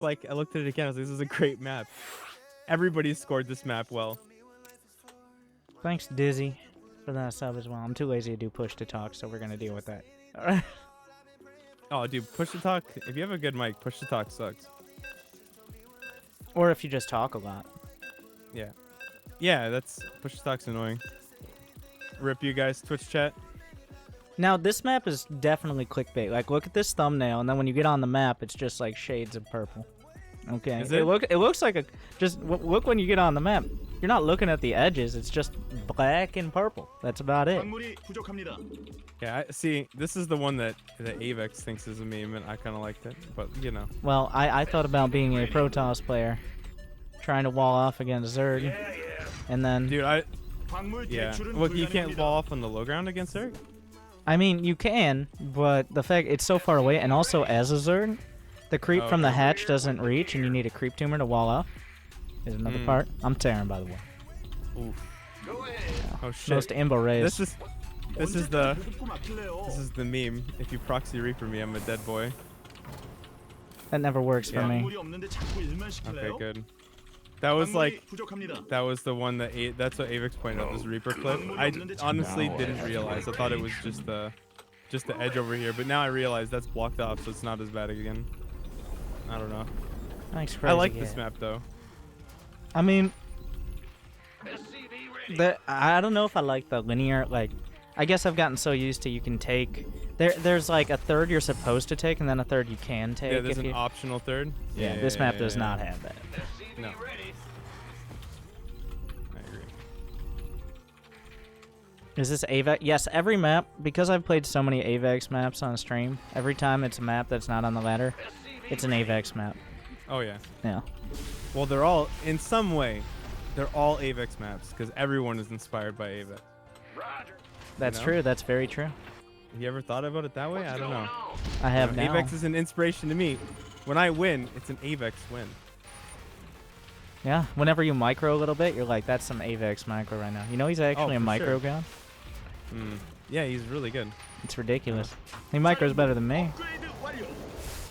Like, I looked at it again. I was like, this is a great map. Everybody scored this map well. Thanks, Dizzy, for that sub as well. I'm too lazy to do push to talk, so we're gonna deal with that. Alright. Oh, dude, push to talk. If you have a good mic, push to talk sucks. Or if you just talk a lot. Yeah. Yeah, that's push to talk's annoying. Rip you guys, Twitch chat. Now, this map is definitely clickbait. Like, look at this thumbnail, and then when you get on the map, it's just like shades of purple. Okay. Is it? It looks like a look when you get on the map. You're not looking at the edges. It's just black and purple. That's about it. Yeah, see, this is the one that Avex thinks is a meme, and I kind of liked it, but you know. Well, I thought about being a Protoss player, trying to wall off against Zerg, and then. Dude, yeah. Well, you can't wall off on the low ground against Zerg? I mean, you can, but the fact it's so far away, and also as a Zerg, the creep from the hatch doesn't reach, and you need a creep tumor to wall off. Is another part. I'm tearing, by the way. Oof. Yeah. Oh shit. Most imbo raise. This is the meme. If you proxy Reaper me, I'm a dead boy. That never works for me. Okay, good. That was like, that was the one that that's what Avex pointed out, this Reaper clip. I honestly didn't realize. I thought it was just the edge over here, but now I realize that's blocked off, so it's not as bad again. I don't know. Thanks, I like this map though. I mean, I don't know if I like the linear, like, I guess I've gotten so used to you can take, there's like a third you're supposed to take and then a third you can take. Yeah, there's an optional third. Yeah, this map does not have that. No. I agree. Is this AVEX? Yes, every map, because I've played so many AVEX maps on stream, every time it's a map that's not on the ladder, it's an AVEX map. Oh yeah. Yeah. Well, they're all, in some way, they're all Avex maps, because everyone is inspired by Avex. That's true. That's very true. Have you ever thought about it that way? I don't know. I have now. Avex is an inspiration to me. When I win, it's an Avex win. Yeah. Whenever you micro a little bit, you're like, that's some AVEX micro right now. You know he's actually a micro guy? Yeah, he's really good. It's ridiculous. He micros better than me.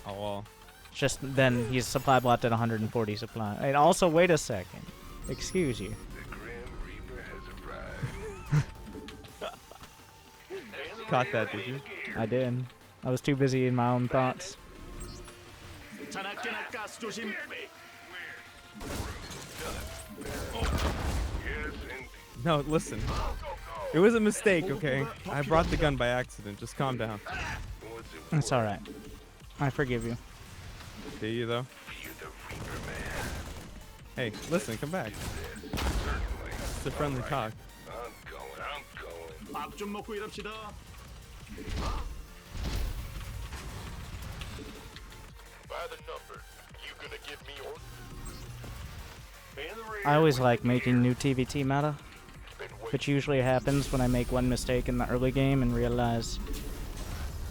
Oh, well. Just then he's supply blocked at 140 supply. And also, wait a second. Excuse you. Caught that, did you? I did. I was too busy in my own thoughts. No, listen. It was a mistake, okay? I brought the gun by accident. Just calm down. It's alright. I forgive you. Do you, though? Hey, listen, come back. It's a friendly talk. I always like making new TVT meta, which usually happens when I make one mistake in the early game and realize,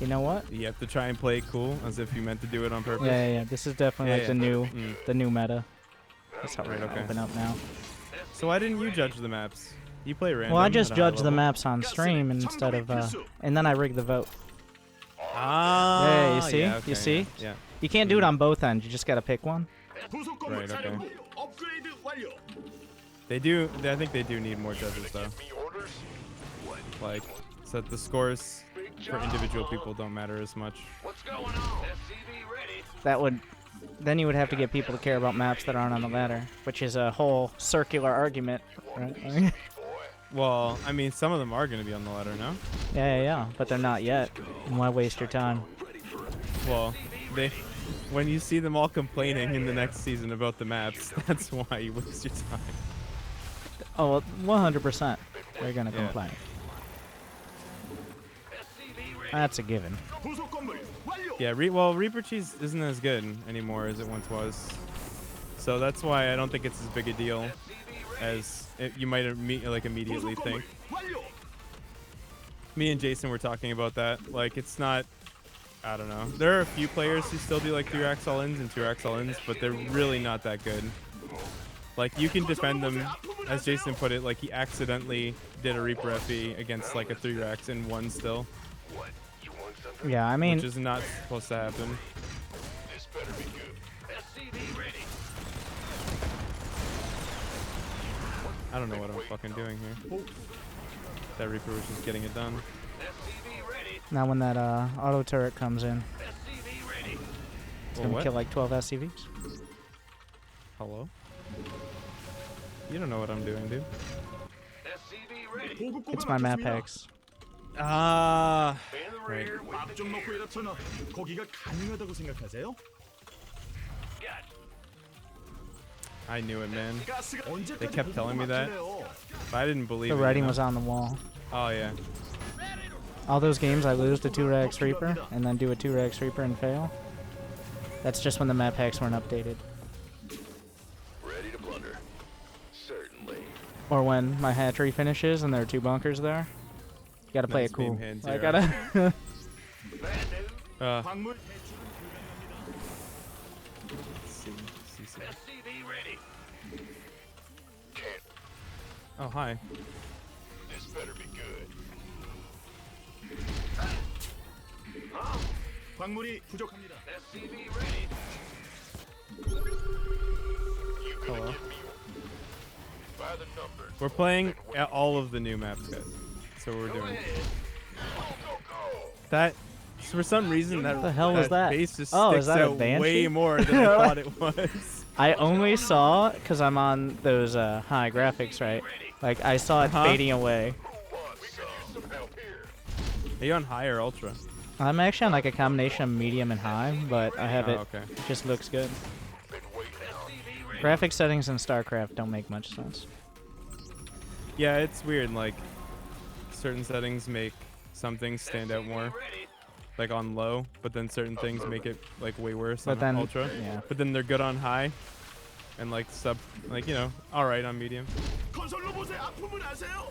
you know what? You have to try and play it cool, as if you meant to do it on purpose. Yeah. This is definitely the new meta. That's how we're gonna open up now. So why didn't you judge the maps? You play random. Well, I just judge the maps on stream instead of, and then I rig the vote. Ah. Yeah, you see? Yeah, okay, you see? Yeah. You can't do it on both ends. You just gotta pick one. Right, okay. They do, I think they do need more judges, though. Like, so that the scores for individual people don't matter as much. That would, then you would have to get people to care about maps that aren't on the ladder, which is a whole circular argument, right? Well, I mean, some of them are going to be on the ladder, no? Yeah, but they're not yet. Why waste your time? Well, when you see them all complaining in the next season about the maps, that's why you waste your time. Oh, 100%. They're gonna complain. That's a given. Yeah, well, Reaper Cheese isn't as good anymore as it once was. So that's why I don't think it's as big a deal as you might immediately think. Me and Jason were talking about that. Like, it's not, I don't know. There are a few players who still do like 3-rax all-ins and 2-rax all-ins, but they're really not that good. Like, you can defend them, as Jason put it, like he accidentally did a Reaper FE against like a 3-rax and won still. Yeah, I mean, which is not supposed to happen. I don't know what I'm fucking doing here. That Reaper was just getting it done. Now when that auto turret comes in, it's gonna what? kill like 12 SCVs. Hello? You don't know what I'm doing, dude. It's my map hacks. Ah, right. 밥좀 먹고 일합쳐나 거기가 가능하다고 생각하세요? I knew it, man. 가스가 They kept telling me that, but I didn't believe The it. writing you know? was on the wall. Oh yeah. All those games I lose to 2-Rax Reaper and then do a 2-Rax Reaper and fail. That's just when the map hacks weren't updated. Ready to blunder. Certainly. Or when my hatchery finishes and there are 2 bunkers there. You gotta play Nice it cool. beam hand I zero. gotta. 광물 See. Oh hi. This better be good. 광물이 부족합니다. Hello. By the numbers. We're playing at all of the new maps, guys. So we're doing that. For some reason, that the hell was that? base just Oh, sticks is that a out Banshee? way more than I thought it was. I only saw, because I'm on those high graphics, right? Like, I saw it fading away. Are you on high or ultra? I'm actually on like a combination of medium and high, but I have it. Okay. It just looks good. Graphic settings in StarCraft don't make much sense. Yeah, it's weird. Like, certain settings make some things stand out more, like on low, but then certain things make it like way worse But on then, ultra. yeah. But then they're good on high, and like like you know, all right on medium. 건설 로봇의 아픔을 아세요?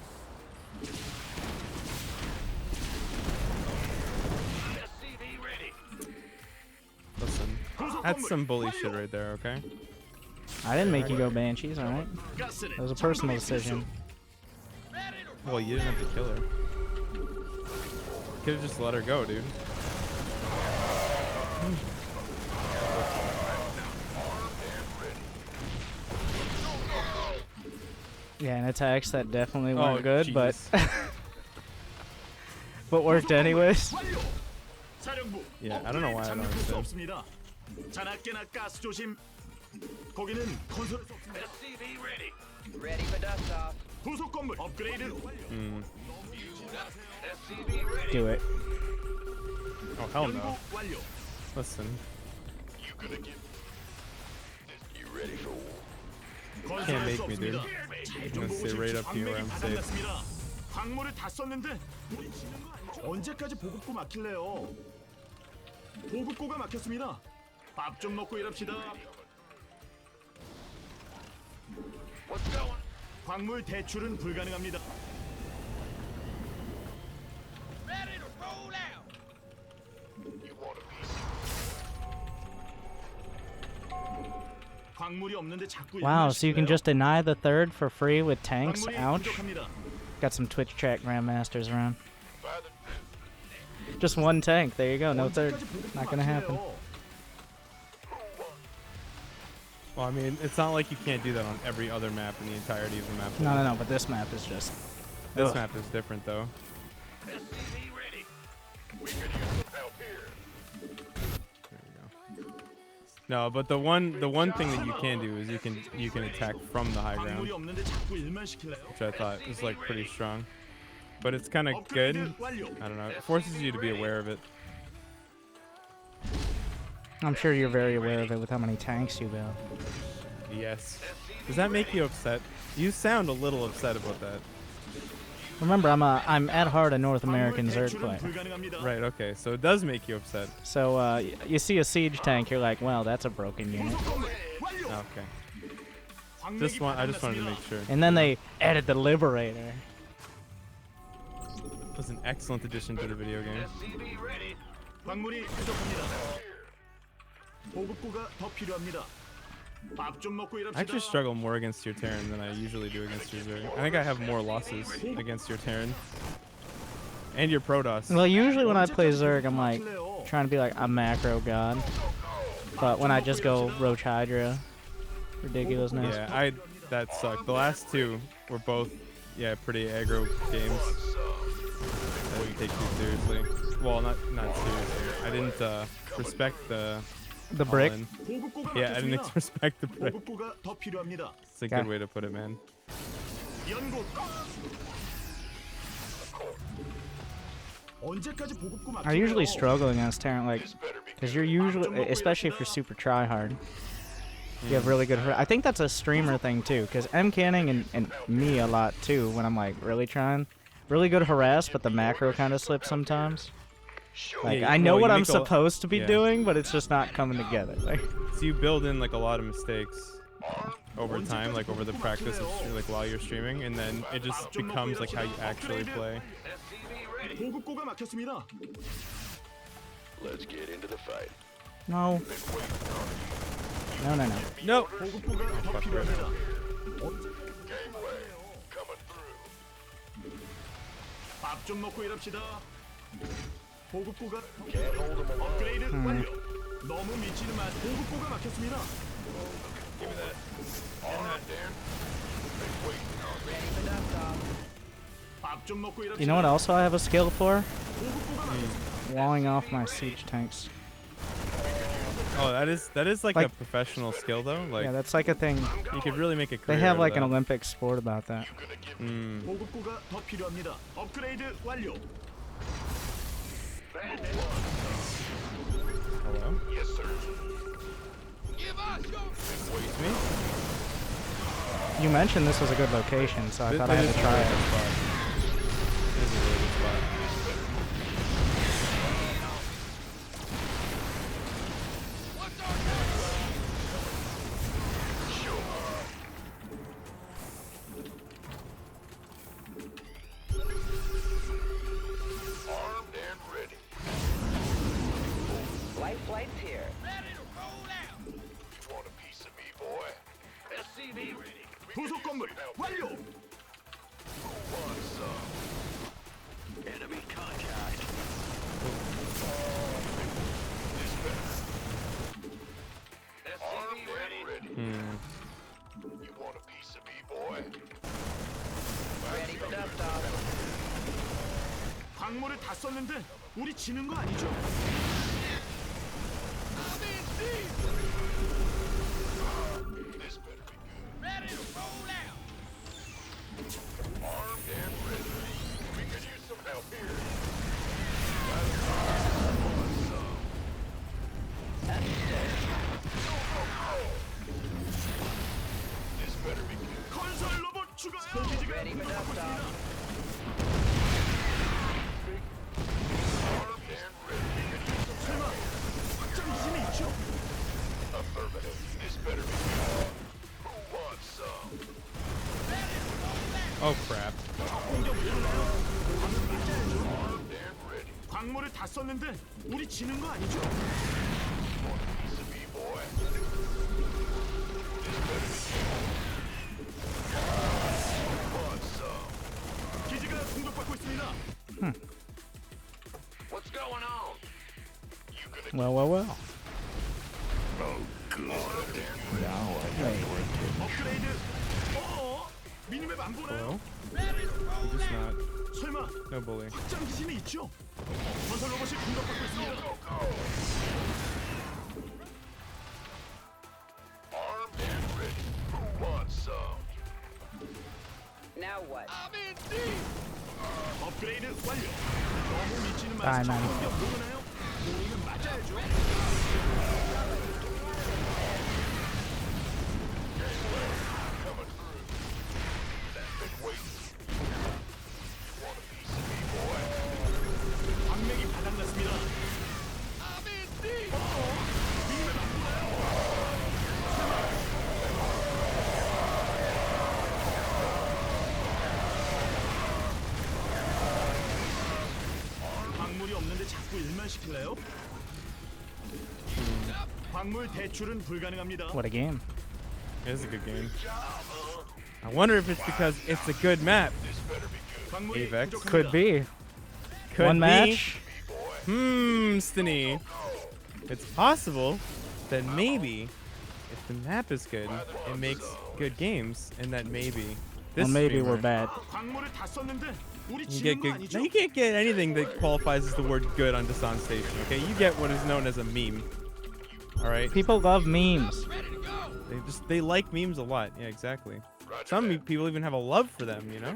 Listen, that's some bully shit right there. Okay. I didn't make you go Banshees, alright? It was a personal decision. Well, you didn't have to kill her. Could have just let her go, dude. Yeah, and attacks that definitely weren't Oh, good, but Jesus. but worked anyways. 사령부. Yeah, I don't know why I don't 잠들 수 understand. 없습니다. 자나깨나 가스 조심. 거기는 건설할 수 없습니다. Ready for dust off. 부속 건물 업그레이드 완료. Do it. Oh hell no. 연구 완료. Listen. You gonna get this? You ready for war? 건설할 make 수 me, dude. 없습니다. I'm gonna stay right up here where I'm safe. 바닥났습니다. 광물을 다 썼는데 우리 지는 거 아니죠? 언제까지 보급고 막힐래요? 보급고가 막혔습니다. 밥 좀 먹고 일합시다. What's going? 광물 대출은 불가능합니다. You want a piece? 광물이 없는데 자꾸 Wow, so you can just deny the third for free with tanks? 광물이 Ouch. 부족합니다. Got some Twitch chat grandmasters around. By the Just one tank. There you go. No third. 언제까지 보급고 Not gonna happen. 막힐래요? Well, I mean, it's not like you can't do that on every other map in the entirety of the map. No, but this map is just. This Ugh. map is different though. help here. There we go. No, but the one thing that you can do is you can attack from the high ground, 광물이 없는데 자꾸 일만 시킬래요? which I thought was like pretty strong. But it's kind of good. 업그레이드 완료. I don't know. It forces you to be aware of it. I'm sure you're very aware of it with how many tanks you have. Yes. Does that make you upset? You sound a little upset about that. Remember, I'm at heart a North 광물 American Zerg 대출은 player. 불가능합니다. Right. Okay. So it does make you upset. So you see a siege tank, you're like, well, that's a broken unit. 건물 완료. Okay. 광맥이 I just wanted to 바닥났습니다. make sure. And then they added the Liberator. It was an excellent addition to the video game. 광물이 부족합니다. 보급고가 더 필요합니다. 밥 좀 먹고 I 일합시다. actually struggle more against your Terran than I usually do against your Zerg. I think I have more losses against your Terran. And your Protoss. Well, usually when I play Zerg, I'm like trying to be like a macro god. But when I just go Roach Hydra, ridiculousness. Yeah, that sucked. The last two were both, yeah, pretty aggro games. I didn't take too seriously. Well, not seriously. I didn't respect the brick. all-in. 보급고가 Yeah, I didn't 막혔습니다. respect the brick. 보급고가 더 필요합니다. It's a good way to put it, man. 연구. 언제까지 보급고 막힐래요? I usually struggle against Terran, like, because you're usually, especially if you're super try hard, you have really good. I think that's a streamer thing too, because M Canning and me a lot too when I'm like really trying, really good harass, but the macro kind of slips sometimes. Like Yeah, I know well, what you I'm make a- supposed to be yeah. doing, but it's just not coming together. Like, So you build in like a lot of mistakes over time, like over the practice of like while you're streaming, and then it just becomes like how you actually play. 보급고가 막혔습니다. Let's get into the fight. no, no, no, no. Nope. 보급고가 더 fuck 필요합니다. Gateway coming through. 밥 좀 먹고 일합시다. 보급고가 Can't hold them alone. 업그레이드 완료. 너무 미치는 맛. 보급고가 막혔습니다. Give me that. Armed and Ready for dust off. 밥 좀 먹고 일합시다. You know what else I have a skill for? 보급고가 막혔습니다. Walling off my siege tanks. Oh, that is like a Like- professional skill though. Like Yeah, that's like a thing. you could really make a They career have out of like an that. Olympic sport about that. 보급고가 더 필요합니다. 업그레이드 완료. Hello? yes, sir. You mentioned this was a good location, so I This- thought I that had is to a try really it. good spot. This is a really good spot. Armed and ready. Light flight's here. Want a piece of me, boy? SCV ready. 부속 건물 완료. Wants some? Enemy contact. SCV ready. You want a piece of me, boy? Ready for dust off. 광물을 다 썼는데 우리 지는 거 아니죠? This better be good. Ready to roll out. Armed and ready. We could use some help here. This better be good. 건설 로봇 추가. 기지가 Ready for 공격받고 dust off. 있습니다. Armed and ready. We could use some 설마 확장 기지는 있죠? affirmative. This better be good. Who wants some? Oh crap. 공격 일어나요. Armed and ready. 광물을 다 썼는데 우리 지는 거 아니죠? Want a piece of me, boy? This better be good. Who wants some? 기지가 공격받고 있습니다. What's going on? You gonna Well, well, well. 업그레이드. 미니맵 안 보나요? Hello? Just not. 설마 No bully. 확장 기지는 있죠? 건설 로봇이 공격받고 있습니다. armed and ready? Who wants some? Now what? 업그레이드 완료. 너무 미치는 아, 맛이 난- 공격 모르나요? 모르면 맞아야죠. Coming through. Been waiting. Want a piece of me, boy? 광맥이 바닥났습니다. 미니맵 안 보나요? 광물이 없는데 자꾸 일만 시킬래요? 광물 대출은 불가능합니다. What a game. It is a good game. I wonder if it's because it's a good map. 광물이 Avex. 부족합니다. Could be. Could One be. match. Stiny. It's possible that maybe if the map is good, it makes good games, and that maybe this Well, maybe we're streamer bad. 광물을 다 썼는데 우리 can get 지는 거 good. 아니죠? No, you can't get anything that qualifies as the word good on Dasan Station. Okay, you get what is known as a meme. All right. People love memes. They like memes a lot. Yeah, exactly. Some people even have a love for them. You know.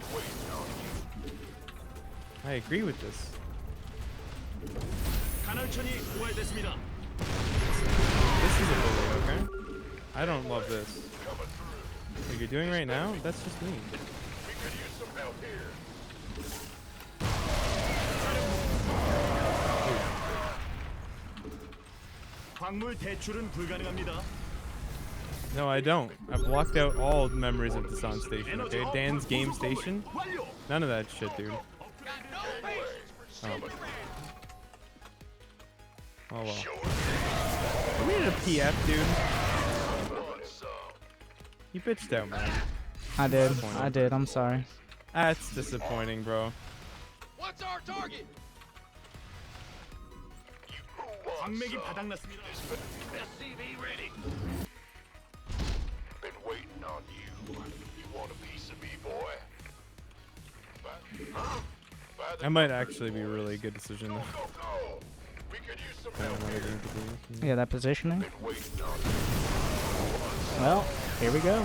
I agree with this. 간헐천이 부활됐습니다. This is a bully, okay? I don't love this. What you're doing right now? That's just me. 광물 대출은 불가능합니다. No, I don't. I've blocked out all memories of Dasan Station, okay? Dan's game station? 완료. None of that shit, dude. Oh. Oh well. We need a PF, dude. You bitched out, man. I did. Disappointing. I did. I'm sorry. That's disappointing, bro. What's our target? 광맥이 바닥났습니다. SCV ready. Been waiting on you. You want a piece of me, boy? That might actually be a really good decision, though. Go. We could use some I don't know what help they're here. going to do. Yeah, that positioning. Been waiting on you. Well, here we go.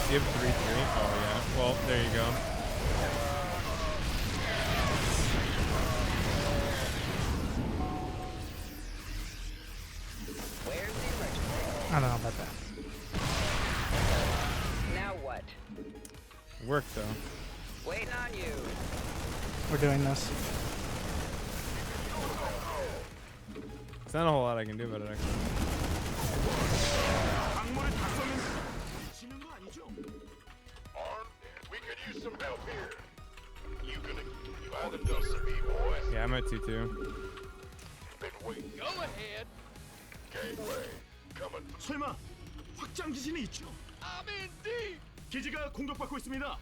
You have 3-3? Oh, yeah. Well, there you go. Where's the electric? I don't know about that. Now what? Worked, though. Waiting on you. We're doing this. There's not a whole lot I can do about it, actually. 광물을 다 썼는데 지는 거 아니죠? Armed. We could use some help here. You either done some me, boy. Yeah, I'm at 2-2. Been waiting. Go ahead. Gateway. Coming. 설마 확장 기신이 있죠? I'm in deep. 기지가 공격받고 있습니다.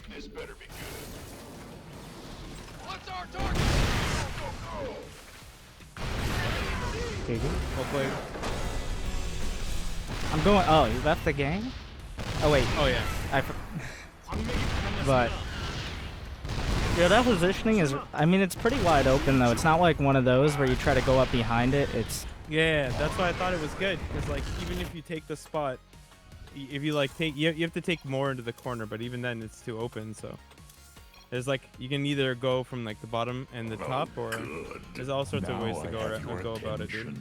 This better be good. What's our target? Go. Okay, good. Well played. I'm going. Oh, you left the game? Oh wait. Oh, yeah. 광맥이 바닥났습니다. But yeah, that positioning is. I mean, it's pretty wide open though. It's not like one of those where you try to go up behind it. It's. Yeah, that's why I thought it was good. Because, like, even if you take the spot, if you, like, take... You have to take more into the corner, but even then, it's too open, so... There's, like... You can either go from, like, the bottom and the top, or... There's all sorts of ways to go about it, dude.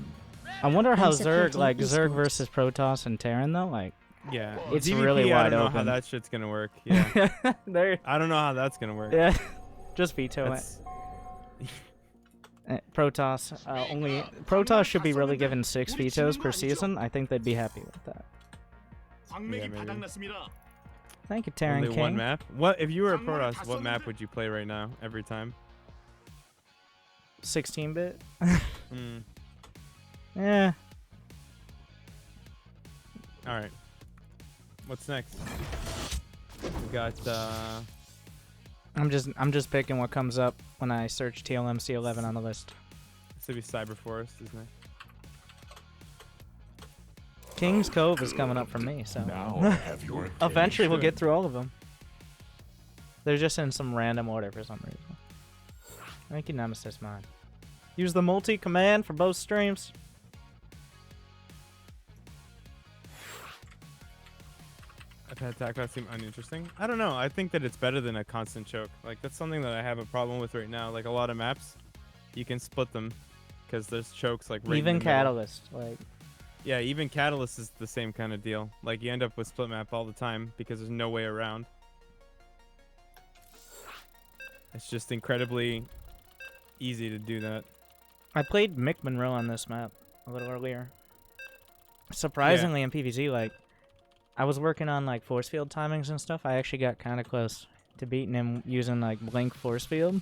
I wonder how Zerg, like Zerg versus Protoss and Terran though, like. Yeah. It's DVP, really I wide don't know open. how that shit's gonna work. Yeah. There. I don't know how that's gonna work. Yeah. Just veto it. That's- Protoss Protoss should be really given 6 vetoes per season. I think they'd be happy with that. 광맥이 Yeah, maybe. 바닥났습니다. Thank you, Terran Only King. one map? What if you were a Protoss, what map would you play right now, every time? 16-bit. Hmm. Yeah. Alright. What's next? We got I'm just picking what comes up when I search TLMC11 on the list. this would be Cyber Forest, isn't it? King's Cove is coming up for me, so Now I have your eventually we'll attention. get through all of them. They're just in some random order for some reason. Thank you, Nemesis Mine. Use the multi-command for both streams. Attack paths seem uninteresting. I don't know. I think that it's better than a constant choke. Like, that's something that I have a problem with right now. Like, a lot of maps, you can split them because there's chokes like right in Even the middle. Catalyst, like Yeah, even Catalyst is the same kind of deal. Like, you end up with split map all the time because there's no way around. It's just incredibly easy to do that. I played Mick Monroe on this map a little earlier. Surprisingly, in PvZ, like I was working on like force field timings and stuff. I actually got kind of close to beating him using like blink force field.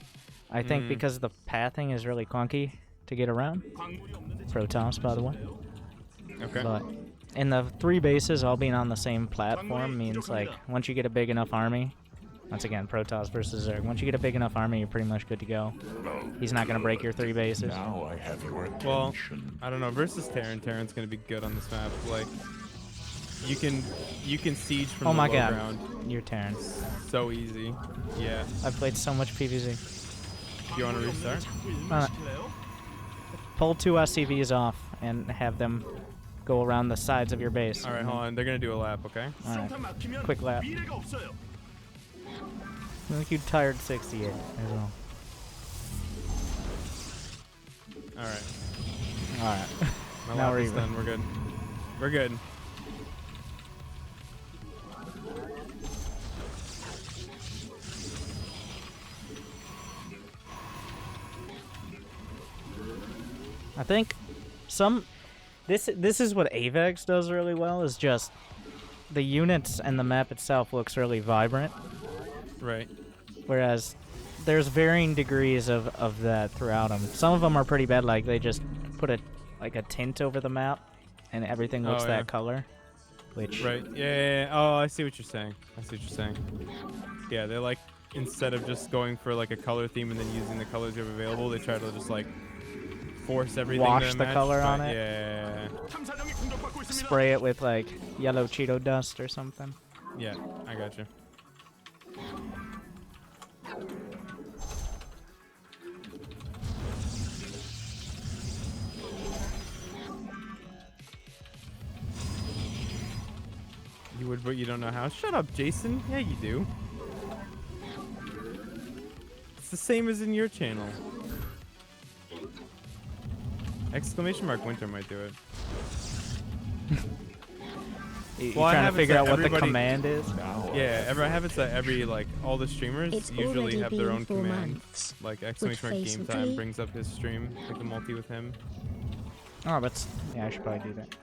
I think because the pathing is really clunky to get around. 광물이 없는데 Protoss, by the way. Okay. But in the 3 bases all being on the same platform means like once you get a big enough army, Once again, Protoss versus Zerg. Once you get a big enough army, you're pretty much good to go. He's not gonna break your 3 bases. Now I have your attention. Well, I don't know. Versus Terran, Terran's gonna be good on this map. Like, you can siege from Oh the my low god, ground you're Terran. so easy. Yeah. I've played so much PvZ. Do you want to restart? Pull 2 SCVs off and have them go around the sides of your base. All right, hold on. They're gonna do a lap, okay? Alright. 수정탑 막히면 Quick lap. 미래가 없어요. I think you tired 68 as well. All right. Alright. My Now lap we're is even. done. We're good. We're good. I think this is what AVEX does really well, is just the units and the map itself looks really vibrant, Right. whereas there's varying degrees of that throughout them. Some of them are pretty bad, like they just put a tint over the map and everything looks Oh, that yeah. color, which Right. Yeah. Oh, I see what you're saying. Yeah, they're like, instead of just going for like a color theme and then using the colors you have available, they try to just like force everything Wash to the match, color but on it. Yeah. 탐사정이 공격받고 있습니다. spray it with like yellow Cheeto dust or something. Yeah, I got you. You would, but you don't know how. Shut up, Jason. Yeah, you do. It's the same as in your channel. Exclamation mark Winter might do it. You're Well, I trying have to it figure set out what the everybody- command is. Yeah, I have it that every, like, all the streamers It's usually already have their been own 4 command. months. Like, exclamation mark face game and time tree. brings up his stream, like the multi with him. Oh, but yeah, I should probably do that.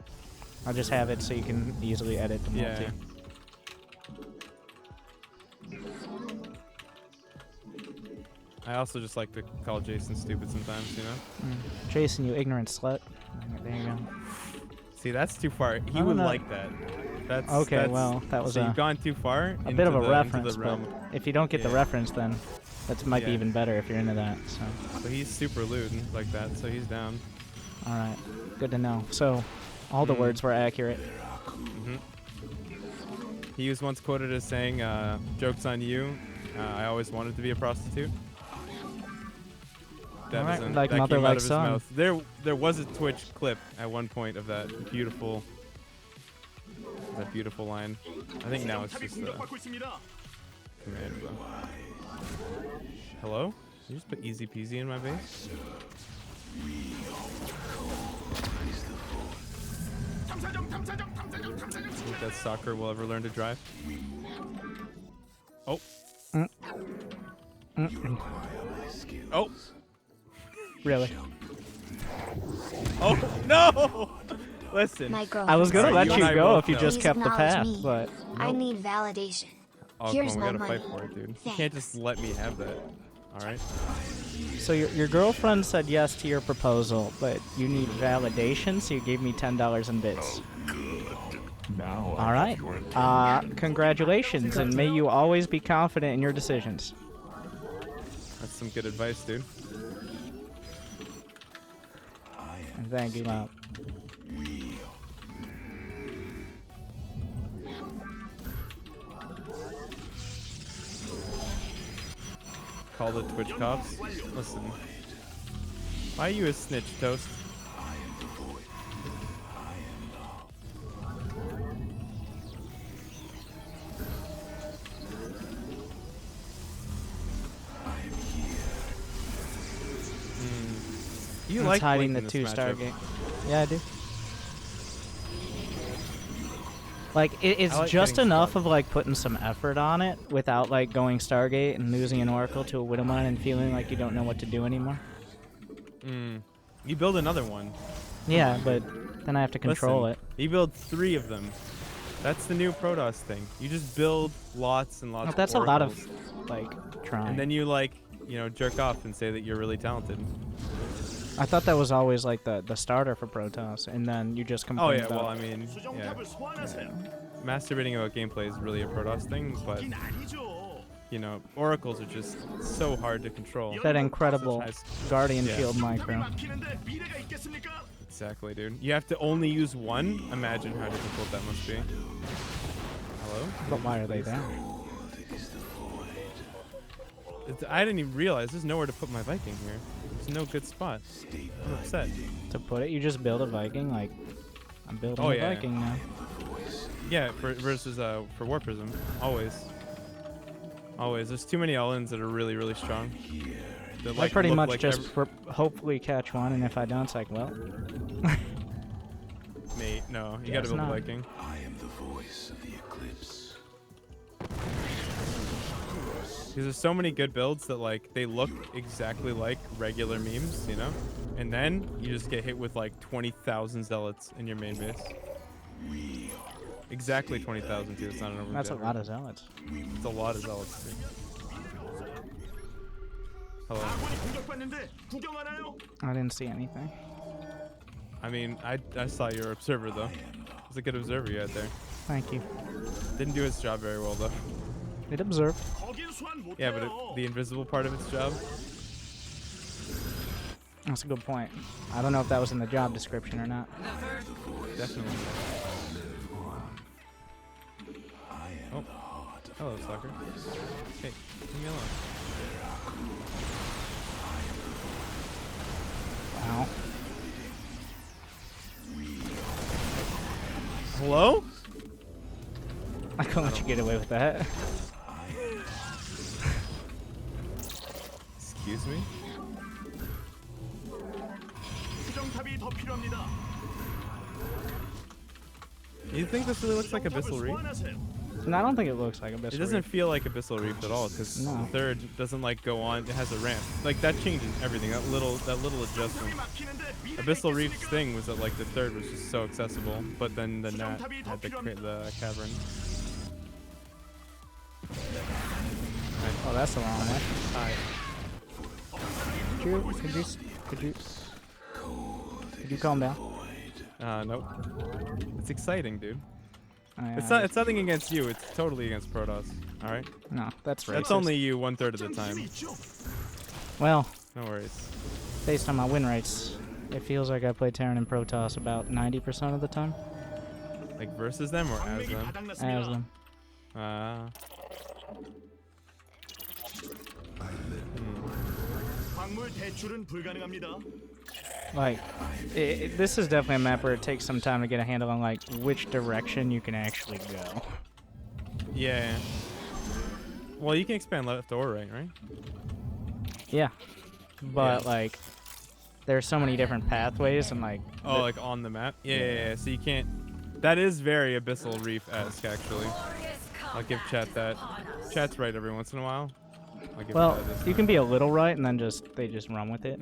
I'll just have it so you can easily edit the multi. Yeah. I also just like to call Jason stupid sometimes, you know? Jason, you ignorant slut. There you go. See, that's too far. He don't would know. like that. That's Okay, that's, well, that was so a- you've gone too far. A bit of a into reference, the but realm. if you don't get the Yeah. reference, then that might be Yeah. even better if you're into that. So, So he's super lewd like that, so he's down. all right, good to know. So, all the words were accurate. He was once quoted as saying, "Jokes on you. I always wanted to be a prostitute." That, Alright, isn't- like that mother, came out like of his son. mouth. There was a Twitch clip at one point of that beautiful line. I think now it's 수정탑이 just a 공격받고 있습니다. command. Though. Hello? Did you just put easy peasy in my base? Think that soccer will ever learn to drive? Oh. Oh. Really? Oh no! Listen. My girl. I was gonna Alright, let you you and I go both if you know. just Please kept the acknowledge path, me. but I need validation. Oh, Here's come on, we my gotta fight money. for it, dude. You can't just let me have that. Alright? so your girlfriend said yes to your proposal, but you need validation, so you gave me $10 in bits. Now All right. Congratulations, and may you always be confident in your decisions. That's some good advice, dude. And thank you, Mount. Call the Twitch cops. Listen. Why are you a snitch, Toast? You It's like hiding Blink the in this 2-star matchup. game. Yeah, I do. Like, it's I like just getting enough spotted. of, like, putting some effort on it without, like, going Stargate and losing an Oracle to a Widowmine and feeling like you don't know what to do anymore. You build another one. Yeah, but then I have to control Listen, You build 3 of them. That's the new Protoss thing. You just build lots and lots Well, of that's a lot oracles. of, like, trying. And then you, like, jerk off and say that you're really talented. I thought that was always, like, the starter for Protoss, and then you just complain Oh, yeah, about well, I mean, yeah. 수정탑을 소환하세요. Masturbating about gameplay is really a Protoss thing, but 이긴 아니죠. you know, oracles are just so hard to control. That incredible Such high Guardian Yeah. Shield 공격이 micro. 막히는데 미래가 있겠습니까? Exactly, dude. You have to only use one. Imagine how difficult that must be. Hello? But why are they there? I didn't even realize there's nowhere to put my Viking here. There's no good spot. I'm upset. To put it, you just build a Viking. Like, I'm building Oh, a yeah. Viking now. Yeah, versus for War Prism. Always. Always. There's too many all-ins that are really, really strong. That, I pretty look much like just hopefully catch one, and if I don't, it's like, well, Mate, no. You Guess gotta build not. a Viking. I am the voice of the eclipse. Because there's so many good builds that, like, they look exactly like regular memes, you know? And then you just get hit with, like, 20,000 zealots in your main base. Exactly 20,000, too. It's not an that's a overexaggeration. lot of zealots. It's a lot of zealots, too. Hello. 아군이 공격받는데 구경하나요? I didn't see anything. I mean, I saw your observer, though. It's a good observer you had there. Thank you. Didn't do its job very well, though. It observed. 거긴 소환 못해요. Yeah, but the invisible part of its job? That's a good point. I don't know if that was in the job description or not. Definitely. Oh. Hello, sucker. Hey, leave me alone. Ow. Hello? I couldn't let you get away with that. Excuse me? 수정탑이 더 필요합니다. You think this really looks like 수정탑을 Abyssal Reef? 소환하세요. No, I don't think it looks like a It Abyssal doesn't Reef. feel like Abyssal Reef at all, because No. the third doesn't like go on. It has a ramp. Like that changes everything. That little adjustment. 공격이 막히는데 미래가 Abyssal Reef's 있겠습니까? thing was that like the third was just so accessible, but then the Nat had the cavern. Oh, that's the wrong way. Hi. Could you calm down? Nope. It's exciting, dude. It's It's nothing against you. It's totally against Protoss. All right. No, that's racist. That's only you 1/3 of the 힘이 time. 있죠? Well, No worries. based on my win rates, it feels like I play Terran and Protoss about 90% of the time. Like versus them or as 광맥이 them? 바닥났습니다. As them. 광물 대출은 불가능합니다. Like, this is definitely a map where it takes some time to get a handle on like which direction you can actually go. Yeah. Well, you can expand left or right, right? Yeah, but Yeah. like, there's so many different pathways and like. Oh, like on the map? Yeah. So you can't. That is very Abyssal Reef-esque, actually. I'll give chat that. Chat's right every once in a while. I'll give Well, chat this you time. can be a little right and then they just run with it.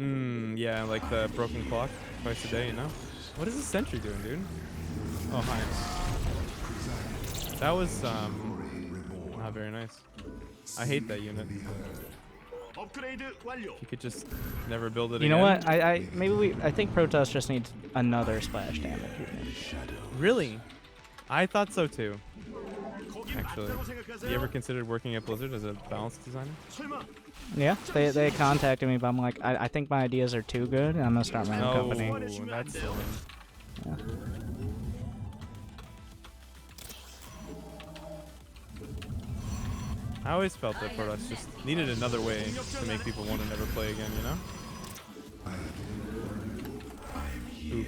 Yeah, like the broken clock twice a day, you know? What is this sentry doing, dude? Oh, hi. That was, not very nice. I hate that unit. 업그레이드 완료. You could just never build it You again. know what? I think Protoss just needs another splash damage unit. Really? I thought so too, 거긴 actually. 맞다고 생각하세요? You ever considered working at Blizzard as a balance designer? 설마 Yeah, they contacted me, but I'm like, I think my ideas are too good, and I'm gonna start my own No, company. that's silly. Yeah. I always felt that Protoss just needed another way to make people want to never play again, you know? Oof.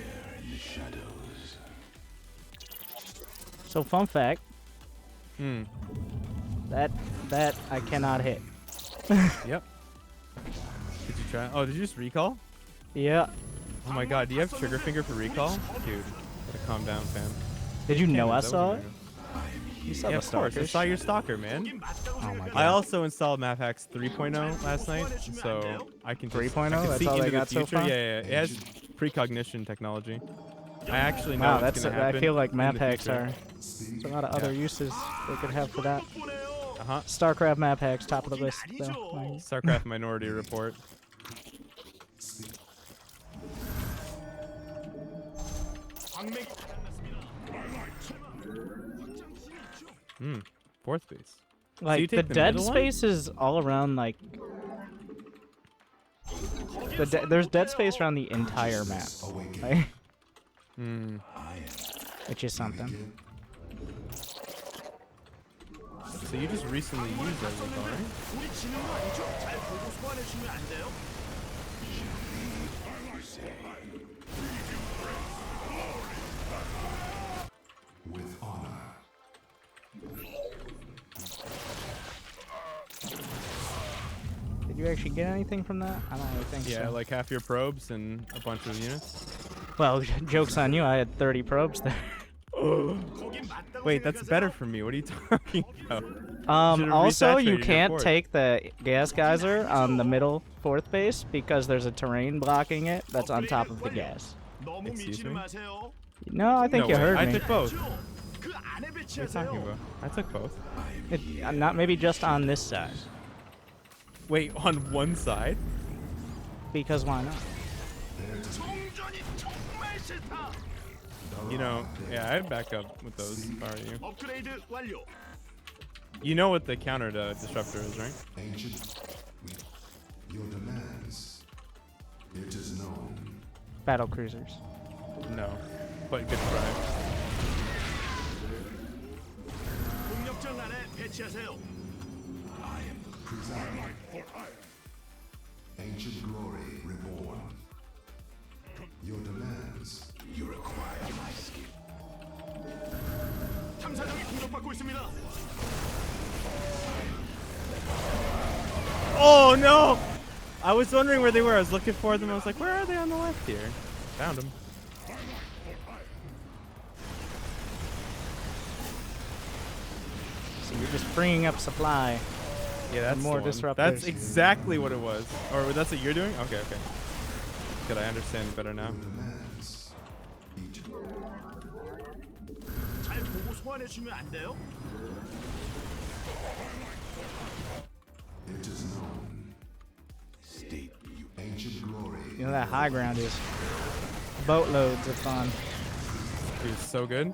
So fun fact, Hmm. that I cannot hit. Yep. Did you try? Oh, did you just recall? Yeah. Oh my god, do you have trigger finger for recall? Dude, gotta calm down, fam. Did you know I That saw wasn't it? very You good. saw Yeah, the of course. I stalkers. saw your stalker, man. 거긴 맞다고 Oh my 생각하세요? God. I also installed Maphacks 3.0 last night, so I can just 3.0? I can That's see all they into the got so future. far? Yeah, it has precognition technology. I actually know Wow, what's that's. gonna I happen feel like in the map hacks future. are. There's a lot of other uses they could have for that. 보내요. Uh-huh. StarCraft map hacks, top of the 거긴 list though. 아니죠. Like, StarCraft Minority Report. 광맥이 바닥났습니다. 설마 확장 힘이 있죠? Fourth base. you Like the take the dead middle one? space is all around like there's dead space around the entire map, right? Hmm. Which is something. So you just recently used that recall, right? 우리 지는 거 아니죠? 잘 보고 소환해 주면 안 돼요? Did you actually get anything from that? I don't really think Yeah, so. like half your probes and a bunch of units. Well, joke's on you. I had 30 probes there. 거긴 맞다고 Wait, that's 생각하세요? better for me. What are you talking about? Should've Also, you resaturated your can't fort. take the gas geyser on the middle fourth base because there's a terrain blocking it that's on top of the gas. 너무 Excuse 미치는 me? 마세요. No, I think No you way. heard I me. took both. 그 안에 What are you 배치하세요. talking about? I took both. Not maybe just on this side, Wait, on one side? because why not? 정전이 정말 싫다. You know, yeah, I'd back up with those if I were you. 업그레이드 완료. You know what the counter to disruptor is, right? Your demands. It is known. Battle cruisers. No, but good try. 공격장 안에 배치하세요. Ancient glory reborn. Your demands. You require my skill. 탐사정이 공격받고 있습니다. Oh no! I was wondering where they were. I was looking for them. I was like, where are they on the left here? Found them. So you're just freeing up supply. Yeah, that's more the one. disruptors. That's exactly what it was. Or that's what you're doing? Okay, okay. Good, I understand better now. Demands. Each 잘 보고 소환해 주면 안 돼요? it is known. State you ancient glory. You know that high ground is boatloads of fun. Dude, so good.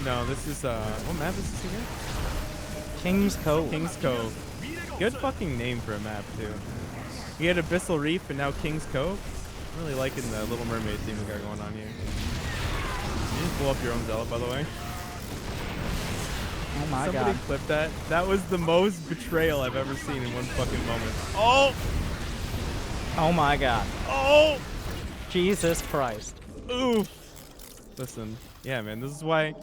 No, this is what map is this again? King's Cove. King's Cove. Good fucking name for a map too. You had Abyssal Reef and now King's Cove. I'm really liking the Little Mermaid theme we got going on here. You just blow up your own zealot, by the way. Oh my Somebody god. clip that. That was the most betrayal I've ever seen in one fucking moment. Oh! Oh my god. Oh! Jesus Christ. Oof! Listen, yeah, man, this is why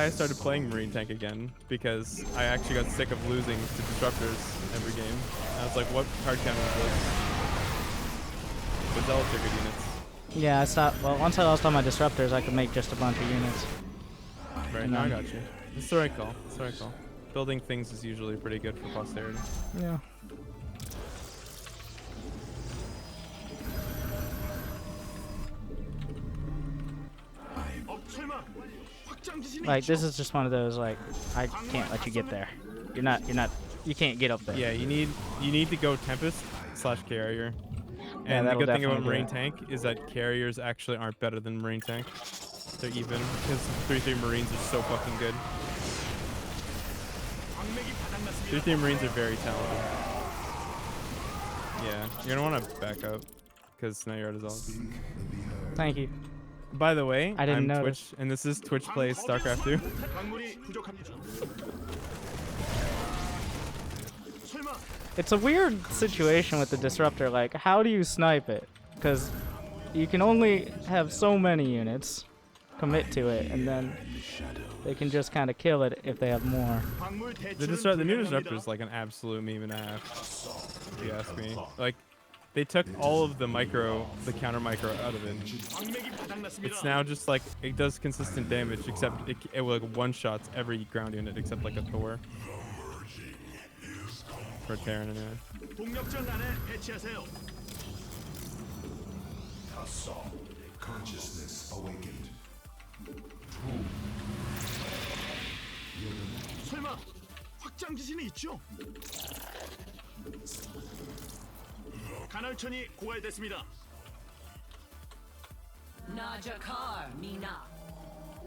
I started playing Marine Tank again, because I actually got sick of losing to disruptors every game. I was like, what card counter is this? But Zealots are good units. Yeah, I stopped. Well, once I lost all my disruptors, I could make just a bunch of units. Right, now I got you. It's the right call. It's the right call. Building things is usually pretty good for posterity. Yeah. 설마 확장 기신이 Like this is just one of those like I can't let you get there. You can't get up there. Yeah, you need to go Tempest / Carrier. Yeah, And the that'll good thing about definitely do Marine it. Tank is that carriers actually aren't better than Marine Tank. They're even, because 3-3 Marines are so fucking good. 광맥이 바닥났습니다. 3-3 Marines are very talented. Yeah, you're gonna want to back up, because now you're out of zealots. Thank you. By the way, I didn't I'm notice. Twitch, and this is Twitch Plays StarCraft 2. 광물이 부족합니다. 설마 It's a weird situation with the disruptor. Like, how do you snipe it? Because you can only have so many units commit to it, and then they can just kind of kill it if they have more. 광물 The 대출은 new Disruptor 불가능합니다. is like an absolute meme and a half, if you ask me. Like, they took all of the counter micro out of it. 광맥이 바닥났습니다. It's now just like, it does consistent damage, except it like one-shots every ground unit except like a Thor. For Terran anyway. 동력장 안에 배치하세요. Consciousness awakened. 설마 확장 기신이 있죠? 간헐천이 고갈됐습니다. Najakar Mina.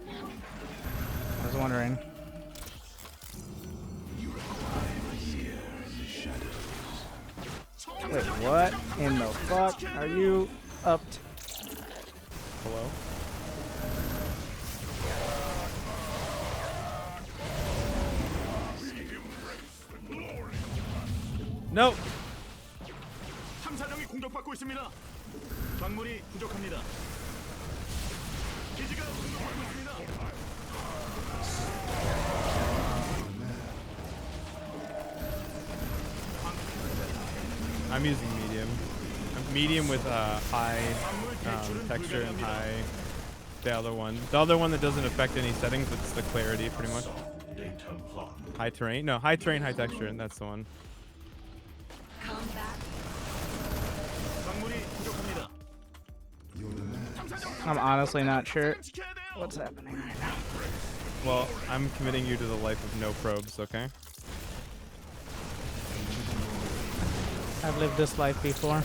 I was wondering. Wait, what in the fuck are you up to? Hello? No! 탐사정이 공격받고 있습니다. 광물이 부족합니다. 기지가 공격받고 있습니다. I'm using medium. Medium with high texture and high. The other one that doesn't affect any settings. It's the clarity, pretty much. High terrain. No, high terrain, high texture, and that's the one. 광물이 부족합니다. I'm honestly not sure what's happening right now. Well, I'm committing you to the life of no probes. Okay. I've lived this life before.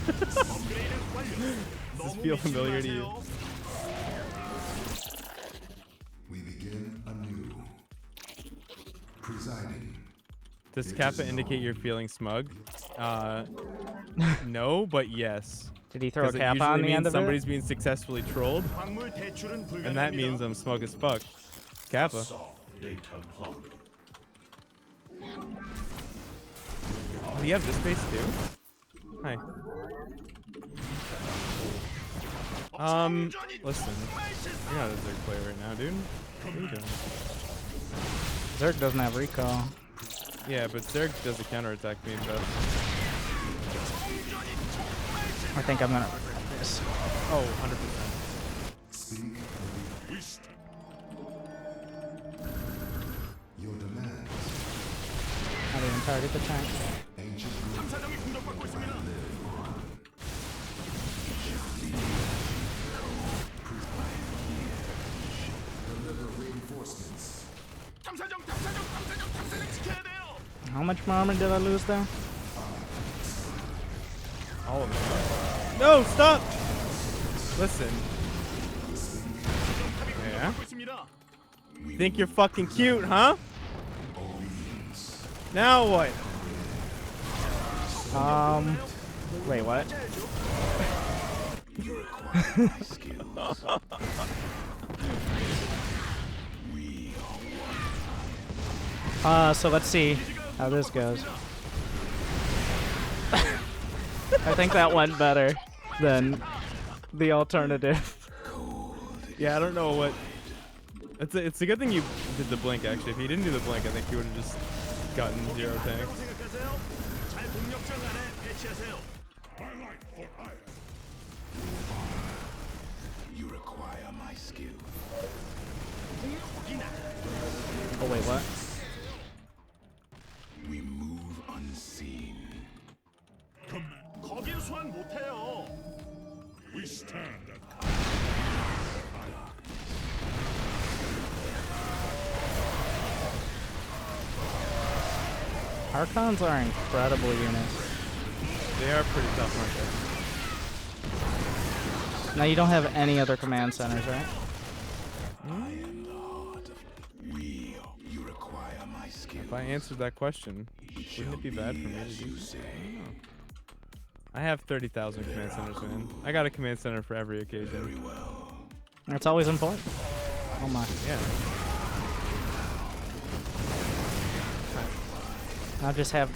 Does this feel familiar to you? We begin anew. Presiding. Does Kappa indicate you're feeling smug? No, but yes. Did he throw a 'Cause it cap usually on the means end of somebody's it? being successfully trolled, 광물 대출은 불가능합니다. and that means I'm smug as fuck. Kappa. Oh, you have this base too? Hi. Listen. You're not a Zerg player right now, dude. What are you doing? Zerg doesn't have recall. Yeah, but Zerg does a counterattack beam though. I think I'm gonna regret this. Oh, 100%. Speak. Your demands. Not even target the tank. Ancient 탐사정이 공격받고 있습니다. deliver reinforcements. 탐사정 지켜야 돼요. How much more armor did I lose there? All of them. No, stop! Listen. Yeah? 받고 있습니다. Think you're fucking cute, huh? Now what? Wait, what? So let's see how this goes. I think that went better than the alternative. Yeah, I don't know what. It's a good thing you did the blink, actually. If you didn't do the blink, I think you would have just gotten 0 tanks. 생각하세요? 잘 공격장 안에 배치하세요. You require my skill. Oh wait, what? We move unseen. 거긴 소환 못해요. We stand at Archons are incredible units. They are pretty tough, aren't Now you don't have any other command centers, right? You require my skill. they? If I answered that question, wouldn't it be bad for me to do? say. I have 30,000 command centers, man. I got a command center for every occasion. That's always important. Oh my. Yeah. I'll just have.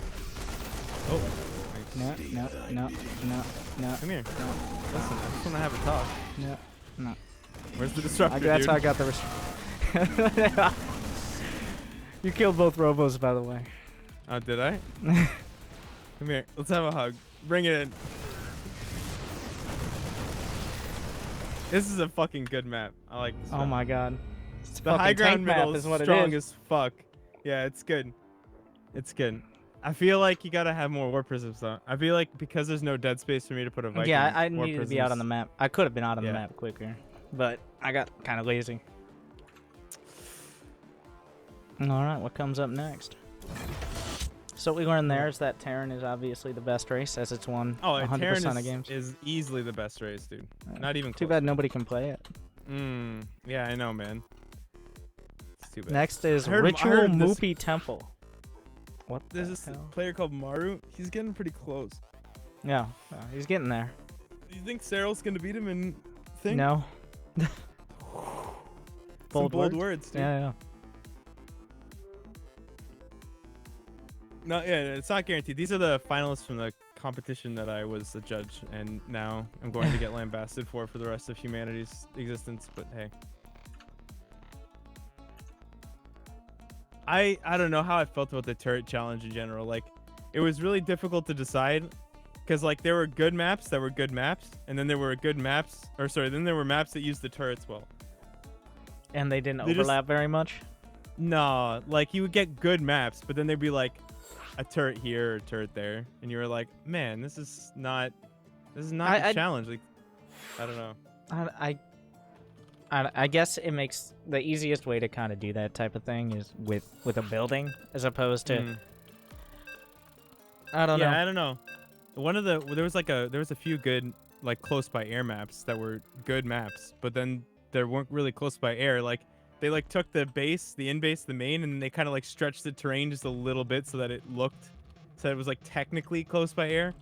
Oh. No. Come here. Listen, I just want to have a talk. No. Where's the disruptor, That's dude? how I got the. You killed both robos, by the way. Oh, did I? Come here. Let's have a hug. Bring it in. This is a fucking good map. I like this Oh map. my god. The high ground middle is is what strong it is. as fuck. Yeah, it's good. It's good. I feel like you gotta have more war prisms though. I feel like because there's no dead space for me to put a Viking. Yeah, I war needed to be out on the prisms- map. I could have been out on the Yeah. map quicker, but I got kind of lazy. All right, what comes up next? So what we learned there is that Terran is obviously the best race, as it's won Oh, 100% Terran of games. is easily the best race, dude. Not even Too close. bad nobody can play it. Yeah, I know, man. It's too bad. Next is I heard Ritual this- Moopy Temple. What the There's this hell? player called Maru. He's getting pretty close. Yeah, he's getting there. Do you think Cyril's gonna beat him in thing? No. Some bold words, dude. Yeah, yeah. No, yeah, it's not guaranteed. These are the finalists from the competition that I was a judge, and now I'm going to get lambasted for the rest of humanity's existence. But hey, I don't know how I felt about the turret challenge in general. Like, it was really difficult to decide, because like there were good maps that were good maps, and then there were good maps, or sorry, then there were maps that used the turrets well. And they didn't They just- overlap very much. No, like you would get good maps, but then they'd be like a turret here or a turret there, and you were like, man, this is not a challenge. Like, I don't know. I guess it makes the easiest way to kind of do that type of thing is with a building as opposed to I don't know. Yeah, I don't know. There was a few good like close by air maps that were good maps, but then there weren't really close by air. Like they like took the base, the in base, the main, and they kind of like stretched the terrain just a little bit so that it was like technically close by air,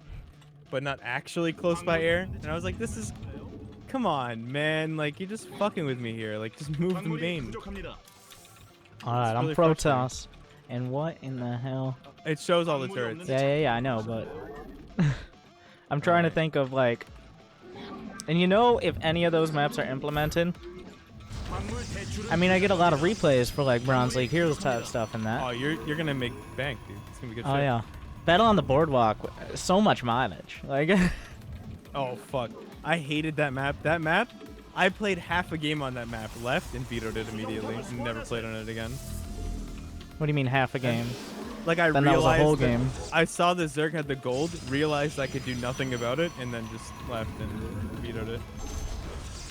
but not actually close by air. And I was like, this is, come on, man, like you're just fucking with me here. Like just move the 광물이 main. 부족합니다. Alright, I'm really Protoss. And what in the hell? It shows all the turrets. Yeah, I know, but I'm trying to think of like, and you know, if any of those maps are implemented, 광물 대출은 I mean, I get a lot of replays for like Bronze League Heroes type stuff and that. Oh, you're gonna make bank, dude. It's gonna be good. Oh shit. yeah, Battle on the Boardwalk, so much mileage. Like, Oh fuck, I hated that map. That map, I played half a game on that map, left and vetoed it immediately, and never played on it again. what do you mean half a game? Like I Then that was realized a whole that game. I saw the Zerg had the gold, realized I could do nothing about it, and then just left and vetoed it.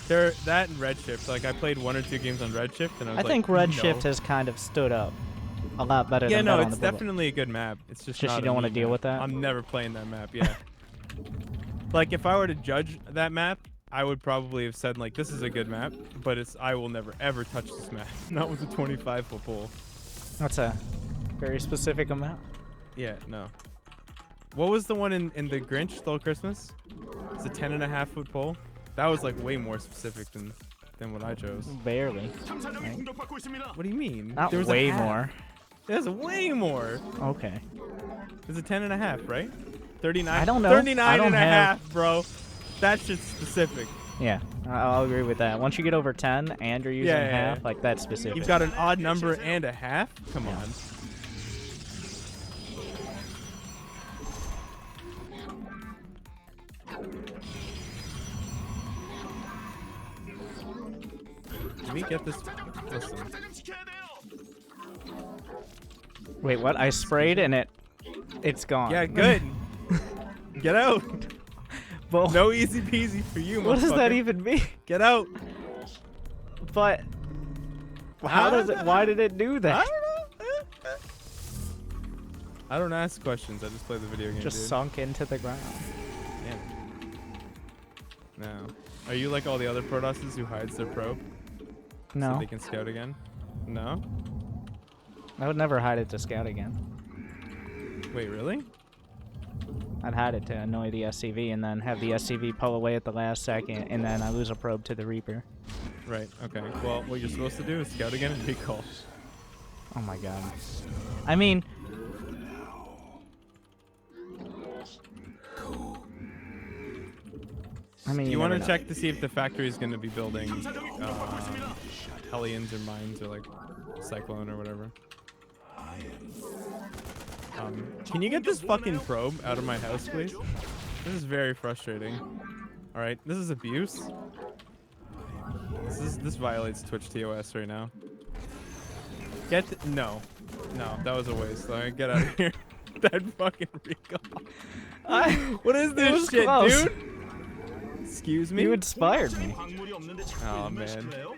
That and Redshift, like I played 1 or 2 games on Redshift, and I was I like, think Redshift no. has kind of stood up a lot better Yeah, than no, Battle on it's the Boardwalk. definitely a good map. It's just Just not you a don't wanna me deal map. with that? I'm never playing that map. Yeah. Like if I were to judge that map, I would probably have said like this is a good map, but I will never ever touch this map. Not with a 25-foot pole. That's a very specific amount. Yeah, no. What was the one in the Grinch Stole Christmas? It's a 10.5-foot pole. That was like way more specific than what I chose. Barely. 탐사정이 공격받고 있습니다. What do you mean? Not There was way a half. more. There's way more. Okay. It's a 10.5, right? 39. I don't know. 39 I don't and a have- half, bro. That shit's specific. Yeah, I'll agree with that. Once you get over 10 and you're using Yeah, yeah, half, yeah. like that's specific. You've got an odd number and a half? Come on. Let me get this. Listen. 시켜야 돼요. Wait, what? I sprayed and it's gone. Yeah, good. Get out. But No easy peasy for you, what does that motherfucker. even mean? Get out. But how does it? Why did it do I that? don't know. I don't ask questions. I just play the video game. Just dude. sunk into the ground. Damn. No. Are you like all the other Protosses who hides their probe so No, they can scout again? No? I would never hide it to scout again. Wait, really? I'd hide it to annoy the SCV and then have the SCV pull away at the last second, and then I lose a probe to the Reaper. Right. Okay. Well, what you're supposed to do is scout again and recall. Oh my god. I mean, Do you want want to check to see if the factory is going to be building Hellions or Mines or like Cyclone or whatever? Can you get this fucking probe out of my house, please? This is very frustrating. All right, this is abuse. This violates Twitch TOS right now. No, that was a waste. All right, get out of here. That fucking recall. What is It this was shit, close. dude? Excuse me? You inspired me. 광물이 없는데 자꾸 Oh, 일만 man. 시킬래요?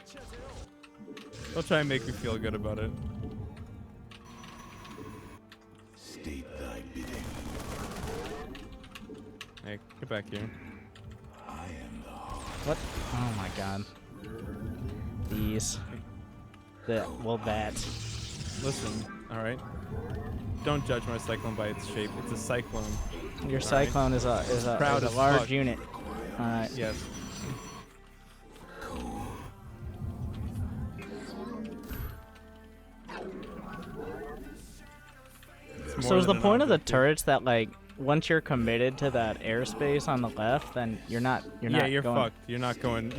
Don't try and make me feel good about it. State thy bidding. Hey, get back here. I am the What? Oh my god. These. That. Listen, all right. Don't judge my cyclone by its shape. It's a cyclone. Your cyclone is a Proud is a as large fuck. unit. Alright. Yes. It's So more is the than an point of the objective. turrets that like once you're committed to that airspace on the left, then you're not You're going. fucked. You're not going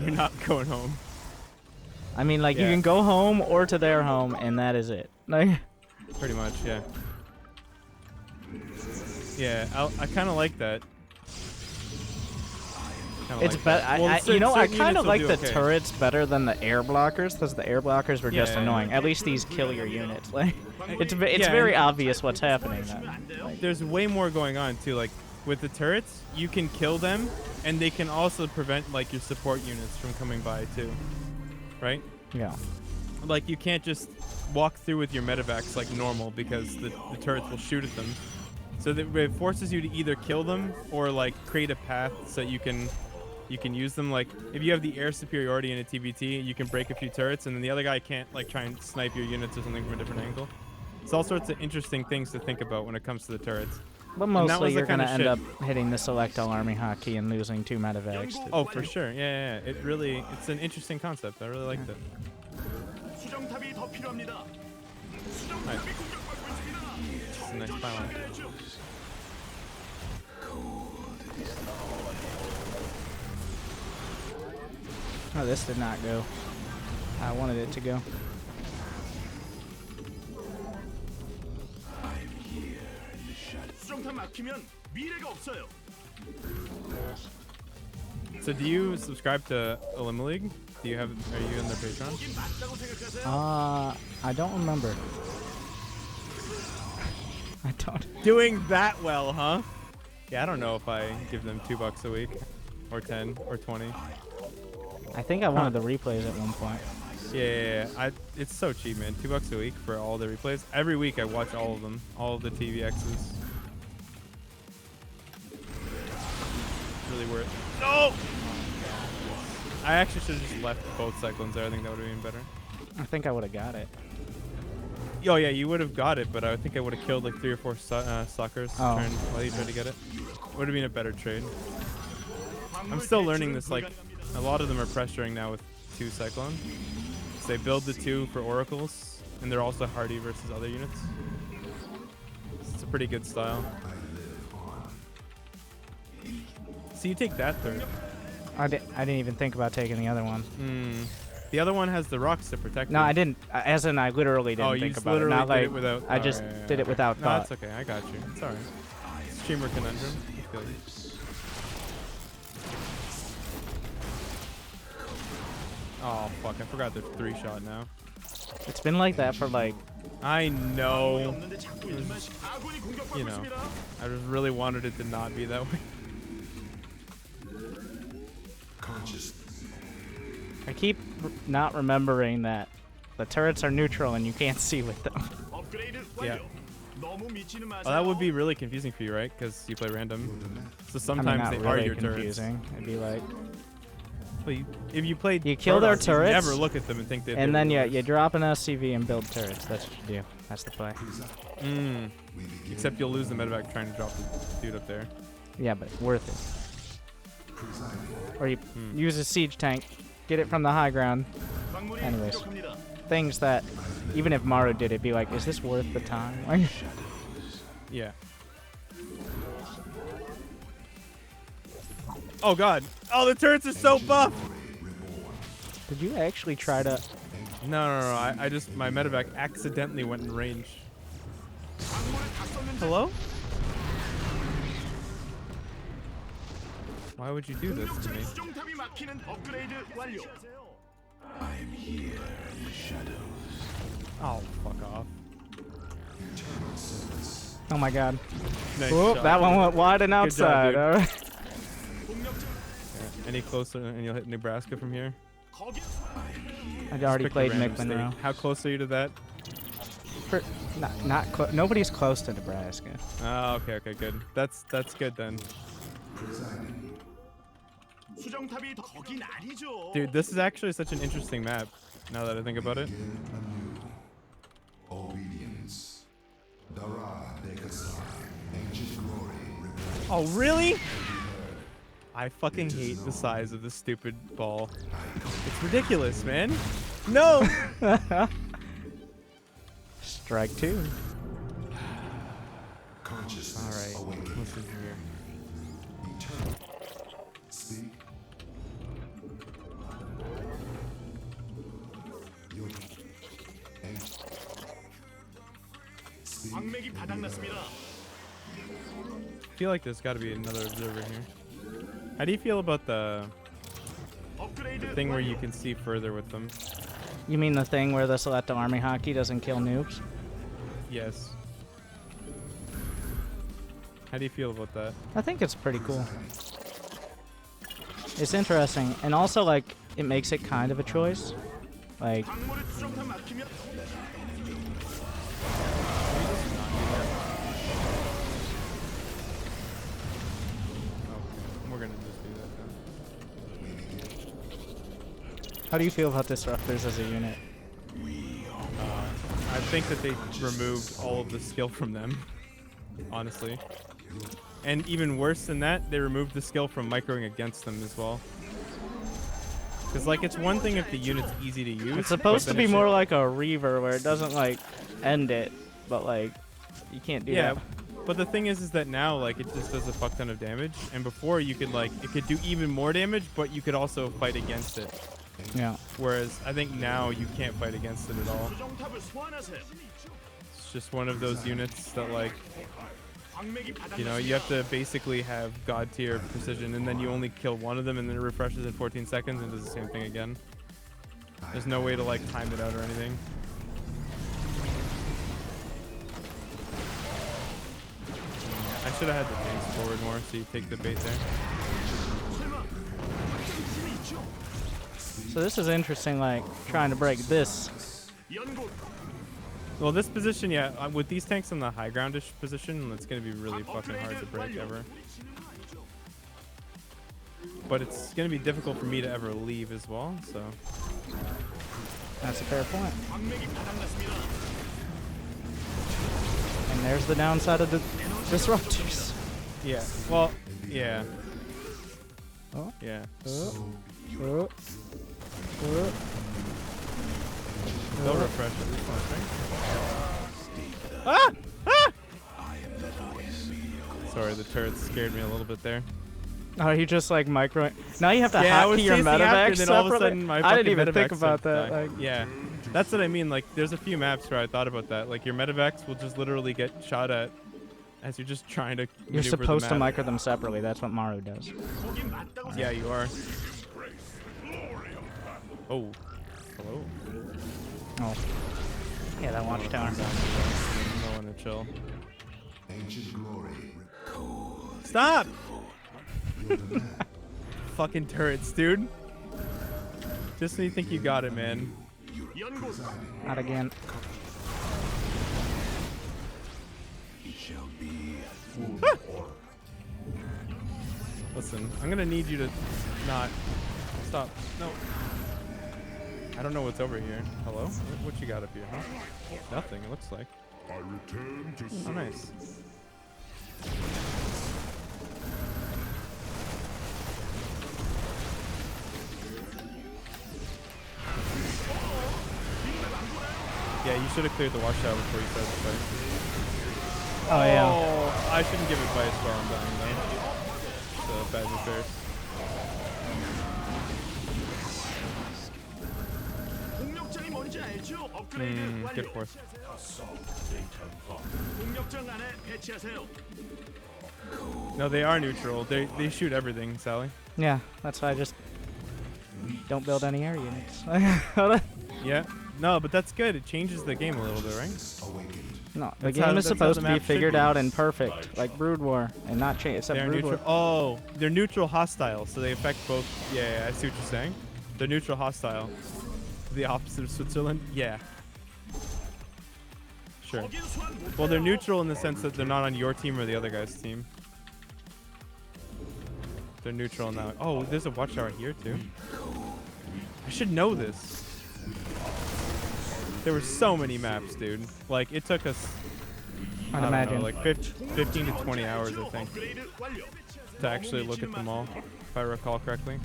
home. I mean, like you Yeah. can go home or to their home, and that is it. Like, Pretty much, yeah. Yeah, I kind of like that. Kinda it's like better. that. Well, You know, I certain kind of units will like do the okay. turrets better than the air blockers because the air blockers were just Yeah. annoying. At least these kill your units. Like, it's Yeah, very and- obvious what's happening then. Like, There's way more going on too. Like with the turrets, you can kill them, and they can also prevent like your support units from coming by too. Right? yeah. Like you can't just walk through with your medevacs like normal because the turrets will shoot at them. So that it forces you to either kill them or like create a path so you can use them. Like if you have the air superiority in a TVT, you can break a few turrets, and then the other guy can't like try and snipe your units or something from a different angle. It's all sorts of interesting things to think about when it comes to the turrets. But that was mostly the you're kinda gonna end shit- up hitting the select all army hotkey and losing 2 medevacs. Oh, for sure. Yeah. It's an interesting concept. I really liked it. 수정탑이 더 필요합니다. Nice. 수정탑이 공격받고 있습니다. It's a nice balance. 해야죠. Oh, this did not go. I wanted it to go. 수정탑 막히면 미래가 없어요. So do you subscribe to Olympic League? Are you in their Patreon? 거긴 맞다고 생각하세요? I don't remember. I don't. Doing that well, huh? Yeah, I don't know if I give them $2 a week, or 10, or 20. I think I wanted the replays at one point. Yeah. It's so cheap, man. $2 a week for all the replays. Every week I watch all of them, all of the TVXs. Really worth it. No! I actually should have just left both cyclones there. I think that would have been better. I think I would have got it. Oh yeah, you would have got it, but I think I would have killed like 3 or 4 stalkers Oh. turn while you tried to get it. Would have been a better trade. I'm still learning this. Like, a lot of them are pressuring now with 2 cyclone. So they build the 2 for oracles, and they're also hardy versus other units. It's a pretty good style. So you take that third. I didn't even think about taking the other one. The other one has the rocks to protect. No, you. I didn't. As in, I literally didn't Oh, you think just about it. literally Not did like it without. I just yeah. did it without No, thought. that's okay. I got you. It's alright. Streamer conundrum. I feel you. Oh fuck! I forgot there's 3-shot now. It's been like that for like. I know. 없는데 자꾸 일만 아군이 공격받고 You know. 있습니다. I just really wanted it to not be that way. I keep not remembering that the turrets are neutral and you can't see with them. 업그레이드 Yeah. 완료. 너무 미치는 마세요. Well, that would be really confusing for you, right? Because you play random. So I mean, sometimes not they really are your confusing. It'd be like, turrets. Well, if you played, You kill their Protoss, turrets, you never look at them and think that. and then you drop an SCV and build turrets. That's what you do. That's the play. Except you'll lose the medevac trying to drop the dude up there. Yeah, but worth it. Or you use a siege tank, get it from the high ground. 광물이 Anyways. 부족합니다. Things that, even if Maru did it, be like, is this worth the time? Like, Yeah. Oh god. Oh, the turrets are so buff. did you actually try to? No. I just my medevac accidentally went in range. 광물을 다 썼는데 Hello? Why would you do this to me? 수정탑이 막히는 업그레이드 완료. Oh, fuck off. Oh my God! Nice Whoop, shot, that one dude. went wide and Good job, outside. dude. All right. Yeah. Any closer and you'll hit Nebraska from here. 거기 I'd already Pick a played random Miquelon state. How close are you to that? Nobody's close to Nebraska. Oh, okay, good. That's good then. 수정탑이 더 거긴 아니죠. Dude, this is actually such an interesting map. Now that I think about it. Obedience. Dara Dekasai. Ancient glory. Oh, really? I fucking hate the size of this stupid ball. It's ridiculous, man. No! Strike two. Consciousness. Alright, Awakening. listen here. Eternal. Speak. Your Speak. 광맥이 바닥났습니다. I feel like there's gotta be another observer here. How do you feel about the 업그레이드 thing where 완료. you can see further with them? You mean the thing where the Selecta Army Hockey doesn't kill noobs? Yes. How do you feel about that? I think it's pretty cool. It's interesting, and also like it makes it kind of a choice. Like 광물의 수정탑 막히면 Okay, we're gonna just do that then. how do you feel about disruptors as a unit? I think that they removed all of the skill from them, honestly. And even worse than that, they removed the skill from microing against them as well. Because, like, it's one thing if the unit's easy to use. It's supposed to be more like. like a Reaver where it doesn't like end it, but like you can't do Yeah, that. but the thing is that now, like, it just does a fuck ton of damage. And before, you could, like, it could do even more damage, but you could also fight against it. Yeah. Whereas, I think now you can't fight against it at all. 수정탑을 소환하세요. It's just one of those units that, like, 광맥이 you know, 바닥났습니다. you have to basically have god tier precision, and then you only kill one of them, and then it refreshes in 14 seconds and does the same thing again. There's no way to like time it out or anything. I should have had the tanks forward more, so you take the bait there. 설마 힘이 있죠? So this is interesting, like trying to break this. 연구 Well, this position, yeah, with these tanks in the high groundish position, it's gonna be really fucking hard to break ever. But it's gonna be difficult for me to ever leave as well, so. That's a fair point. 광맥이 바닥났습니다. And there's the downside of the disruptors. Yeah. Well, yeah. Oh. Yeah. They'll refresh at least once, right? Ah! Ah! Sorry, the turrets scared me a little bit there. Oh, you just like micro. Now you have to Yeah, I hack was your chasing after, medevac and then all of a separately? sudden my I didn't fucking even think medevacs about that. die. Like, Yeah, that's what I mean. Like, there's a few maps where I thought about that. Like, your medevacs will just literally get shot at as you're just trying to. you're maneuver the supposed to map. micro them separately. That's what Maru does. 거긴 맞다고 Yeah, you are. Oh, hello. Oh. Yeah, that watchtower. No one to chill. Ancient glory. Stop! Fucking turrets, dude. Just when you think you got it, man. 연구 Not again. Listen, I'm gonna need you to not stop. No. I don't know what's over here. Hello? What you got up here, huh? Nothing, it looks like. I return to Oh, nice. Yeah, you should have cleared the watchtower before you started the fight. Oh yeah. Oh, I shouldn't give advice while I'm dying, though. It's bad news 공력장이 뭔지 알죠? 업그레이드 완료. Good force. 공력장 안에 배치하세요. No, they are neutral. They shoot everything, Sally. Yeah, that's why I just don't build any air units. Yeah. No, but that's good. It changes the game a little bit, right? No, the That's how- game is that's how supposed the to be map should figured be. out and perfect, like Brood War, and not change. Except They're Brood neutral. War. Oh, they're neutral hostile, so they affect both. Yeah, I see what you're saying. They're neutral hostile. The opposite of Switzerland. Yeah. Sure. 거긴 소환 못 Well, they're 해요. neutral in the sense that they're not on your team or the other guy's team. They're neutral now. Oh, there's a watchtower here too. I should know this. There were so many maps, dude. Like it took us, I I'd don't know, imagine. like 15 to 20 hours, I think, 업그레이드 완료. to actually look at them all, if I recall correctly.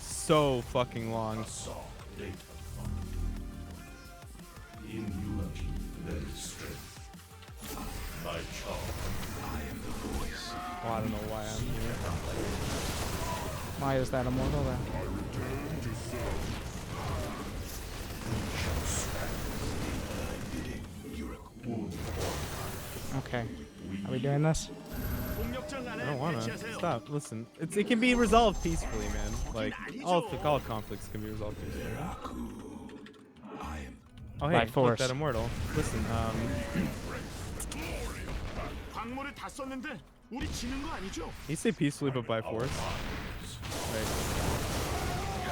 So fucking long. Well, I don't know why I'm here. Why is that immortal then? Okay. Are we doing this? 공격장 I 안에 don't wanna. 배치하세요. Stop. Listen. It can be resolved peacefully, man. Like all conflicts can be resolved peacefully. Oh hey, By look, force. that immortal. Listen. 광물을 다 썼는데 우리 지는 거 아니죠? You say peacefully, but by force. Right.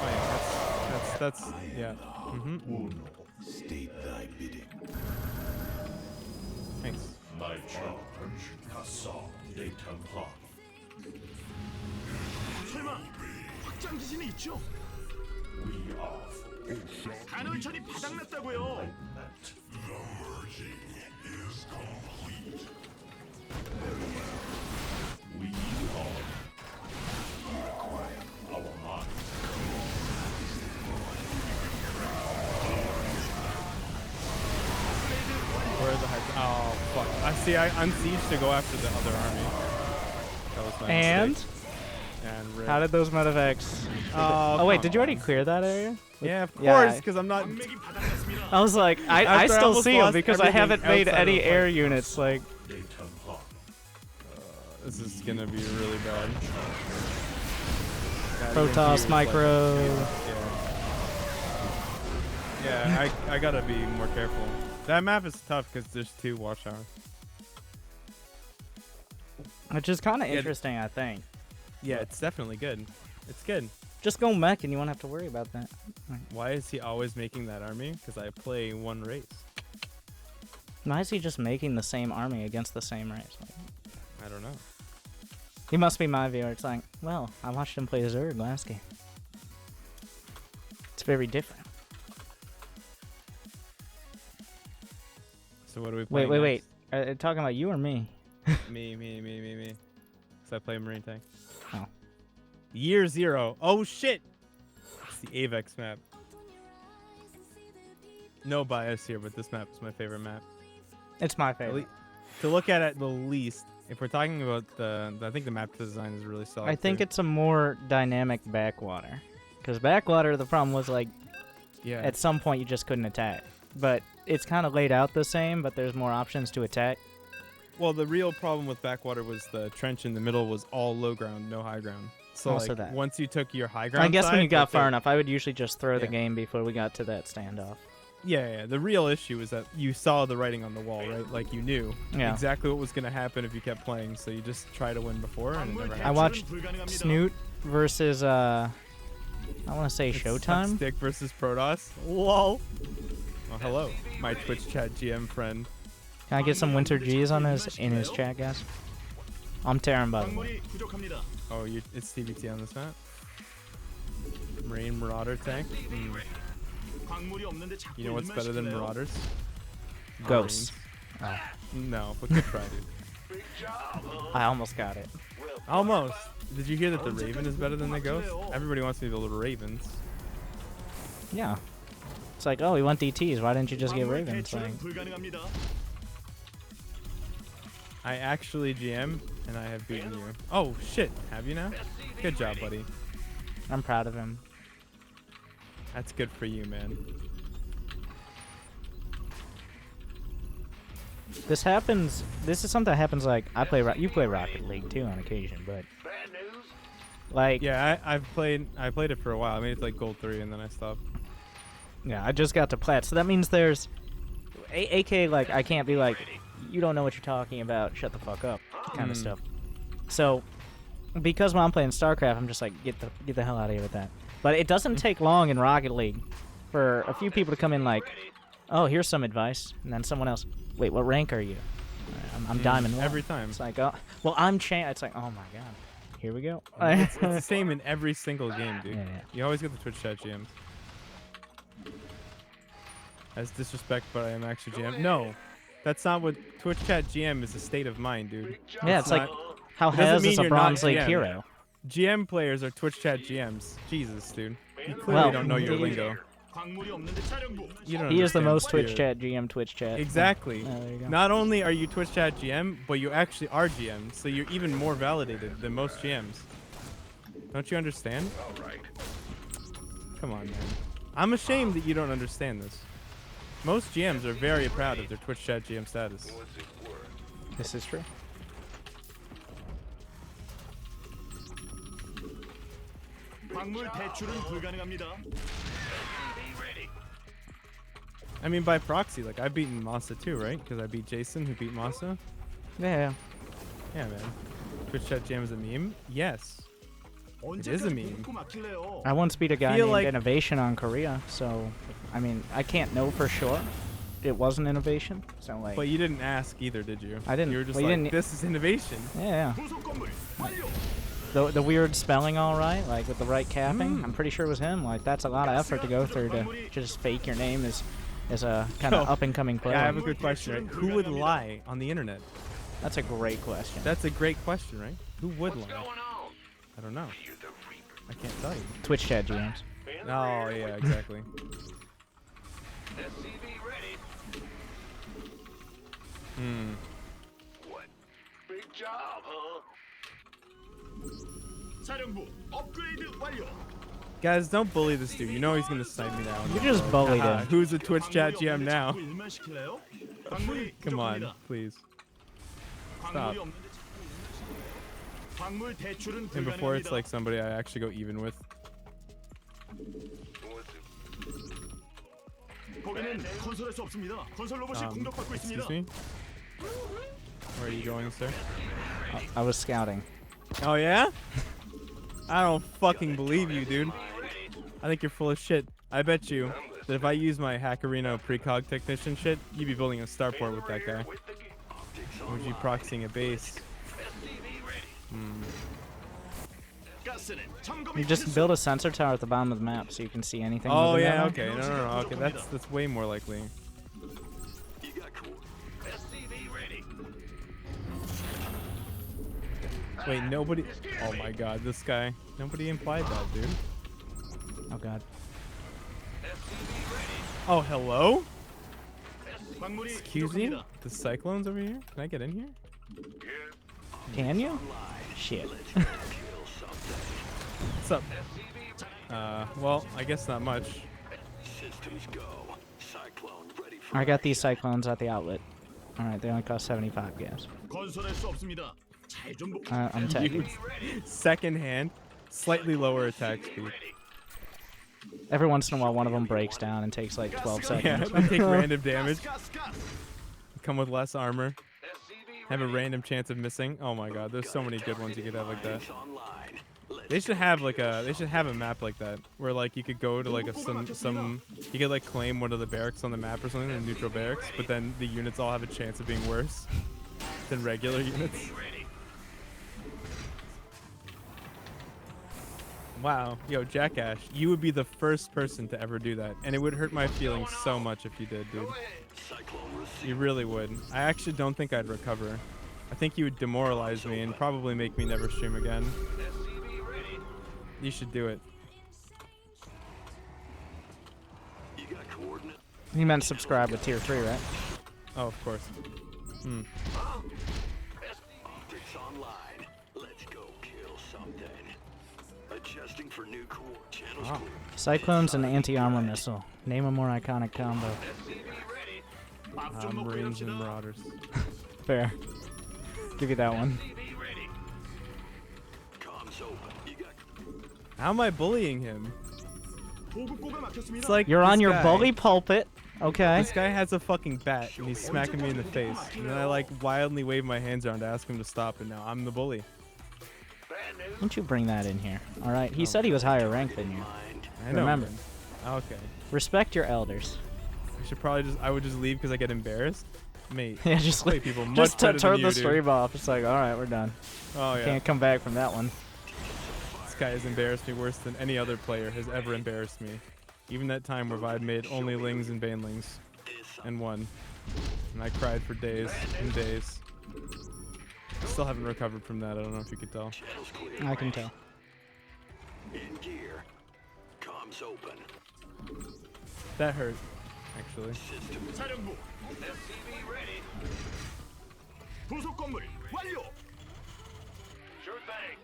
Oh yeah. That's yeah. State thy bidding. Thanks. My charge, Cassandre de Templar. 설마 확장 기신이 있죠? We are 간헐천이 바닥났다고요. the merging is complete. We are require our mind. Where are the hyper? Oh fuck! I see. I unsieged to go after the other army. That was my And mistake. And rip. how did those medevacts? Oh wait, come did you already on. clear that area? Yeah, of Yeah, course, I- because I'm not. 광맥이 바닥났습니다. I was like, I After I still almost see them lost because I everything haven't made outside of any the air fight. units. Like, De Templar. This is gonna be really bad. God, Protoss, even he was like- micro. Yeah, I gotta be more careful. That map is tough because there's 2 watchtowers. Which is kind of Yeah, interesting, I think. Yeah, it's definitely good. It's good. Just go mech and you won't have to worry about that. Why is he always making that army? Because I play one race. Why is he just making the same army against the same race? Like, I don't know. he must be my viewer. It's like, well, I watched him play Zerg last game. It's very different. So what are we Wait, playing? wait, wait. Talking about you or me? Next? Me. Because I play Marine Tank. Oh. Year 0. Oh shit! It's the Avex map. No bias here, but this map is my favorite map. It's my At favorite. lea- to look at it the least, if we're talking about I think the map design is really solid. I think too. it's a more dynamic backwater. Because backwater, the problem was like, yeah. at some point you just couldn't attack. But it's kind of laid out the same, but there's more options to attack. Well, the real problem with backwater was the trench in the middle was all low ground, no high ground. So Also like, that. once you took your high ground, I guess when side, you got like, far enough, I would usually just throw the Yeah. game before we got to that standoff. Yeah. The real issue is that you saw the writing on the wall, right? Like you knew Yeah. exactly what was going to happen if you kept playing. So you just try to win before, and it never I happened. watched 불가능합니다. Snoot versus, I want to say It's Showtime. Stick versus Protoss. Lol. Oh, hello, my Twitch chat GM friend. Can I get some Winter G's on in his chat, guys? I'm Terran, by the way. 광물이 부족합니다. Oh, it's CBT on this map. Marine Marauder tank. 광물이 없는데 자꾸 You know what's 일만 better than 시키네요. Marauders? Ghosts. Marines. No, but good try, dude. I almost got it. Almost. Did you hear that the Raven is better than the Ghost? Everybody wants me to build Ravens. Yeah. It's like, oh, we want DTs. Why didn't you just get 광물 Ravens? 배출은 Like, 불가능합니다. I actually GM, and I have beaten you. Oh, shit. Have you now? Good job, buddy. I'm proud of him. That's good for you, man. This happens. This is something that happens. Like I play. You play Rocket League too on occasion, but like Yeah, I played it for a while. I made it to like Gold 3, and then I stopped. yeah, I just got to Plat. So that means there's, AK like I can't be like, you don't know what you're talking about. Shut the fuck up, kind of stuff. So because when I'm playing StarCraft, I'm just like get the hell out of here with that. But it doesn't take long in Rocket League for a few people to come in like, oh, here's some advice, and then someone else, wait, what rank are you? I'm diamond 1. every time. It's like, oh, well, I'm It's like, oh my god, here we go. It's the same in every single game, dude. Yeah. You always get the Twitch chat GMs. As disrespect, but I am actually GM. No, that's not what Twitch chat GM is. A state of mind, dude. Yeah, it's like not- how it doesn't Hez mean is a you're not Bronze League GM. hero. GM players are Twitch chat GMs. Jesus, dude. You clearly Well, don't know your he- lingo. 광물이 없는데 사령부. You don't He is the understand most Twitch spirit. chat GM. Twitch chat. Exactly. Yeah, there you go. Not only are you Twitch chat GM, but you actually are GM, so you're even more validated than most GMs. Don't you understand? Come on, man. I'm ashamed that you don't understand this. Most GMs are very proud of their Twitch chat GM status. This is true. 광물 대출은 불가능합니다. I mean, by proxy, like I've beaten Masa too, right? Because I beat Jason, who beat Masa. Yeah. Yeah, man. Twitch chat GM is a meme? Yes. is a 언제까지 meme. 보급고 막힐래요? I once beat a guy Feel named like- Innovation on Korea, so I mean, I can't know for sure. It wasn't Innovation, so like. But you didn't ask either, did you? I didn't. You were just Well, you like, didn't- this is innovation. Yeah. 부속 건물 완료. The weird spelling, all right, like with the right capping. I'm pretty sure it was him. Like that's a lot of effort to go through to just fake your name as a kind of Yo, up and coming player. Yeah, I have a good question, right? Who would lie on the internet? That's a great question. That's a great question, right? Who would lie? I don't know. I can't tell you. Twitch chat GMs. Oh, yeah, exactly. Hmm. Big job, huh? 사령부 업그레이드 완료. Guys, don't bully this dude. You know he's gonna snipe me now. You just bullied Haha, him. Who's a Twitch chat GM 광물이 now? 없는데 자꾸 일만 시킬래요? 광물이 Come on, 부족합니다. please. 광물이 stop. 없는데 자꾸 일만 시킬래요? 광물 대출은 And before it's 불가능합니다. like somebody I actually go even with. 거기는 건설할 수 없습니다. 건설 로봇이 공격받고 있습니다. Excuse me? Where are you going, sir? I was scouting. Oh, yeah? I don't fucking believe you, dude. I think you're full of shit. I bet you that if I use my Hackerino precog technician shit, you'd be building a starport with that guy. Or would you proxying a base? 가스는 점검이 You just 필수. build a sensor tower at the bottom of the map so you can see anything. Oh, moving yeah, around. okay. No. Okay, that's way more likely. You got cool. SCV ready. Wait, nobody... Oh my god, this guy. Nobody implied that, dude. Oh god. Oh, hello? 광물이 Excuse me? 부족합니다. The Cyclones over here? Can I get in here? Can you? Shit. What's up? Well, I guess not much. Systems go. Cyclone ready for I got these cyclones at the outlet. All right, they only cost 75 gas. 건설할 수 없습니다. 잘좀 보. I'm taking. Second hand, slightly lower attack speed. Every once in a while, one of them breaks down and takes like 12 Yeah, seconds. they take random damage, 가스 가스. come with less armor, have a random chance of missing. Oh my god, there's so many good ones you could have like that. online. They should have like a map like that where like you could go to like you could like claim one of the barracks on the map or something, the neutral barracks, but then the units all have a chance of being worse than regular units. Wow, yo, Jackash, you would be the first person to ever do that, and it would hurt my feelings so much if you did, dude. Cyclone received. You really would. I actually don't think I'd recover. I think you would demoralize me and probably make me never stream again. You should do it. You got coordinates. You meant subscribe with tier 3, right? Oh, of course. Optics online. Let's go kill something. Adjusting for new core channels. Wow. Clear. Cyclones and anti-armor missile. Name a more iconic combo. 밥좀 먹고 Marines and 일합시다. Marauders. Fair. Give you that one. Comms open. You got How am I bullying him? 보급고가 막혔습니다. It's like You're on this your guy- bully pulpit. Okay. This guy has a fucking bat and he's smacking me in the face, and then I like wildly wave my hands around to ask him to stop, and now I'm the bully. Don't you bring that in here. All right. He said he was higher ranked than you. mind. I know. Remember. man. Okay. Respect your elders. I would just leave because I get embarrassed. mate. Yeah, just play people much just better than turn you, the dude. stream off. It's like, all right, we're done. Oh yeah. Can't come back from that one. This guy has embarrassed me worse than any other player has ever embarrassed me. Even that time where Vide made only Lings and Banelings and won. And I cried for days and days. Still haven't recovered from that. I don't know if you could tell. I can tell. In gear. Comms open. That hurt, actually. 사령부 SCV ready. 부속 건물 완료. Sure thing.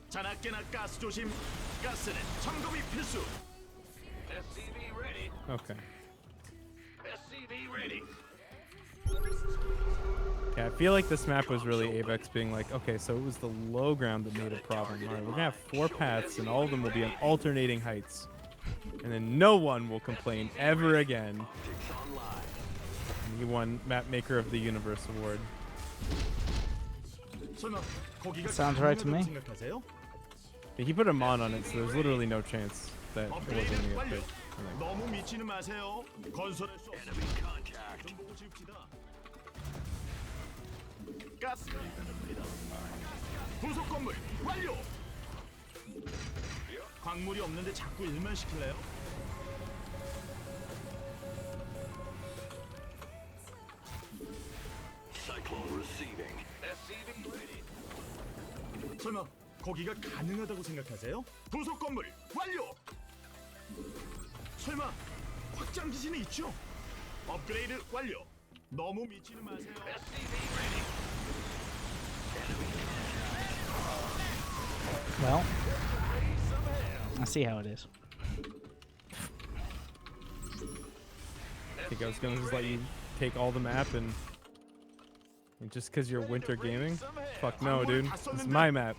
자나깨나 가스 조심. 가스는 점검이 필수. SCV ready. Okay. SCV ready. Yeah, I feel like this map was really Avex being like, okay, so it was the low ground that made a problem. All right, we're gonna have 4 paths, and all of them will be on alternating heights, and then no one will complain ever again. And he won Map Maker of the Universe award. 설마 거기가 Sounds right to me. 가능하다고 생각하세요? Yeah, he put a mon on it, so there's literally no chance that it wasn't 업그레이드 gonna get 완료. picked. Like, 너무 미치는 마세요. 건설할 수 없습니다. 좀 보고 지읍시다. 가스 부속 건물 완료. 광물이 없는데 자꾸 일만 시킬래요? Cyclone receiving. SCV ready. 설마 거기가 가능하다고 생각하세요? 부속 건물 완료. 설마 확장 기지는 있죠? 업그레이드 완료. 너무 미치는 마세요. SCV ready. Well, I see how it is. I think I was gonna just let you take all the map and just because you're winter gaming? Fuck no, dude. This is my map.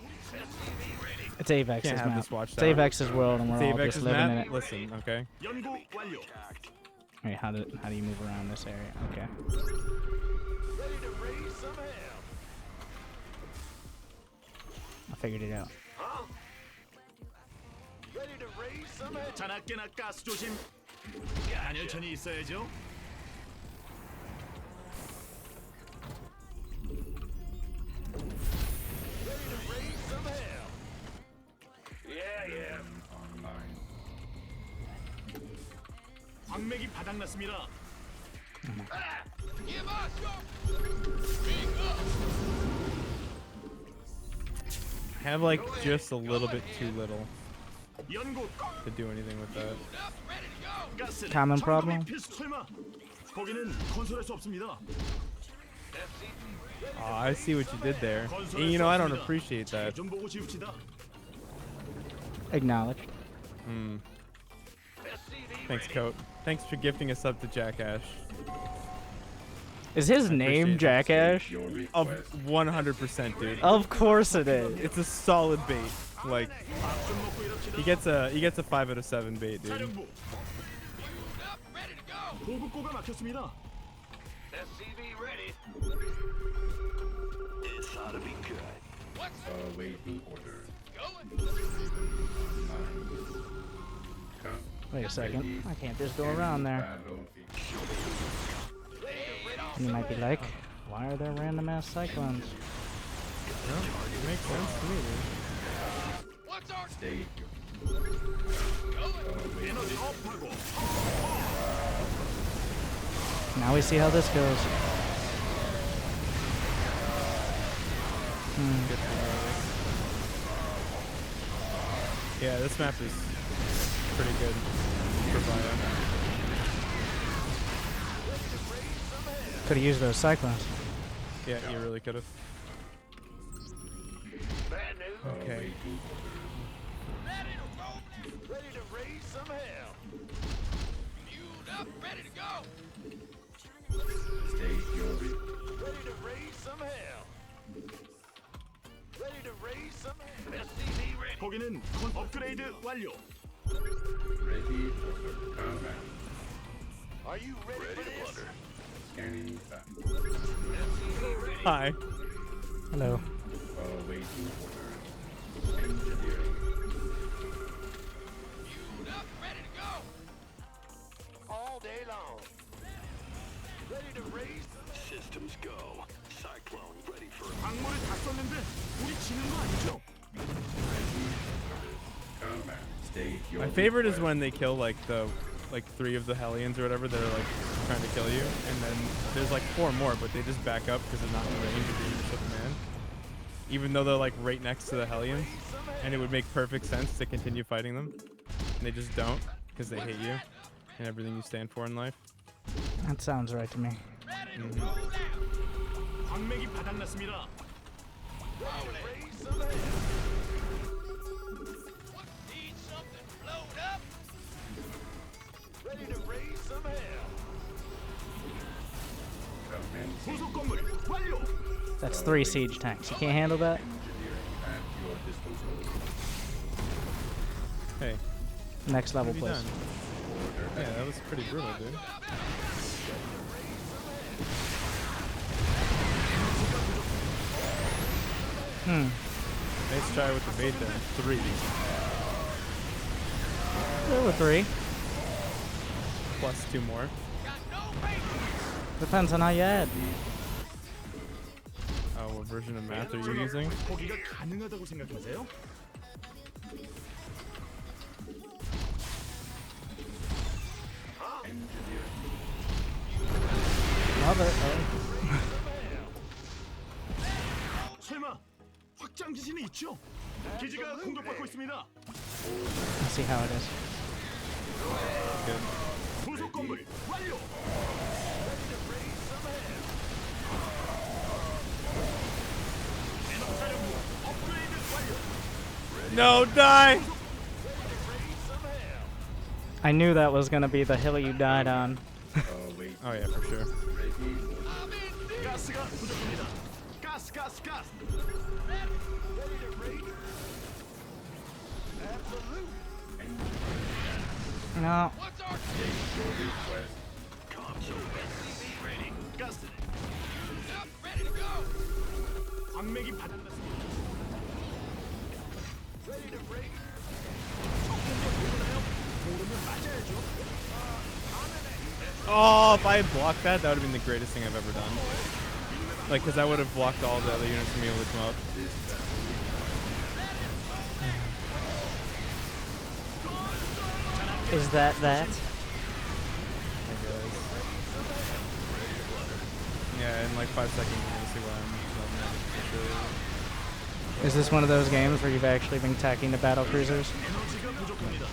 It's Avex's Can't have map. this It's watchtower. Avex's world, and we're It's all Avex's just living in map. it. Listen, okay. 연구 완료. Wait, how do you move around this area? Okay. Ready to raise some hell. I figured it out. Huh? Ready to raise some hell. 자나깨나 가스 조심. 단열천이 있어야죠. Ready to raise some hell. Yeah, yeah. 광맥이 바닥났습니다. Give us your I have like just a little bit too little 연구 to do anything with that. 가스는 Common 점검이 problem. 필수. 설마 거기는 건설할 수 없습니다. Oh, I see what you did there. And, you know, I don't appreciate that. 좀 보고 지읍시다. Acknowledged. Thanks, Coat. Thanks for gifting us up to Jackash. Is his name appreciate Jackash? Of 100%, dude. Of course it is. It's a solid bait. Like he gets a 5 out of 7 bait, dude. 사령부 보급고가 막혔습니다. SCV ready. This ought to be good. Awaiting order. Wait a second. I can't just go around there. And you might be like, why are there random ass cyclones? It makes sense to me, dude. Stay. 에너지 업하고 Now we see how this goes. Yeah, this map is pretty good for bio. Could have used those cyclones. Yeah, you really could have. Bad news. Okay. Ready to raise some hell. Fueled up, ready to go. Stay fury. Ready to raise some hell. Ready to raise some hell. SCV ready. 거기는 업그레이드 완료. Ready for combat. Are you ready for this? Scanning back. SCV ready. Hi. Hello. Awaiting order. Engineering. Fueled up, ready to go. All day long. Systems go. Cyclone ready for 광물을 다 썼는데 우리 지는 거 아니죠? My favorite is when they kill like 3 of the Hellions or whatever that are like trying to kill you, and then there's like 4 more, but they just back up because they're not in range of your initial command, even though they're like right next to the Hellions, and it would make perfect sense to continue fighting them, and they just don't because they hate you and everything you stand for in life. That sounds right to me. 광맥이 바닥났습니다. 부속 건물 완료. That's 3 siege tanks. You can't handle that? Hey, Next level, what have you please. done? Yeah, that was pretty brutal, dude. Nice try with the bait there. 3. There were 3. Plus 2 more. Depends on how you add. Oh, what version of math are you using? 거기가 가능하다고 생각하세요? Love it. 설마 확장 기신이 있죠? 기지가 공격받고 있습니다. Let's see how it is. Good. 부속 건물 완료. 업그레이드 완료. No, die! I knew that was gonna be the hill you died on. Oh yeah, for sure. 가스가 부족합니다. 가스 가스 가스. No. 가스. 광맥이 바닥났습니다. Oh, if I had blocked that, that would have been the greatest thing I've ever done. Like, because I would have blocked all the other units from being able to come up. Is that? I guess. Yeah, in like 5 seconds, you're going to see what I'm. Is this one of those games where you've actually been attacking the battle cruisers? 에너지가 부족합니다.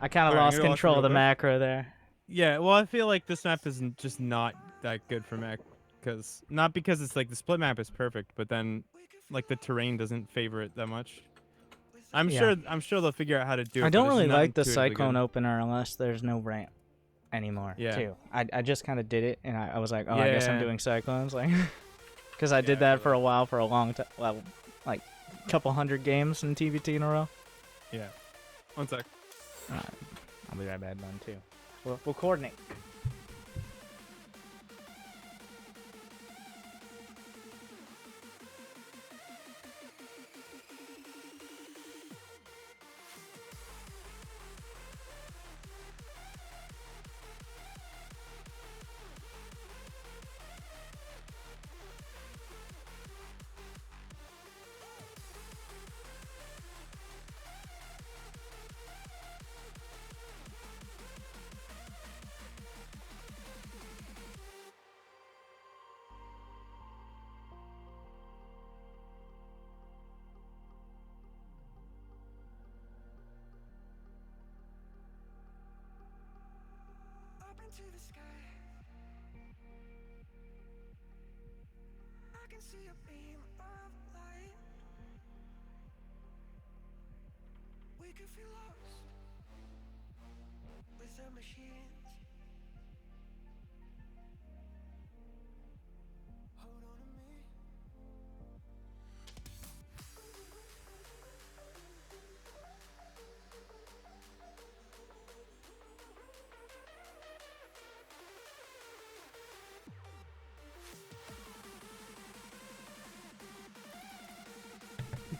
I kind of Alright, lost I'm gonna control of watch the it real macro there. Yeah, well, I feel like this map is just not that good for mech, because not because it's like the split map is perfect, but then like the terrain doesn't favor it that much. I'm Yeah. sure they'll figure out how to do it. I don't but it's really not like the intuitively Cyclone good. opener unless there's no ramp anymore, Yeah. too. I just kind of did it, and I was like, oh, I guess I'm Yeah. doing Cyclones. Like, because I did Yeah, I that for a while, for a long time. Well, like, couple hundred games in TVT in a row. Yeah. 1 sec. I'll be right back, done, too. We'll coordinate. Up into the sky, I can see a beam of light. We could feel lost with the machines. Hold on to me.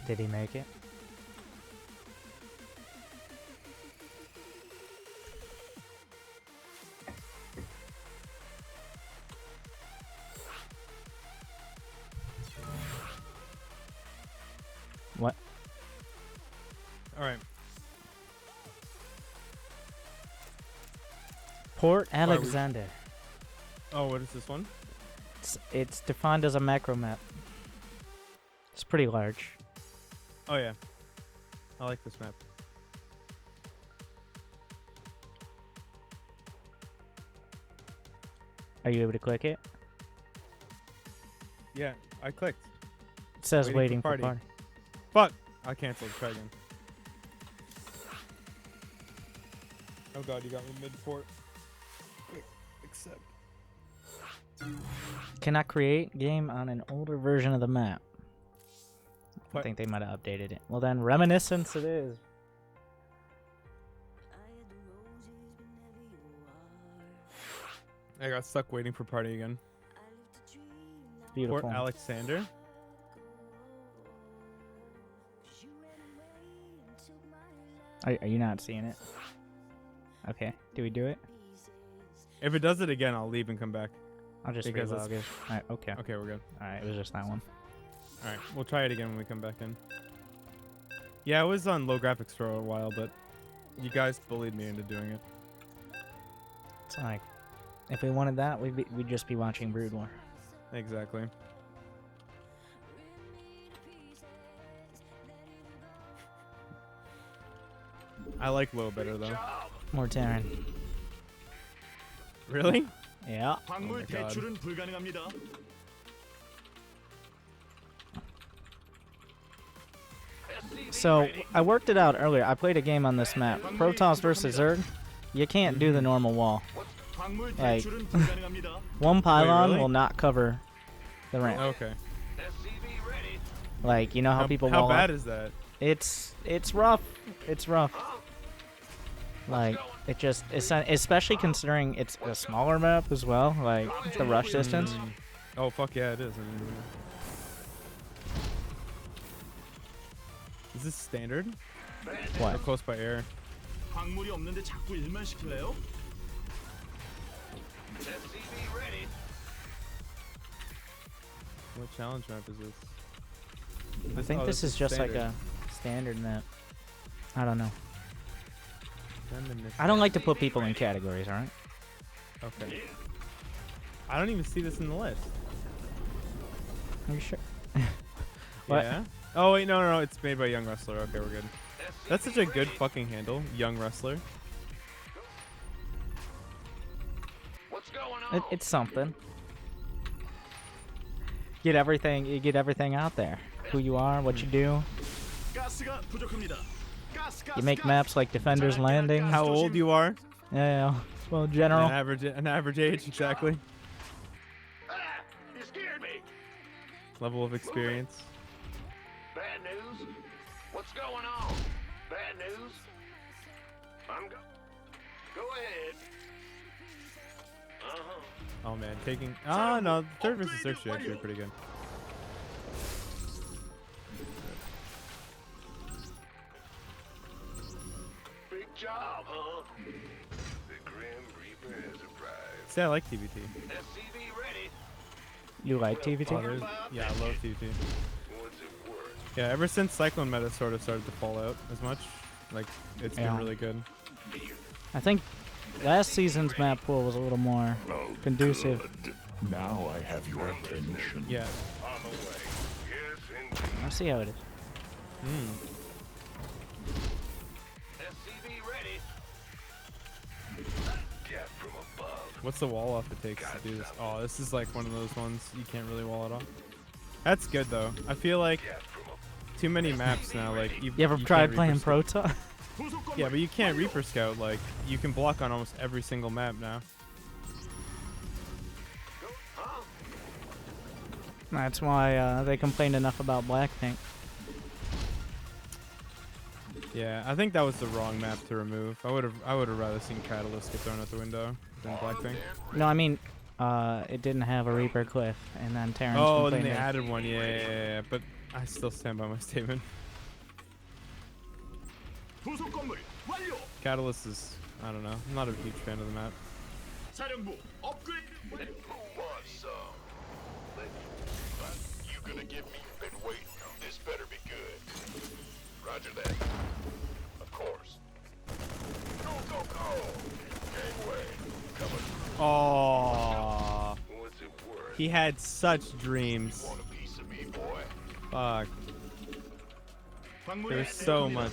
Did he make it? All right. Port we- Alexander. Oh, what is this one? It's defined as a macro map. It's pretty large. Oh yeah. I like this map. Are you able to click it? Yeah, I clicked. It says Waiting waiting for for party. party. Fuck! I canceled. Try again. Oh god, you got me mid-port. Accept. Cannot create game on an older version of the map. I What? think they might have updated it. Well then, Reminiscence it is. I got stuck waiting for party again. Beautiful. Port Alexander. Are you not seeing it? Okay. Do we do it? If it does it again, I'll leave and come back. I'll just Because relog it. Alright, okay. Okay, we're good. Alright, it was just that one. Alright, we'll try it again when we come back in. Yeah, it was on low graphics for a while, but you guys bullied me into doing it. It's like, if we wanted that, we'd just be watching Brood War. Exactly. I like low better though. More Terran. Really? Yeah. 광물 Oh my God. 대출은 불가능합니다. So, I worked it out earlier. I played a game on this map. Protoss versus Zerg. You can't do the normal wall. 광물 Like, 대출은 불가능합니다. One pylon really? will not cover the ramp. Okay. Like, you know how people How wall bad up? is that? It's rough. It's rough. Like, it just, especially considering it's a smaller map as well. Like, the rush distance. Oh fuck yeah, it is. Is this standard? Or What? close by air? 광물이 없는데 자꾸 일만 시킬래요? What challenge map is this? I think oh, this is just like standard. a standard map. I don't know. Reminiscence. I don't like to put people in categories, alright? Okay. I don't even see this in the list. Are you sure? What? Yeah. Oh wait, no, it's made by Young Wrestler. Okay, we're good. That's such a good fucking handle, Young Wrestler. It's something. You get everything out there. Who you are, what you do. 가스가 부족합니다. You make maps like Defender's Landing. How old you are? Yeah. Well, An general. average age, exactly. You scared me. Level of experience. Bad news? What's going on? Bad news? Go ahead. Oh man, taking. Ah no, third versus third should actually be pretty good. Big job, huh? The Grim Reaper has arrived. See, I like TVT. SCV ready. You like Oh, TVT? there's- yeah, I love TVT. What's it worth? Yeah, ever since Cyclone meta sort of started to fall out as much, like it's Yeah. been really good. I think last season's map pool was a little more conducive. Now I have your attention. Yeah. On the way. Yes, indeed. Let's see how it is. SCV ready. Get from above. What's the wall off it takes to do this? Oh, this is like one of those ones you can't really wall it off. That's good though. I feel like Get from above. too many maps now. Like You ever can't tried playing Reaper Scout. Protoss? 부속 건물 Yeah, but you can't Reaper Scout. Like you can block on almost every single map now. That's why they complained enough about Blackpink. Yeah, I think that was the wrong map to remove. I would have rather seen Catalyst get thrown out the window than Blackpink. No, I mean, it didn't have a Reaper Cliff, and then Terrence Oh, and complained. they that- added one. Yeah. But I still stand by my statement. 부속 건물 완료. Catalyst is, I don't know. I'm not a huge fan of the map. 사령부 업그레이드 완료. Who wants some? You gonna give me? Been waiting. This better be good. Roger that. He had such dreams. Want a piece of me, boy? Fuck. 광물이 There's so 부족합니다. much.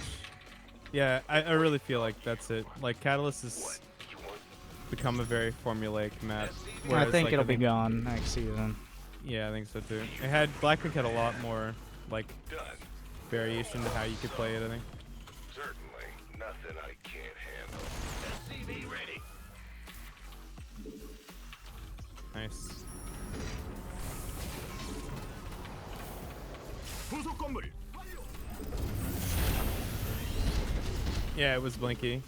Yeah, I really feel like that's it. Like Catalyst has become a very formulaic map. I whereas, think like, it'll be gone next season. Yeah, I think so too. It had Blackpink had a lot more like Done. variation to how you could play it. I think. Certainly. Nothing I can't handle. SCV ready. Nice. 부속 건물 Yeah, it was Blinky.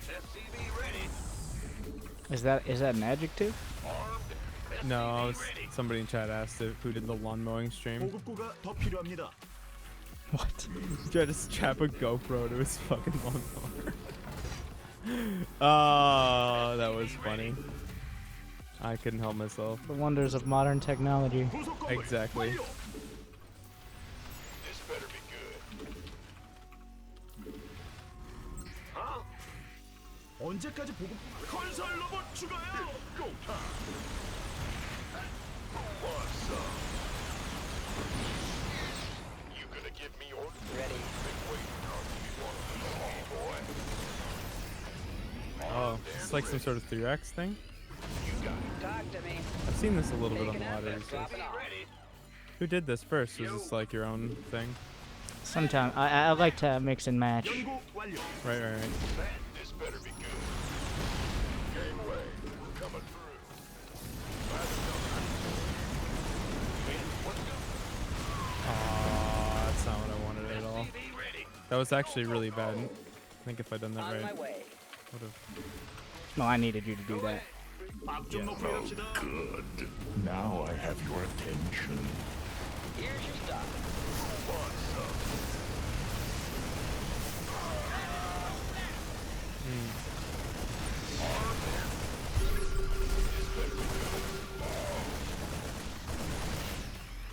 SCV ready. Is that an adjective? Armed. No, somebody in chat asked who did the lawn mowing stream. 보급고가 더 필요합니다. What? He tried to strap a GoPro to his fucking lawnmower. Oh, that was funny. I couldn't help myself. The wonders of modern technology. 부속 건물 Exactly. 완료. This better be good. 언제까지 보급 건설 로봇 추가요. You gonna give me orders? Ready. Been waiting on you. Want a piece of me, boy? Oh, it's like some sort of 3x thing. Talk to me. I've seen this a little bit on Taking the out ladder. this, dropping off. Who did this first? Was this like your own thing? Sometimes I like to mix and match. 연구 완료. Right, right, right. This better be good. Gateway. Coming through. Aw, that's not what I wanted at all. That was actually really bad. I think if I'd done that On my right, way. would have. No, I needed you to do that. 밥좀 먹고 일합시다. Good. Now I have your attention. Here's your stuff.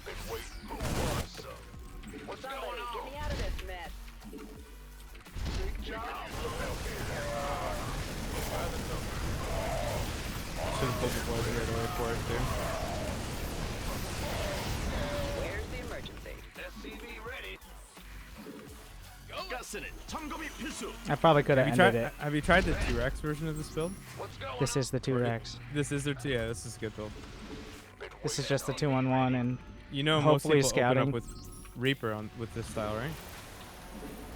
Been waiting. Want some? What's Somebody, going get on? me out of this mess. Big job. Should have pulled the boys right away for it too. Where's the emergency? SCV ready. 가스는 점검이 필수. I probably could have ended it. Have you tried the 2x version of this build? What's going This is the 2x. This is their yeah. This is a good build. This is just the 2-on-1 and You know, Hopefully most people scouting. open up with Reaper on with this style, right?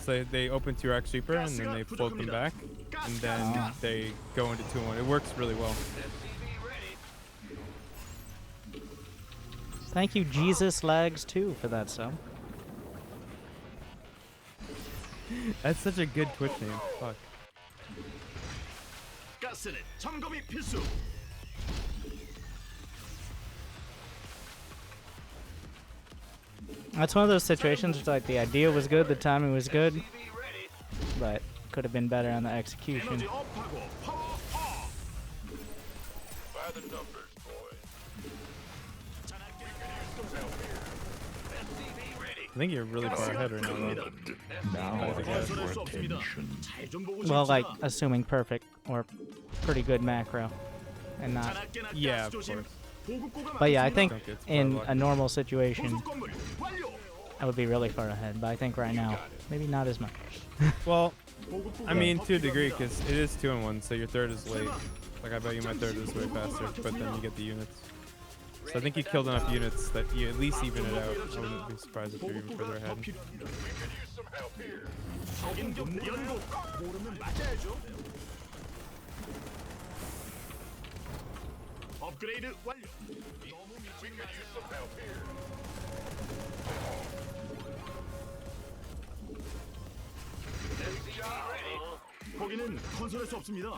So they open 2x Reaper and then they float them back, and then they go into 2-1. It works really well. thank you Jesus Legs too for that sub. That's such a good Twitch name. Fuck. 가스는 점검이 필수. That's one of those situations where like the idea was good, the timing was good, but could have been better on the execution. 에너지 업하고 파워 업. By the numbers, boy. I think you're really far ahead right now. Though. Now I have 건설할 your 수 없습니다. attention. 잘좀 보고 Well, like 싶습니다. assuming perfect or pretty good macro, and not. 자나깨나 Yeah, 가스 of 조심. course. 보급고가 But yeah, I think Don't get in lucky. a normal situation, 부속 건물 완료. I would be really far ahead. But I think right now, maybe not as much. Well, 보급고가 I mean, 더 to a degree, 필요합니다. because it is 2-1, so your third is late. Like, I bet you my third is way faster, but then you get the units. So I think you killed enough units that you at least even it out. I wouldn't be surprised if you're even further 보급고가 더 ahead. 필요합니다. We could use some help here. 적인 연구 모르면 맞아야죠. 업그레이드 완료. 너무 We could use some help here. SCV ready. 거기는 건설할 수 없습니다.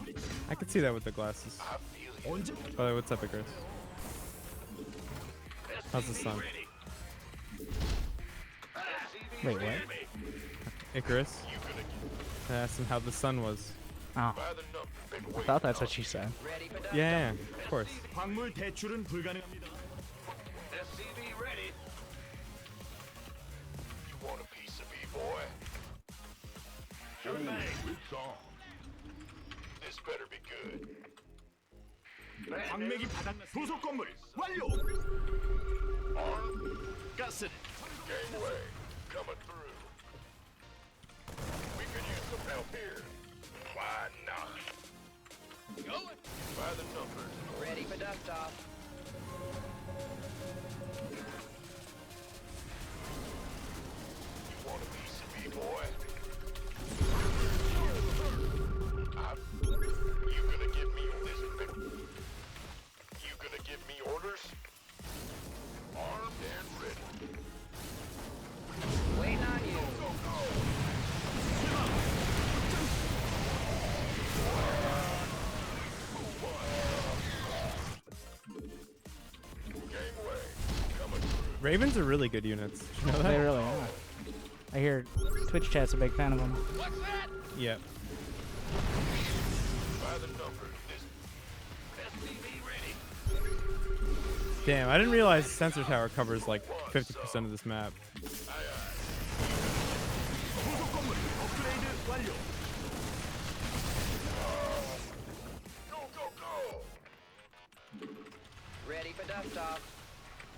I could see that with the glasses. I feel you. 언제 By the way, what's up, Icarus? How's the sun? Wait, what? Icarus? I asked him how the sun was. Oh, By the numbers. Been I waiting. thought that's what she said. Ready for Yeah, of course. 광물 대출은 불가능합니다. SCV ready. You want a piece of me, boy? Sure thing. It's on. This better be good. 광맥이 바닥났. 부속 건물 완료. 가스. Gangway, coming through. We could use some help here. Why not? Going. By the numbers. Ready for dust off. You want a piece of me, boy? You gonna give me this? You gonna give me orders? Armed and ready. Waiting on you. Go, go! Gangway, coming through. Ravens are really good units. Did you know They that? really are. I hear Twitch chat's a big fan of them. Yeah. By the numbers. This SCV ready. Damn, I didn't realize the sensor tower covers like 50% of this map. 부속 건물 업그레이드 완료. Go, go, go! Ready for dust off.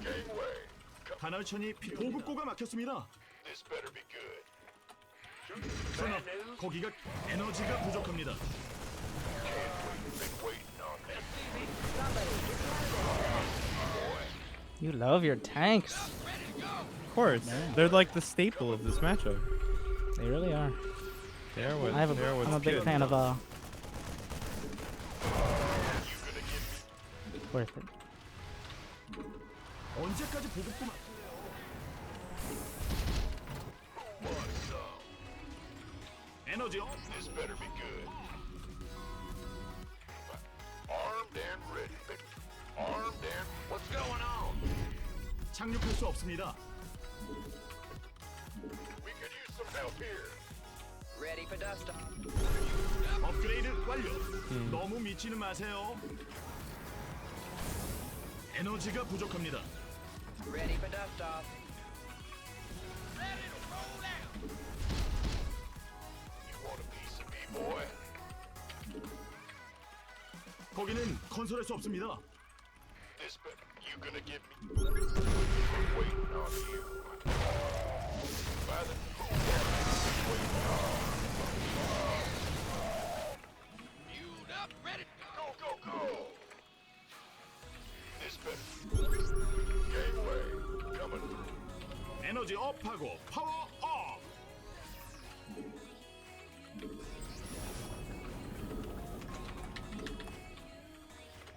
Gangway, 단열천이 보급고가 막혔습니다. this better be good. 전화. 거기가 에너지가 부족합니다. Been waiting on this. You love your tanks. Of course. They're like the staple of this matchup. They really are. They're what, I'm they're what's a big good. fan of worth it. 언제까지 보급고 막힐래요? 에너지 업. This better be good. Armed and ready. Armed and what's going on? 착륙할 수 없습니다. We could use some help here. Ready for dust off. 업그레이드 완료. 너무 미치는 마세요. 에너지가 부족합니다. Ready for dust off. You want a piece of me, boy? 거기는 건설할 수 없습니다. This better. You gonna give me? Been waiting on you. By the waiting on. Queued up, ready. Go, go, go! This better. Gangway, coming through. 에너지 업하고 파워 업.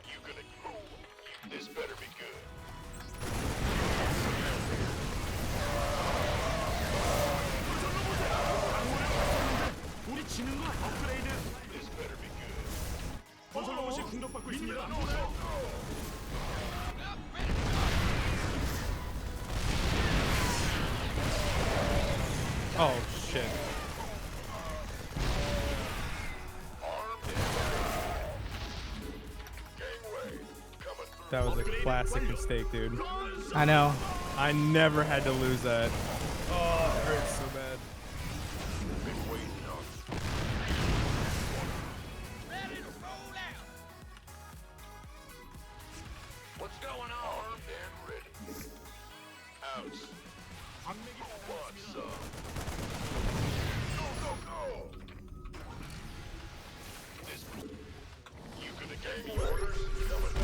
You gonna move? This better be good. 우리 지는 거 업그레이드. This better be good. 건설 로봇이 공격받고 있습니다. Oh shit. Gangway, coming through. That was a classic mistake, dude. I know. I never had to lose that. Oh, it hurts so bad. Been waiting on. What's going on? Armed and ready. Ouch. What's up? Go, go, go! This. You gonna give me orders? Coming.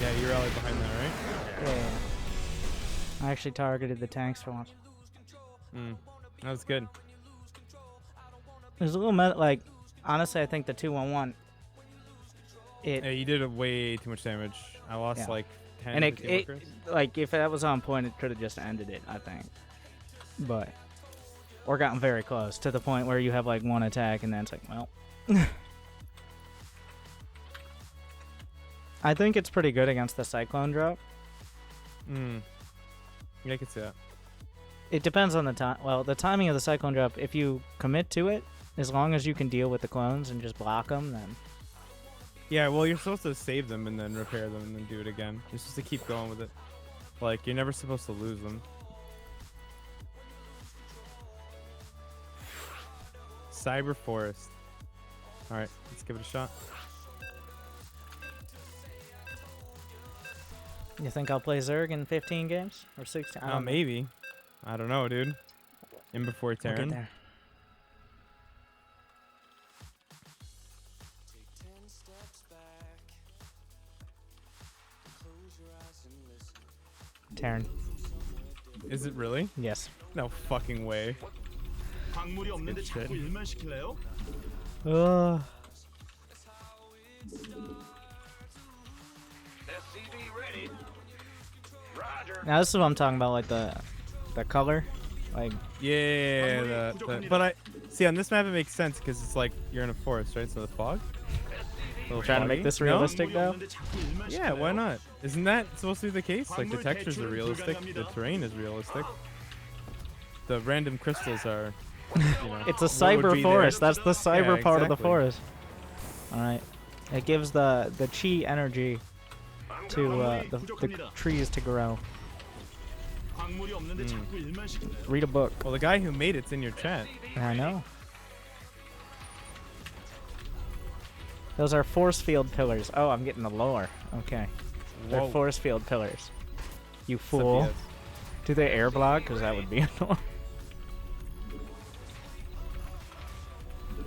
Yeah, you rallied behind that, right? Yeah. I actually targeted the tanks for once. That was good. There's a little like, honestly, I think the 2-1-1. Yeah, you did way too much damage. I lost Yeah. like 10 And to it workers. like if that was on point, it could have just ended it, I think. But or gotten very close to the point where you have like one attack and then it's like, well. I think it's pretty good against the cyclone drop. Yeah, I can see that. It depends on the time. Well, the timing of the cyclone drop. If you commit to it, as long as you can deal with the clones and just block them, then Yeah, well, you're supposed to save them and then repair them and then do it again. You're supposed to keep going with it. Like, you're never supposed to lose them. Cyber Forest. All right, let's give it a shot. You think I'll play Zerg in 15 games or 16? I don't know. Maybe. I don't know, dude. In before We'll get Terran. there. Terran. Is it really? Yes. No fucking way. 광물이 없는데 shit. 자꾸 일만 시킬래요? SCV ready. Roger. Now this is what I'm talking about, like the color, like Yeah, but I see on this map it makes sense because it's like you're in a forest, right? So the fog. Little trying to make foggy. this No? realistic 광물이 though. 없는데 자꾸 일만 Yeah, why 시킬래요? not? Isn't that supposed to be the case? Like the textures are realistic, the terrain is realistic, the random crystals are. You know, It's a what would cyber be forest. there. That's the cyber Yeah, part of the exactly. forest. All right, it gives the chi energy to the trees to grow. 광물이 없는데 자꾸 일만 시킬래요? Read a book. Well, the guy who made it's in your chat. I know. Those are force field pillars. Oh, I'm getting the lore. Okay. They're Whoa. force field pillars. You Except fool. yes. Do they air block? Because that would be annoying.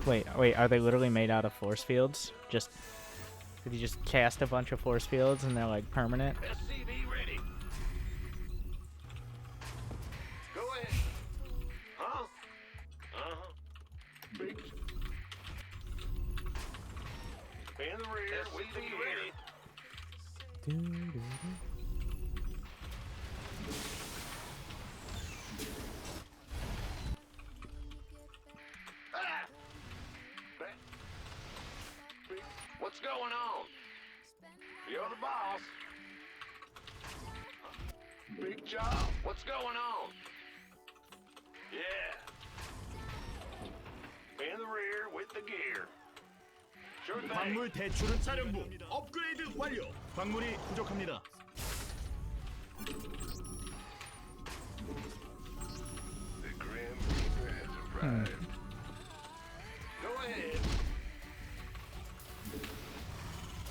Wait, are they literally made out of force fields? Did you just cast a bunch of force fields and they're like permanent? SCV ready. Go ahead. Huh? Big. In the rear, with the ready. Ah! Big. What's going on? You're the boss. Big job. What's going on? Yeah. In the rear with the gear. Sure thing. 광물 대출은 사령부 업그레이드 완료. 광물이 부족합니다. The Grim Reaper has arrived. Go ahead.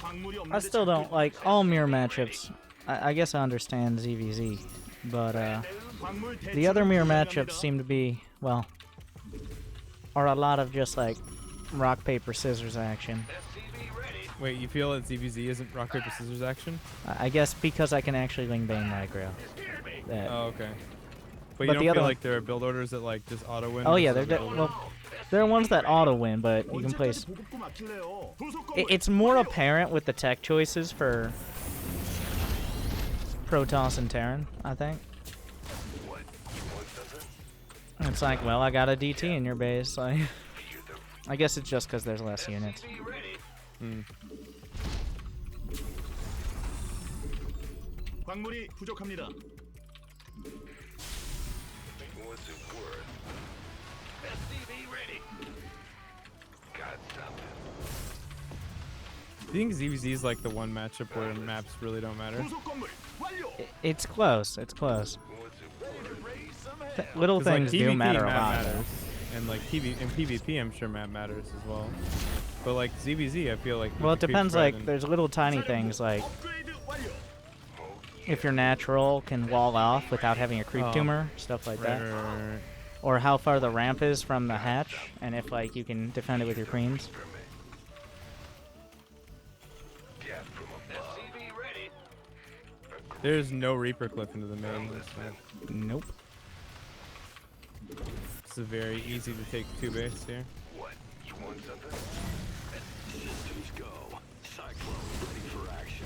광물이 없는데 I still 자꾸 don't like all mirror matchups. I guess I understand ZVZ, but 광물 the other 대출은 mirror 불가합니다. matchups seem to be, well, are a lot of just like rock paper scissors action. SCV ready. Wait, you feel that ZVZ isn't rock paper scissors action? I guess because I can actually Ling Bane aggro. That, Oh, okay. But But you the don't feel other like there are build orders that like just auto win? oh yeah, versus they're build well, there are ones that auto win, but you can place. 언제까지 보급고 막힐래요? 도속 건물 It's more 완료. apparent with the tech choices for Protoss and Terran, I think. It's like, well, I got a DT in your base. Like, I guess it's just because there's less units. SCV ready. Hmm. 광물이 부족합니다. What's it worth? SCV ready. Got something. Do you think ZVZ is like the one matchup where maps really don't matter? 도속 건물 완료. It's close. It's close. What's it worth? Raise some hell. Little 'Cause, like, things do PvP matter a map lot. matters, and like PvP, I'm sure map matters as well. But like ZVZ, I feel like. with Well, it the creep depends. spread Like, and- there's little tiny things like 업그레이드 완료. if your natural can wall off without having a creep Oh. tumor, stuff like Right, that, right, right, right. or how far the ramp is from the hatch, and if like you can defend it with your queens. Gas from above. SCV ready. There's no Reaper cliff into the main. This map. Nope. It's a very easy to take 2 base here. What? You want something? Systems go. Cyclone ready for action.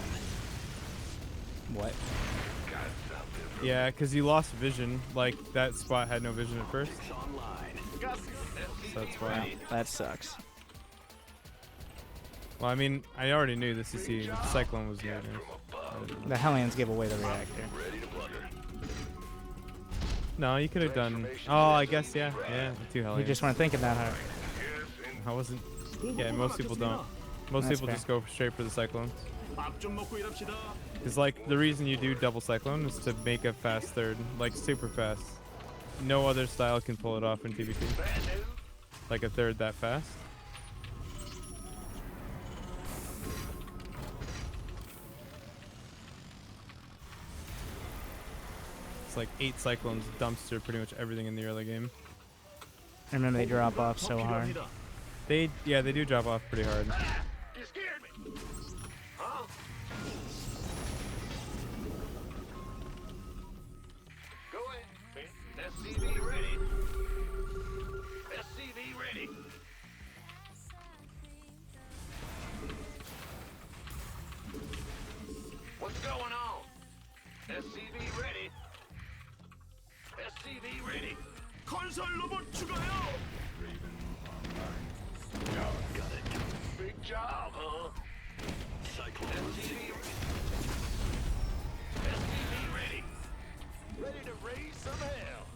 What? Got something. Yeah, because you lost vision. Like that spot had no vision at first, Online. so that's why. That sucks. Well, I mean, I already knew the CC Cyclone was new. The Hellions give away the reactor. No, you could have done. Oh, I guess yeah, 2 Hellions. You just weren't thinking that hard. I wasn't. Yeah, 보급고가 most people don't. 막혔습니다. Most That's people fair. just go straight for the Cyclones. 밥 좀 먹고 일합시다. Because like the reason you do double Cyclone is to make a fast third, like super fast. No other style can pull it off in PvP. Bad news. like a third that fast. It's like 8 cyclones dumpster pretty much everything in the early game. And then they drop off so hard. 필요합니다. They do drop off pretty hard. You scared me. Huh? Go ahead. SCV ready. SCV ready. What's going on? SCV ready. SCV ready. 건설 로봇 추가요. Big job, huh? SCV ready. Ready to raise some hell.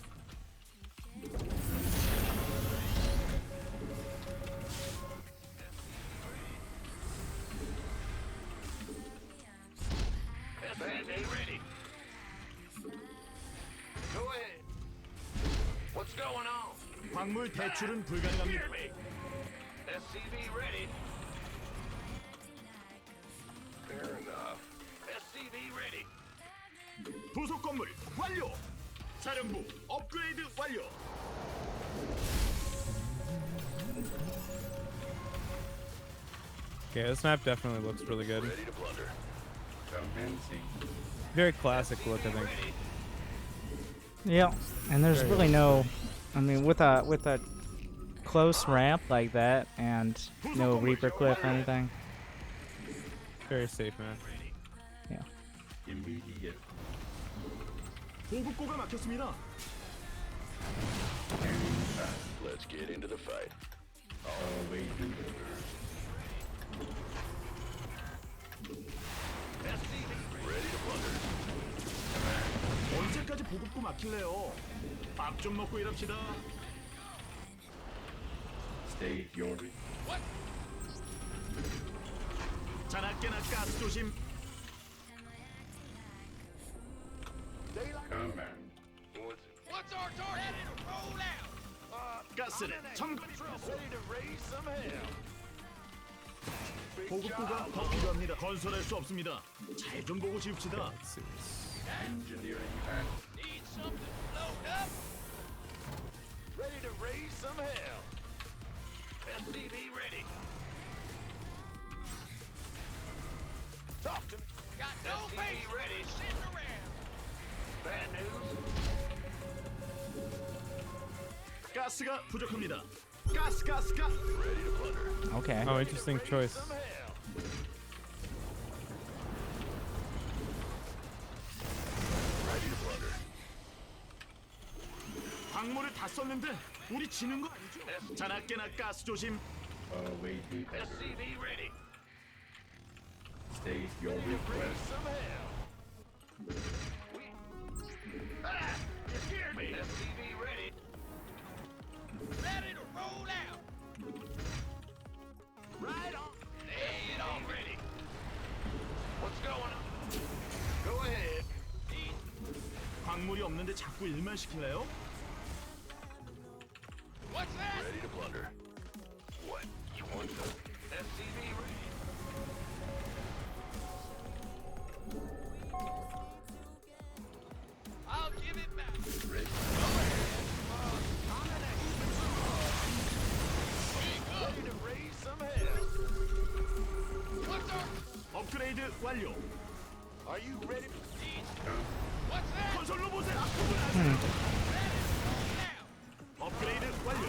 SCV ready. Go ahead. What's going on? 광물 대출은 불가능합니다. Hear me. SCV ready. Fair enough. SCV ready. 부속 건물 완료. 사령부 업그레이드 완료. Okay, this map definitely looks really good. Ready to blunder. Very classic look, I think. Yeah, and there's really no, I mean, with a close ramp like that and no Reaper cliff or anything. Very safe, man. Yeah. 보급고가 막혔습니다. Let's get into the fight. Ready to blunder. 언제까지 보급고 막힐래요? 밥 좀 먹고 일합시다. 자나깨나 가스 조심. What's our target? Roll out. 가스는 첨가. Ready to raise some hell. Big 보급고가 job. 더 필요합니다. 건설할 수 없습니다. 잘 좀 보고 지읍시다. Let's see. Need something load up. Ready to raise some hell. SCV ready. Talk to me. Got no SCV ready. Sitting around. Bad news. 가스가 부족합니다. 가스. Ready to blunder. Okay. Oh, interesting choice. Some hell. Ready to blunder. 광물을 다 썼는데 우리 지는 거 아니죠? 자나깨나 가스 조심. SCV ready. State your request. Some hell. You scared me. SCV ready. Ready to roll out. Right on. Lay it on ready. What's going on? Go ahead. 광물이 없는데 자꾸 일만 시킬래요? What's that? Ready to blunder. What? You want the SCV ready? I'll give it back. Ready. Go ahead. Ready to raise some hell. What's our? 업그레이드 완료. Are you ready? What's that? 건설 로봇의 악습을 업그레이드 완료.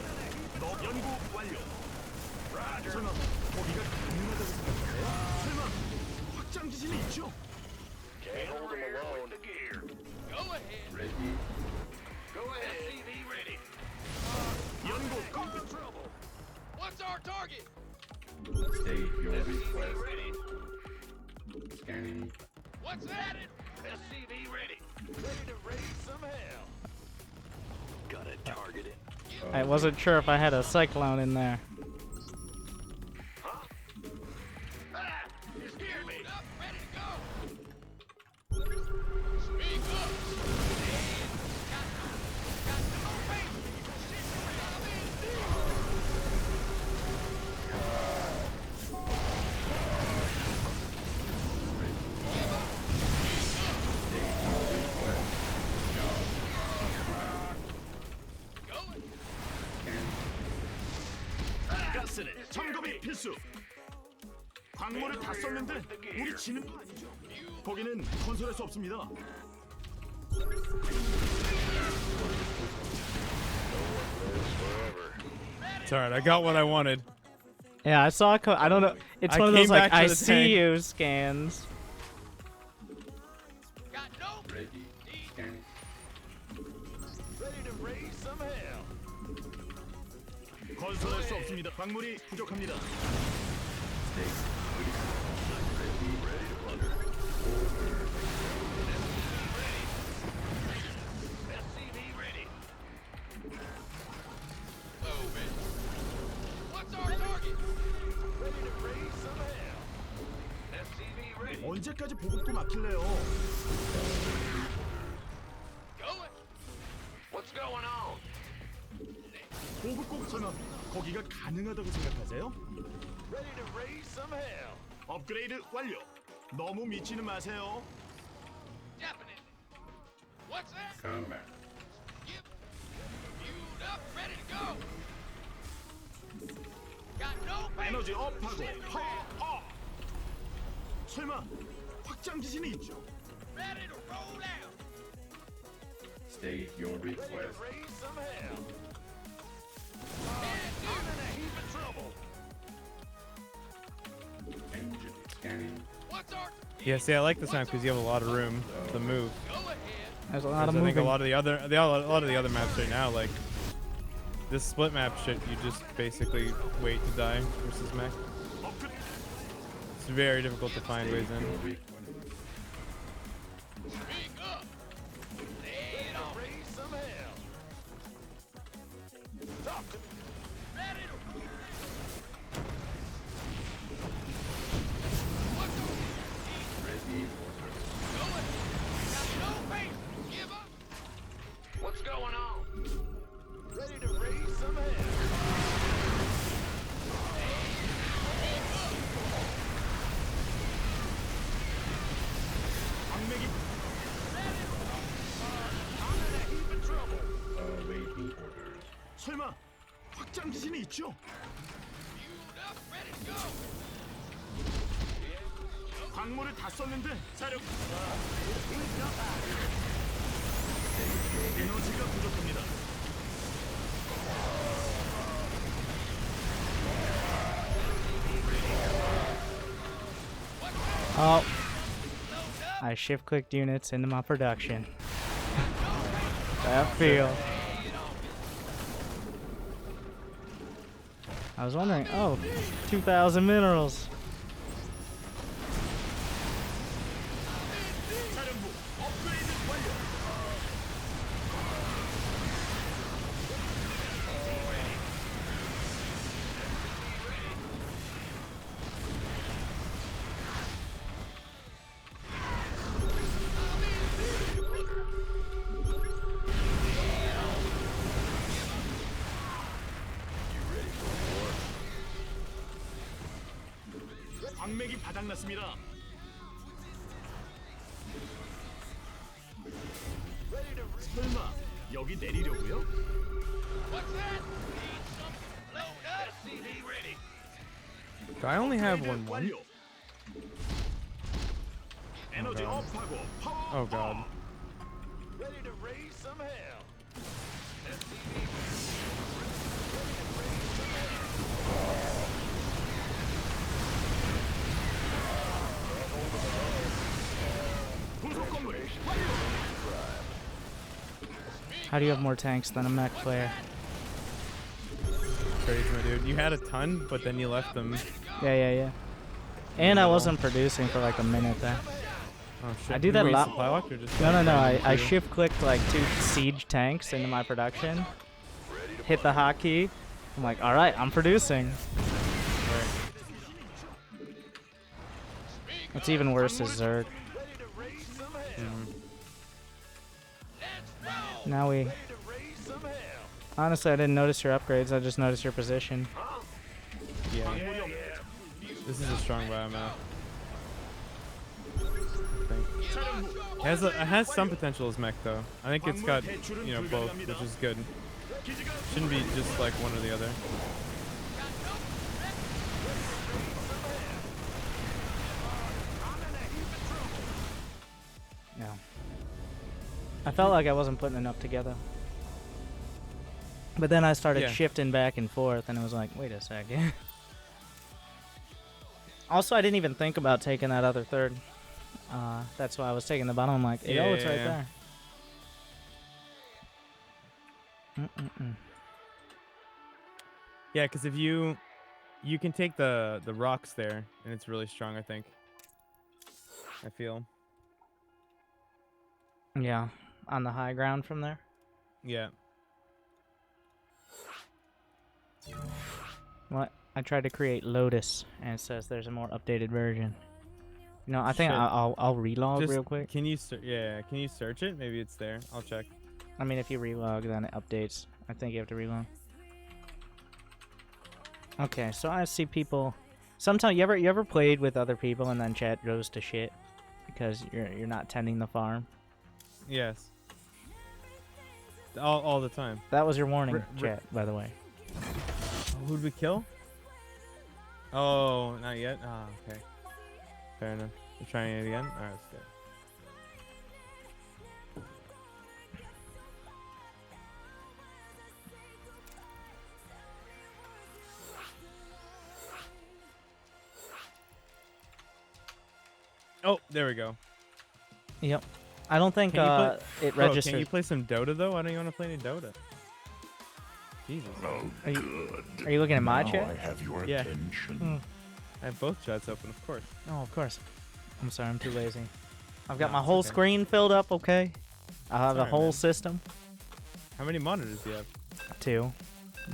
연구 완료. 설마 거기가 가능하다고 생각해요? 설마 확장 지진이 있죠? Can't hold him alone. The gear. Go ahead. Ready. Go ahead. SCV ready. 연구 Causing trouble. What's our target? State your SCV request. ready. Scanning. What's that? SCV ready. Ready to raise some hell. Gotta target it. I wasn't sure if I had a cyclone in there. Huh? Ah! You scared me. Up, ready to go. Speak up. Got no faith. Shit around. 인터넷 점검이 필수. 광물을 다 썼는데 우리 지는 거 아니죠? 거기는 건설할 수 없습니다. It's alright, I got what I wanted. Yeah, I saw. I don't know. It's I one of those came like back to I the see tank. you scans. Ready. Scanning. Ready to raise some hell. 건설할 수 없습니다. 광물이 부족합니다. 언제까지 보급고 막힐래요? What's going on? 보급고 설마 거기가 가능하다고 생각하세요? Ready to raise some hell. 업그레이드 완료. 너무 미치는 마세요. Definitely. What's that? Combat. Fueled up, ready to go. Got no 에너지 업하고 파워 업. 설마 확장 지진이 있죠? ready to roll out. State your request. Raise some hell. I'm in a heap of trouble. Engine scanning. What's our Yeah, see, I like this map because you have a lot of room to move. go ahead? There's a lot of I think a moving. lot of the other maps right now, like this split map shit, you just basically wait to die versus mech. It's very difficult to find ways in. Your request. Speak up. Lay it on. Raise some hell. Talk to me. Ready to What's on? Ready for Go ahead. Got no faith. Give up. What's going on? Ready to raise some hell. 광맥이 I'm in a heap of trouble. awaiting orders. 설마 확장 지진이 있죠? Fueled up, ready to go. 광물을 다 썼는데 사력 에너지가 부족합니다. Oh, I shift clicked units into my production. That feel. I was wondering. Oh, 2,000 minerals. 사령부 업그레이드 완료. 광맥이 바닥났습니다. 설마 여기 내리려고요? What's that? Need some load up. SCV ready. Do I only have one? 완료. 에너지 God. 업하고 파워 Oh god. 업. Ready to raise some hell. 부속 건물 How do you have more tanks than a mech player? Crazy, my dude. You had a ton, but then you left them. Yeah. And I wasn't producing for like a minute there. Oh shit. I do You that a were lot. supply locked or just No. I I shift clicked like 2 siege tanks into my production. Hit the hotkey. I'm like, all right, I'm producing. What's even worse is Zerg. Now we. Honestly, I didn't notice your upgrades. I just noticed your position. Yeah. This is a strong biomap. It has some potential as mech though. I think it's got, you know, both, which is good. Shouldn't be just like one or the other. I felt like I wasn't putting enough together. But then I started Yeah. shifting back and forth, and it was like, wait a second. Also, I didn't even think about taking that other third. That's why I was taking the bottom. I'm like, yo, it's right Yeah. there. Mm-mm-mm. Yeah, because if you can take the rocks there, and it's really strong. I think. I feel. Yeah, on the high ground from there. Yeah. What? I tried to create Lotus, and it says there's a more updated version. You know, I think Shit. I'll relog Just real quick. Can you can you search it? Maybe it's there. I'll check. I mean, if you relog, then it updates. I think you have to relog. Okay, so I see people. Sometimes you ever played with other people and then chat goes to shit because you're not tending the farm. Yes. All the time. That was your warning, R- chat, by the way. Who'd we kill? Oh, not yet. Ah, okay. Fair enough. We're trying it again. All right, let's do it. Oh, there we go. Yep. I don't think Can you it Bro, registers. can you play some Dota though? Why don't you want to play any Dota? Jesus. Are you looking at my chat? I have your Yeah. attention. I have both chats open, of course. Oh, of course. I'm sorry, I'm too lazy. I've got No, my it's whole okay. screen filled up, okay? I have a Sorry, whole man. system. How many monitors do you have? 2,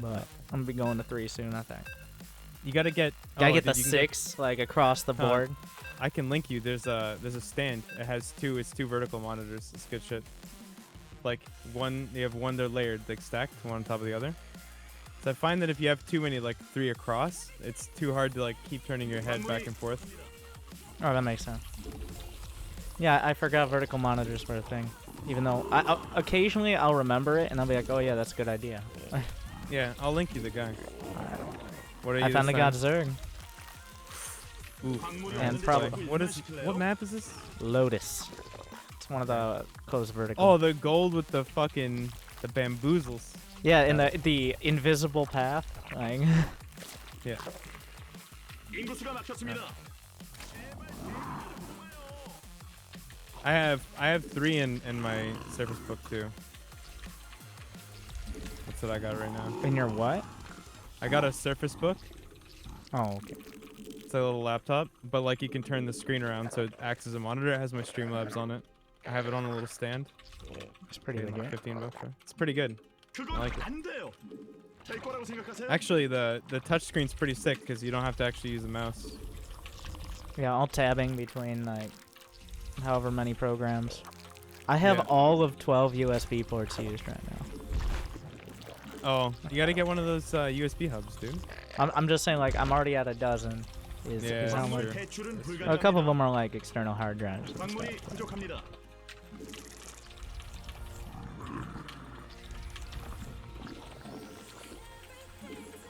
but I'm gonna be going to 3 soon, I think. You gotta get. Gotta oh, get the dude, you can 6, like, across the Huh. board. I can link you. There's a stand. It has two. It's 2 vertical monitors. It's good shit. Like you have one they're layered, like stacked, one on top of the other. So I find that if you have too many, like 3 across, it's too hard to like keep turning your head back and forth. Oh, that makes sense. Yeah, I forgot vertical monitors were a thing. Even though occasionally I'll remember it and I'll be like, oh yeah, that's a good idea. Yeah, I'll link you the guy. What are you? I found the this god time? Zerg. Ooh. And probably What map is this? Lotus. It's one of the closed vertical. Oh, the gold with the fucking the bamboozles. yeah, in the invisible path. Like, Yeah. 인구수가 막혔습니다. I have 3 in my Surface Book too. That's what I got right now. in your what? I got a Surface Book. Oh, okay. It's a little laptop, but like you can turn the screen around so it acts as a monitor. It has my Streamlabs on it. I have it on a little stand. It's pretty Paid good. like $15 for it. It's pretty good. 그건 like it. 안 돼요. 될 거라고 생각하세요? Actually, the touch screen's pretty sick because you don't have to actually use a mouse. Yeah, all tabbing between like however many programs. I have Yeah. all of 12 USB ports used right now. Oh, you gotta get one of those USB hubs, dude. I'm just saying, like, I'm already at a dozen. Is Yeah, how that's much? true. 대출은 A couple of 불가능합니다. them are like external hard drives. and 광물이 stuff. 부족합니다.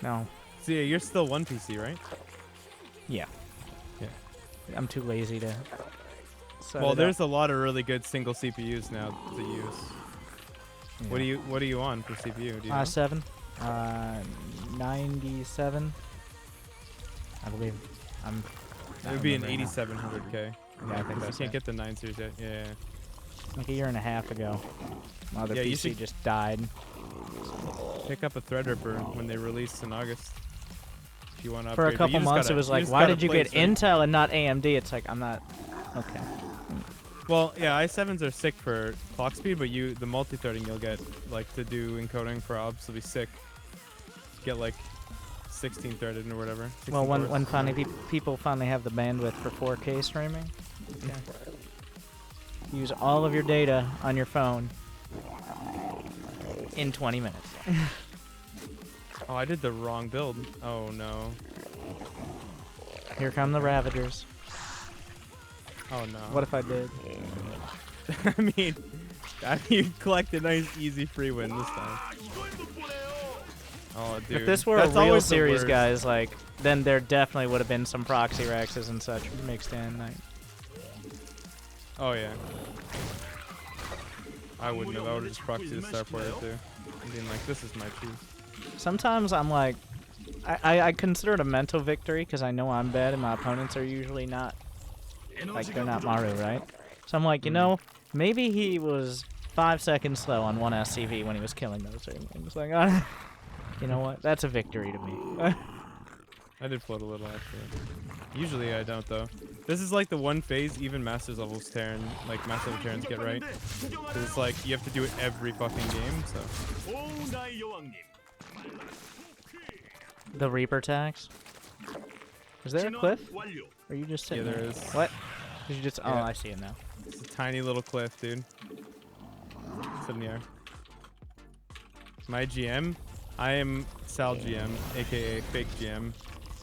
No. So yeah, you're still one PC, right? Yeah. Yeah. I'm too lazy to. set Well, it there's up. a lot of really good single CPUs now to use. What Yeah. are you on for CPU? Do you know? 7, 97. I believe. I'm. It would be an 8700K. Yeah, I think You that's can't it. get the 9 series yet. Yeah. Like a year and a half ago. My other Yeah, you PC should- just died. Pick up a Threadripper when they release in August. If you want to For a couple months, it was like, why did you get Intel and not AMD? It's like, I'm not. Okay. Well, yeah, i7s are sick for clock speed, but the multi-threading you'll get, like, to do encoding for obs will be sick. Get, like, 16 threaded or whatever. 16 Well, when cores. finally people finally have the bandwidth for 4K streaming, okay. Use all of your data on your phone in 20 minutes. Oh, I did the wrong build. Oh, no. Here come the Ravagers. Oh, no. What if I did? I mean, you collect a nice, easy free win this time. Oh, dude. If this were That's a real always the series, worst. guys, like, then there definitely would have been some proxy rexes and such mixed in. Like, Oh, yeah. I wouldn't have. I would have just proxied the starport right there. And being like, this is my choose. Sometimes I'm like, I consider it a mental victory because I know I'm bad and my opponents are usually not, like, they're not Maru, right? So I'm like, you know, maybe he was 5 seconds slow on one SCV when he was killing those things. Like, you know what? That's a victory to me. I did float a little actually. Usually I don't though. This is like the one phase even Masters levels Terran, like Master level Terrans get right. 'Cause it's like you have to do it every fucking game, so. 오 나의 여왕님. The Reaper tax. Is there a 진화 cliff? 완료. Or are you just sitting Yeah, there there? is. What? Did you just? Oh, Yeah. I see it now. It's a tiny little cliff, dude. It's in the air. My GM, I am Sal GM, aka fake GM,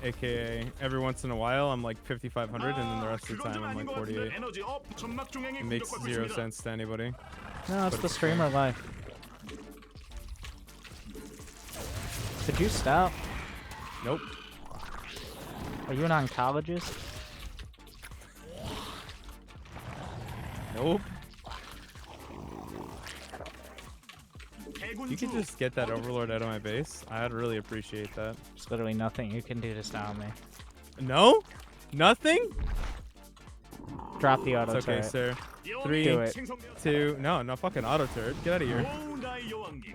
aka every once in a while I'm like 5,500 and then the rest of the time I'm like 48. 에너지 업. 점막 중앙이 It makes 공격받고 zero 있습니다. sense to anybody. No, it's But the it's streamer life. Could you stop? Nope. Are you an oncologist? Nope. 해군 You could 주. just get that Overlord out of my base. I'd really appreciate that. There's literally nothing you can do to stop me. No? Nothing? Drop the auto It's okay, turret. sir. 여왕이 3, Do it. 생성되었습니다. 2, no fucking auto turret. Get out of here. 오 나의 여왕님.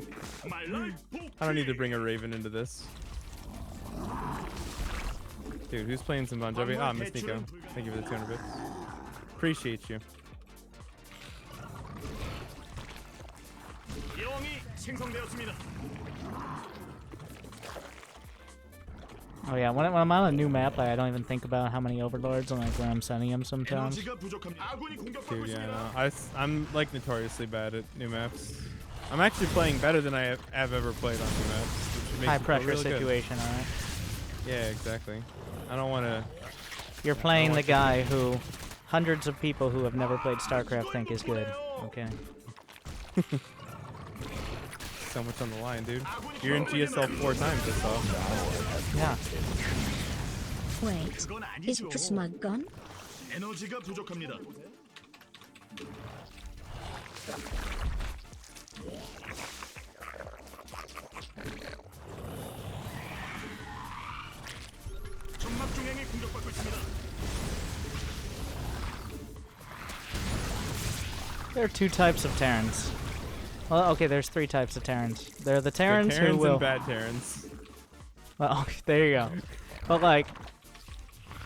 말라이 I don't need to bring a Raven into this. Dude, who's playing some Bon Jovi? Ah, Miss Nico. Thank you for the 200 bits. Appreciate you. 여왕이 생성되었습니다. Oh yeah, when I'm on a new map, like, I don't even think about how many overlords and like where I'm sending them sometimes. 에너지가 부족합니다. 아군이 공격받고 Dude, yeah, 있습니다. no. I'm like notoriously bad at new maps. I'm actually playing better than I have ever played on new maps, which makes High it feel pressure really good. situation, alright. Yeah, exactly. I don't want to. You're playing the want to- guy who hundreds of people who have never played StarCraft think is good. Okay. So much on the line, dude. You're in GSL 4 times, that's all. Yeah. Wait, 그건 is 아니죠. it the smug gun? 에너지가 부족합니다. 점막 중앙이 공격받고 있습니다. There are two types of Terrans. Well, okay, there's three types of Terrans. There are the Terrans Terrans who will. and bad Terrans. Well, okay, there you go. But like,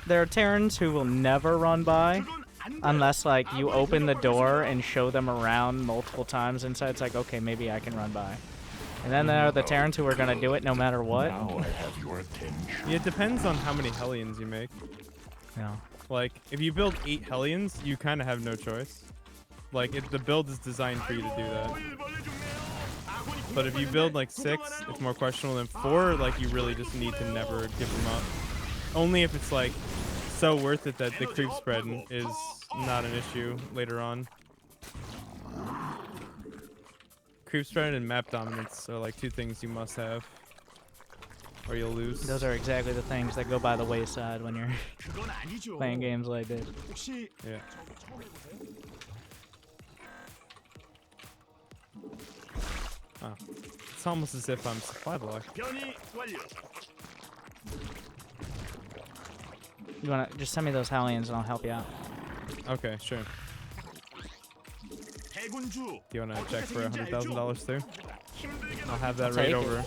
there are Terrans who will never run by 그건 안 돼. unless like you open the door and show them around multiple times inside. It's like, okay, maybe I can run by. And then there are the Terrans who are gonna do it no matter what. Now I have your attention. Yeah, it depends on how many Hellions you make. Yeah. Like, if you build 8 Hellions, you kind of have no choice. Like, the build is designed for you to do that. But if you build like 6, it's more questionable than 4. Like, you really just need to never give them up. Only if it's like so worth it that the creep spread is not an issue later on. Creep spread and map dominance are like 2 things you must have, or you'll lose. Those are exactly the things that go by the wayside when you're 그건 아니죠. playing games like this. 혹시 Yeah. Oh. It's almost as if I'm supply blocked. 변이 완료. You wanna just send me those Hellions and I'll help you out. Okay, sure. 해군주. Do you want to check for $100,000 too? 힘들게 I'll have that I'll right take it. over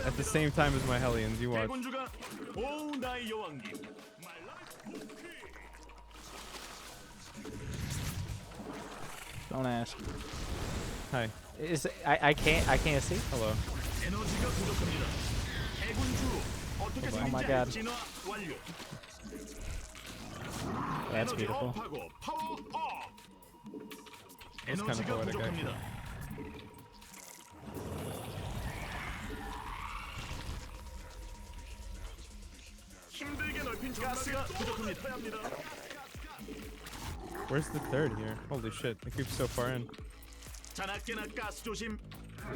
at the same time as my Hellions. You watch. 해군주가 오 나의 여왕님. Don't ask. Hi. Is I can't see. Hello. 에너지가 부족합니다. 해군주 어떻게 Oh my 생긴지 God. 진화 완료. That's 에너지 beautiful. 업하고 파워 업. That's kind of 에너지가 poetic, actually. 부족합니다. 힘들게 넓힌 가스가 부족합니다. Where's the third here? Holy shit, the creep's so far in. 자나깨나 가스 조심.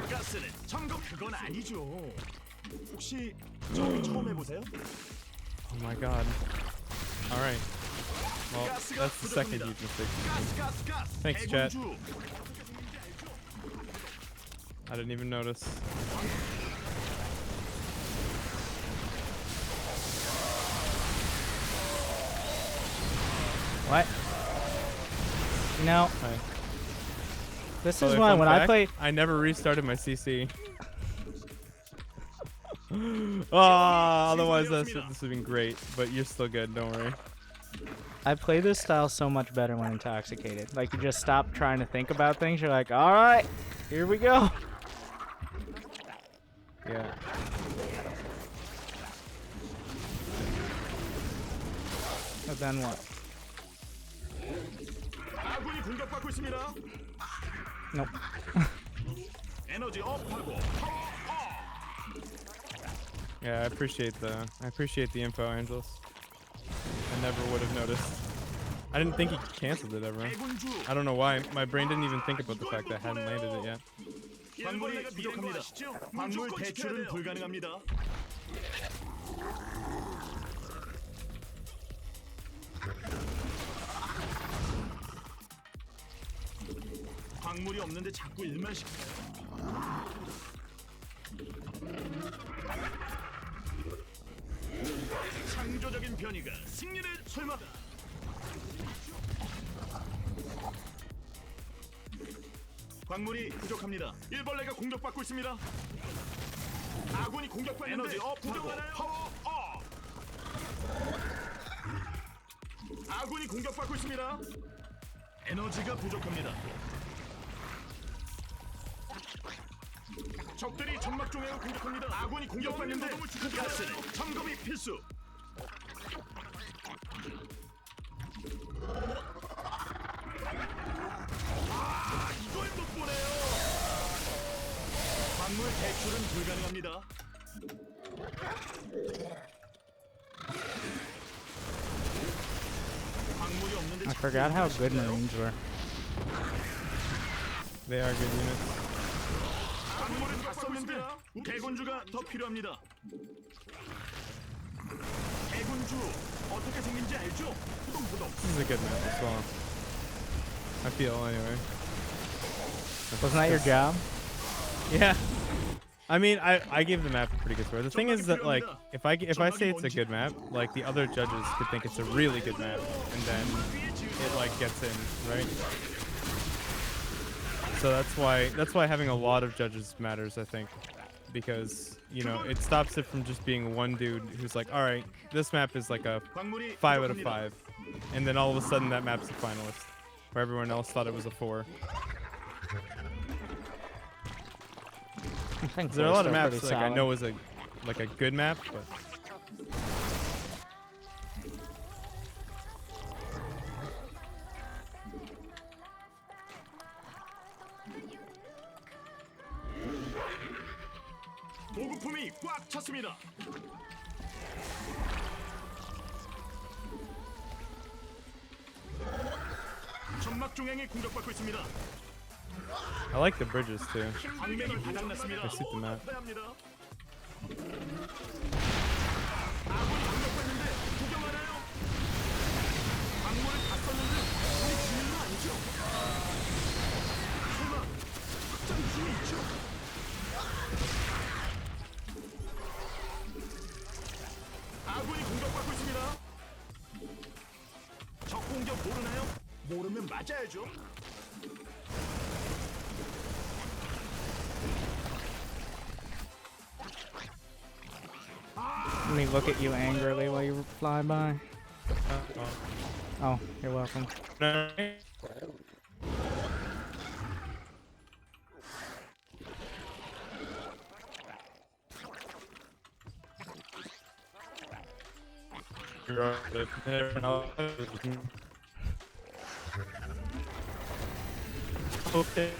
가스는 점검 그건 아니죠. 혹시 저기 처음 해보세요? Oh my god. Alright. Well, that's the second huge mistake. 가스. Thanks, chat. 해군주. I didn't even notice. What? No. Hi. This By is the way, why fun when I fact, play. I never restarted my CC. Otherwise this would have been great, but you're still good, don't worry. I play this style so much better when intoxicated. Like, you just stop trying to think about things. You're like, all right, here we go. Yeah. But then what? 아군이 공격받고 있습니다. Nope. 에너지 업하고 파워 업. Yeah, I appreciate the info, Angelos. I never would have noticed. I didn't think he canceled it ever. 대군주 I don't know why. My brain didn't even think about the fact that I hadn't landed it yet. 광물이 부족합니다. 광물 대출은 불가능합니다. 광물이 없는데 자꾸 일만 시켜요. 창조적인 변이가 승리를 설마다. 광물이 부족합니다. 일벌레가 공격받고 있습니다. 아군이 공격받는데 에너지 업하고 파워 업. 아군이 공격받고 있습니다. 에너지가 부족합니다. 적들이 점막 중앙을 공격합니다. 아군이 공격받는데 가스는 점검이 필수. 아, 이걸 못 보네요. 광물 대출은 불가능합니다. 광물이 없는데 I forgot how good Marines were. They are good units. 광물을 다 썼는데 대군주가 더 필요합니다. 대군주 어떻게 생긴지 알죠? 부동부동. This is a good map as well. I feel anyway. Wasn't that your job? Yeah. I mean, I gave the map a pretty good score. The thing is that, like, if I say it's a good map, like, the other judges could think it's a really good map, and then it, like, gets in, right? So that's why having a lot of judges matters, I think, because, you know, it stops it from just being one dude who's like, all right, this map is like a 5 out of 5, and then all of a sudden that map's a finalist, where everyone else thought it was a 4. I think There are a lot of four's still maps pretty like I solid. know is a good map, but 보급품이 꽉 찼습니다. 점막 중앙이 공격받고 있습니다. I like the bridges too. 광맥이 바닥났습니다. I suit the map. 합니다. 아군이 공격받는데 구경하나요? 광물을 다 썼는데 우리 주인은 아니죠? 설마 확장 중에 있죠? 아군이 공격받고 있습니다. 적 공격 모르나요? 모르면 맞아야죠. Let me look at you angrily while you fly by. Oh, you're welcome. Okay.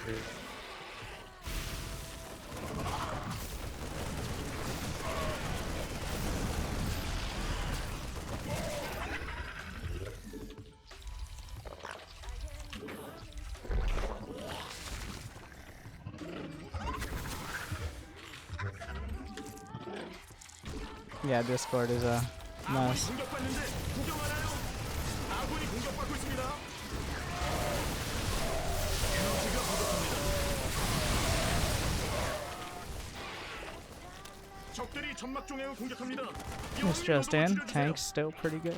Yeah, Discord is a mess. 공격받는데 구경하나요? 아군이 공격받고 있습니다. 에너지가 부족합니다. 적들이 점막 중앙을 공격합니다. It's just in. Tank's still pretty good.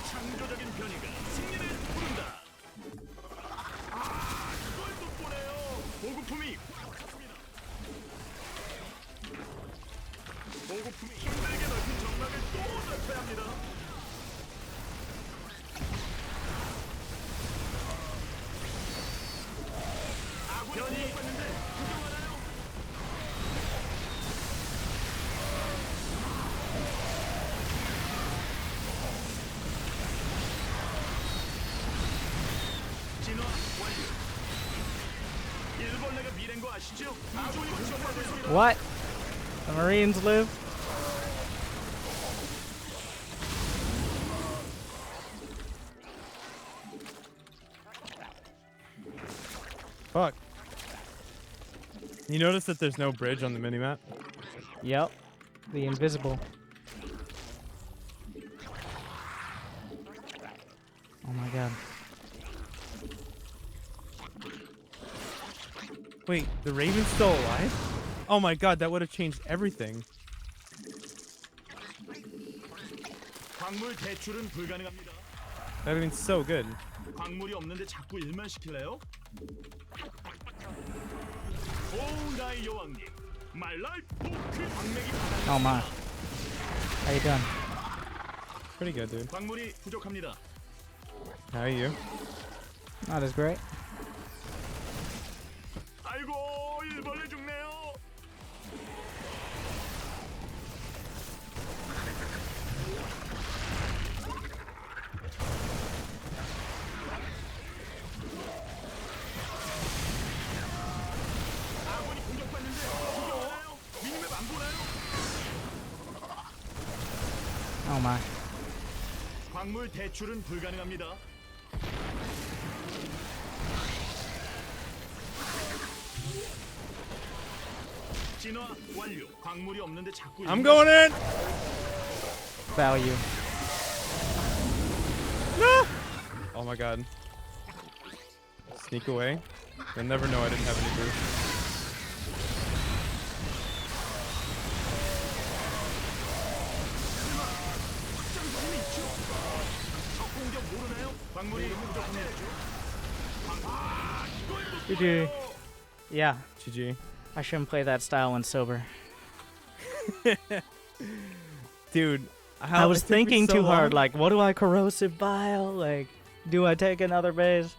창조적인 변이가 승리를 부른다. 아, 이걸 또 보네요. 보급품이 부족합니다. 보급품이 힘들게 넓힌 점막을 또 넓혀야 합니다. 아군이 공격받는데 구경하나요? 진화 완료. 일벌레가 미래인 거 아시죠? 아군이 공격받고 있습니다. What? The Marines live? Fuck. You notice that there's no bridge on the minimap? Yep. The invisible. Oh my god. Wait, the Raven's still alive? Oh my god, that would have changed everything. 광물 대출은 불가능합니다. That would have been so good. 광물이 없는데 자꾸 일만 시킬래요? 오, 나의 여왕님. 말랄 포크 광맥이 Oh my. How you doing? Pretty good, dude. 광물이 부족합니다. How are you? Not as great. 아이고, 일벌레 죽네요. 아군이 공격받는데 구경하나요? 미니맵 안 보나요? Oh my. 광물 대출은 불가능합니다. 진화 완료. 광물이 없는데 자꾸 I'm going in! Value. Oh my god. Sneak away. You'll never know I didn't have any boost. 적 공격 모르나요? 광물이 부족합니다. GG. Yeah. GG. I shouldn't play that style when sober. Dude, I was it took me thinking so too hard, long. like, what do I corrosive bile? Like, do I take another base?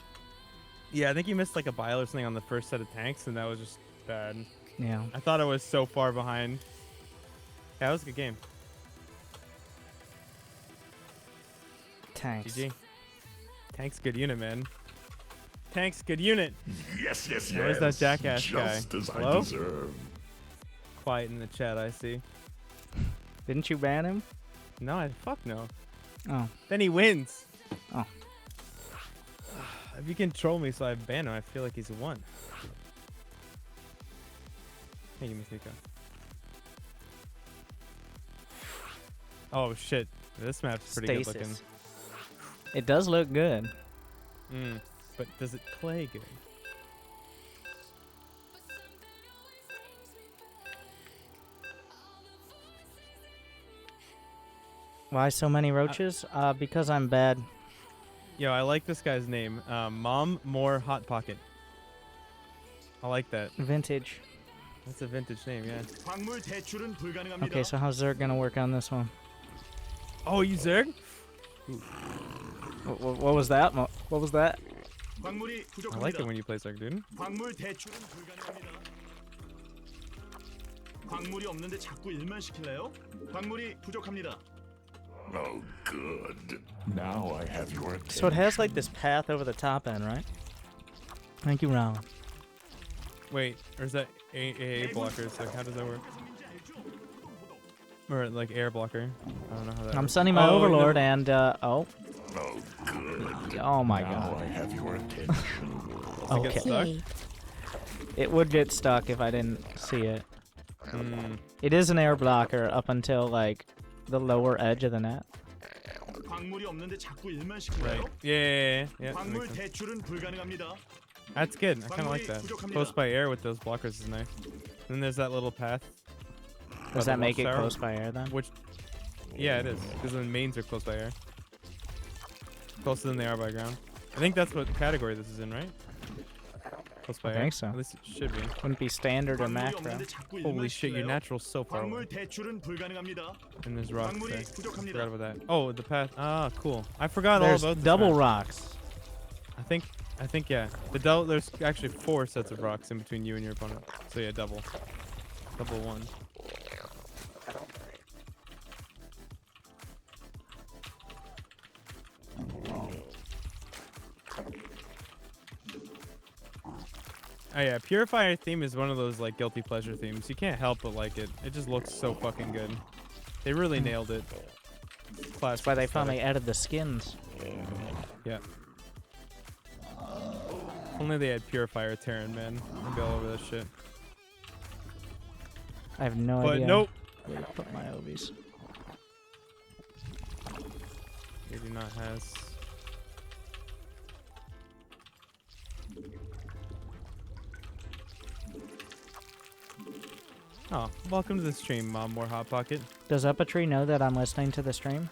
Yeah, I think you missed like a bile or something on the first set of tanks, and that was just bad. Yeah. I thought I was so far behind. Yeah, that was a good game. Tanks. GG. Tank's good unit, man. Tank's good unit. Yes, yes, yes. Where's that jackass guy? Just as Hello? I deserve. Quiet in the chat, I see. Didn't you ban him? No, fuck no. Oh. Then he wins. Oh. If you can troll me so I ban him, I feel like he's won. Thank you, Miss Nico. Oh shit. This map's pretty good looking. Stasis. It does look good. But does it play good? Why so many roaches? Because I'm bad. Yo, I like this guy's name. Mom More Hot Pocket. I like that. Vintage. That's a vintage name, yeah. 광물 대출은 불가능합니다. Okay, so how's Zerg gonna work on this one? Oh, you Zerg? What was that? What was that? 광물이 I like it 부족합니다. when you play Zerg, dude. 광물 대출은 불가능합니다. 광물이 없는데 자꾸 일만 시킬래요? 광물이 부족합니다. Oh, good. Now I have your attention. So it has like this path over the top end, right? Thank you, Ron. Wait, or is that AA blockers? Like, how does that work? Or like air blocker? I don't know how that I'm works. sending my Oh, overlord no. and oh. Oh, good. Oh my Now god. I have your attention. Does it get Okay. stuck? Yay. It would get stuck if I didn't see it. Mm. It is an air blocker up until like the lower edge of the net. 광물이 없는데 자꾸 일만 Right. 시킬래요? Yeah. That 광물 makes sense. 대출은 불가능합니다. That's good. I kind of like that. 부족합니다. Close by air with those blockers is nice. Then there's that little path. Does that make it Watchtower, close by air then? Which, yeah, it is. Because the mains are close by air. Closer than they are by ground. I think that's what category this is in, right? Close by I air. think so. At least it should be. Wouldn't be standard or 광물이 macro. 없는데 자꾸 Holy 일만 shit, your 시킬래요? natural's so far away. 광물 대출은 불가능합니다. And there's rocks 광물이 there. 부족합니다. Forgot about that. Oh, the path. Ah, cool. I forgot There's all about this double map. rocks. I think yeah. There's actually 4 sets of rocks in between you and your opponent. So yeah, double. Double one. Oh yeah, Purifier theme is one of those like guilty pleasure themes. You can't help but like it. It just looks so fucking good. They really nailed it. Classic That's why they aesthetic. finally added the skins. Yeah. Only they had Purifier Terran, man. I'd be all over that shit. I have no But idea nope. where to put my obies. They do not has. Oh, welcome to the stream, Mom. More Hot Pocket. Does Upatree know that I'm listening to the stream?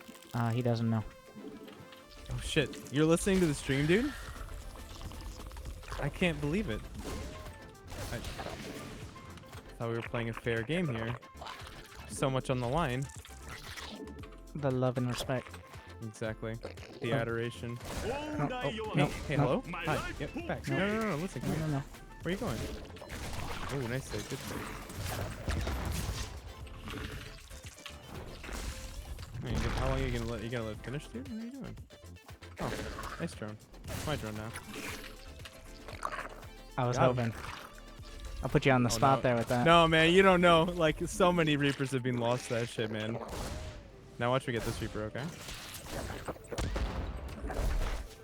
He doesn't know. Oh shit, you're listening to the stream, dude? I can't believe it. I thought we were playing a fair game here. So much on the line. The love and respect. Exactly. The adoration. 오, 나의 여왕. no, Hey, no. hello? Hi. Yep, back. No, listen, come No, here. no, no. Where are you going? Oh, nice save. Good save. Man, how long are you gonna let it finish, dude? What are you doing? Oh, nice drone. It's my drone now. I was Got him. hoping. I'll put you on the Oh, spot no. there with that. No, man, you don't know. Like, so many Reapers have been lost to that shit, man. Now watch me get this Reaper, okay?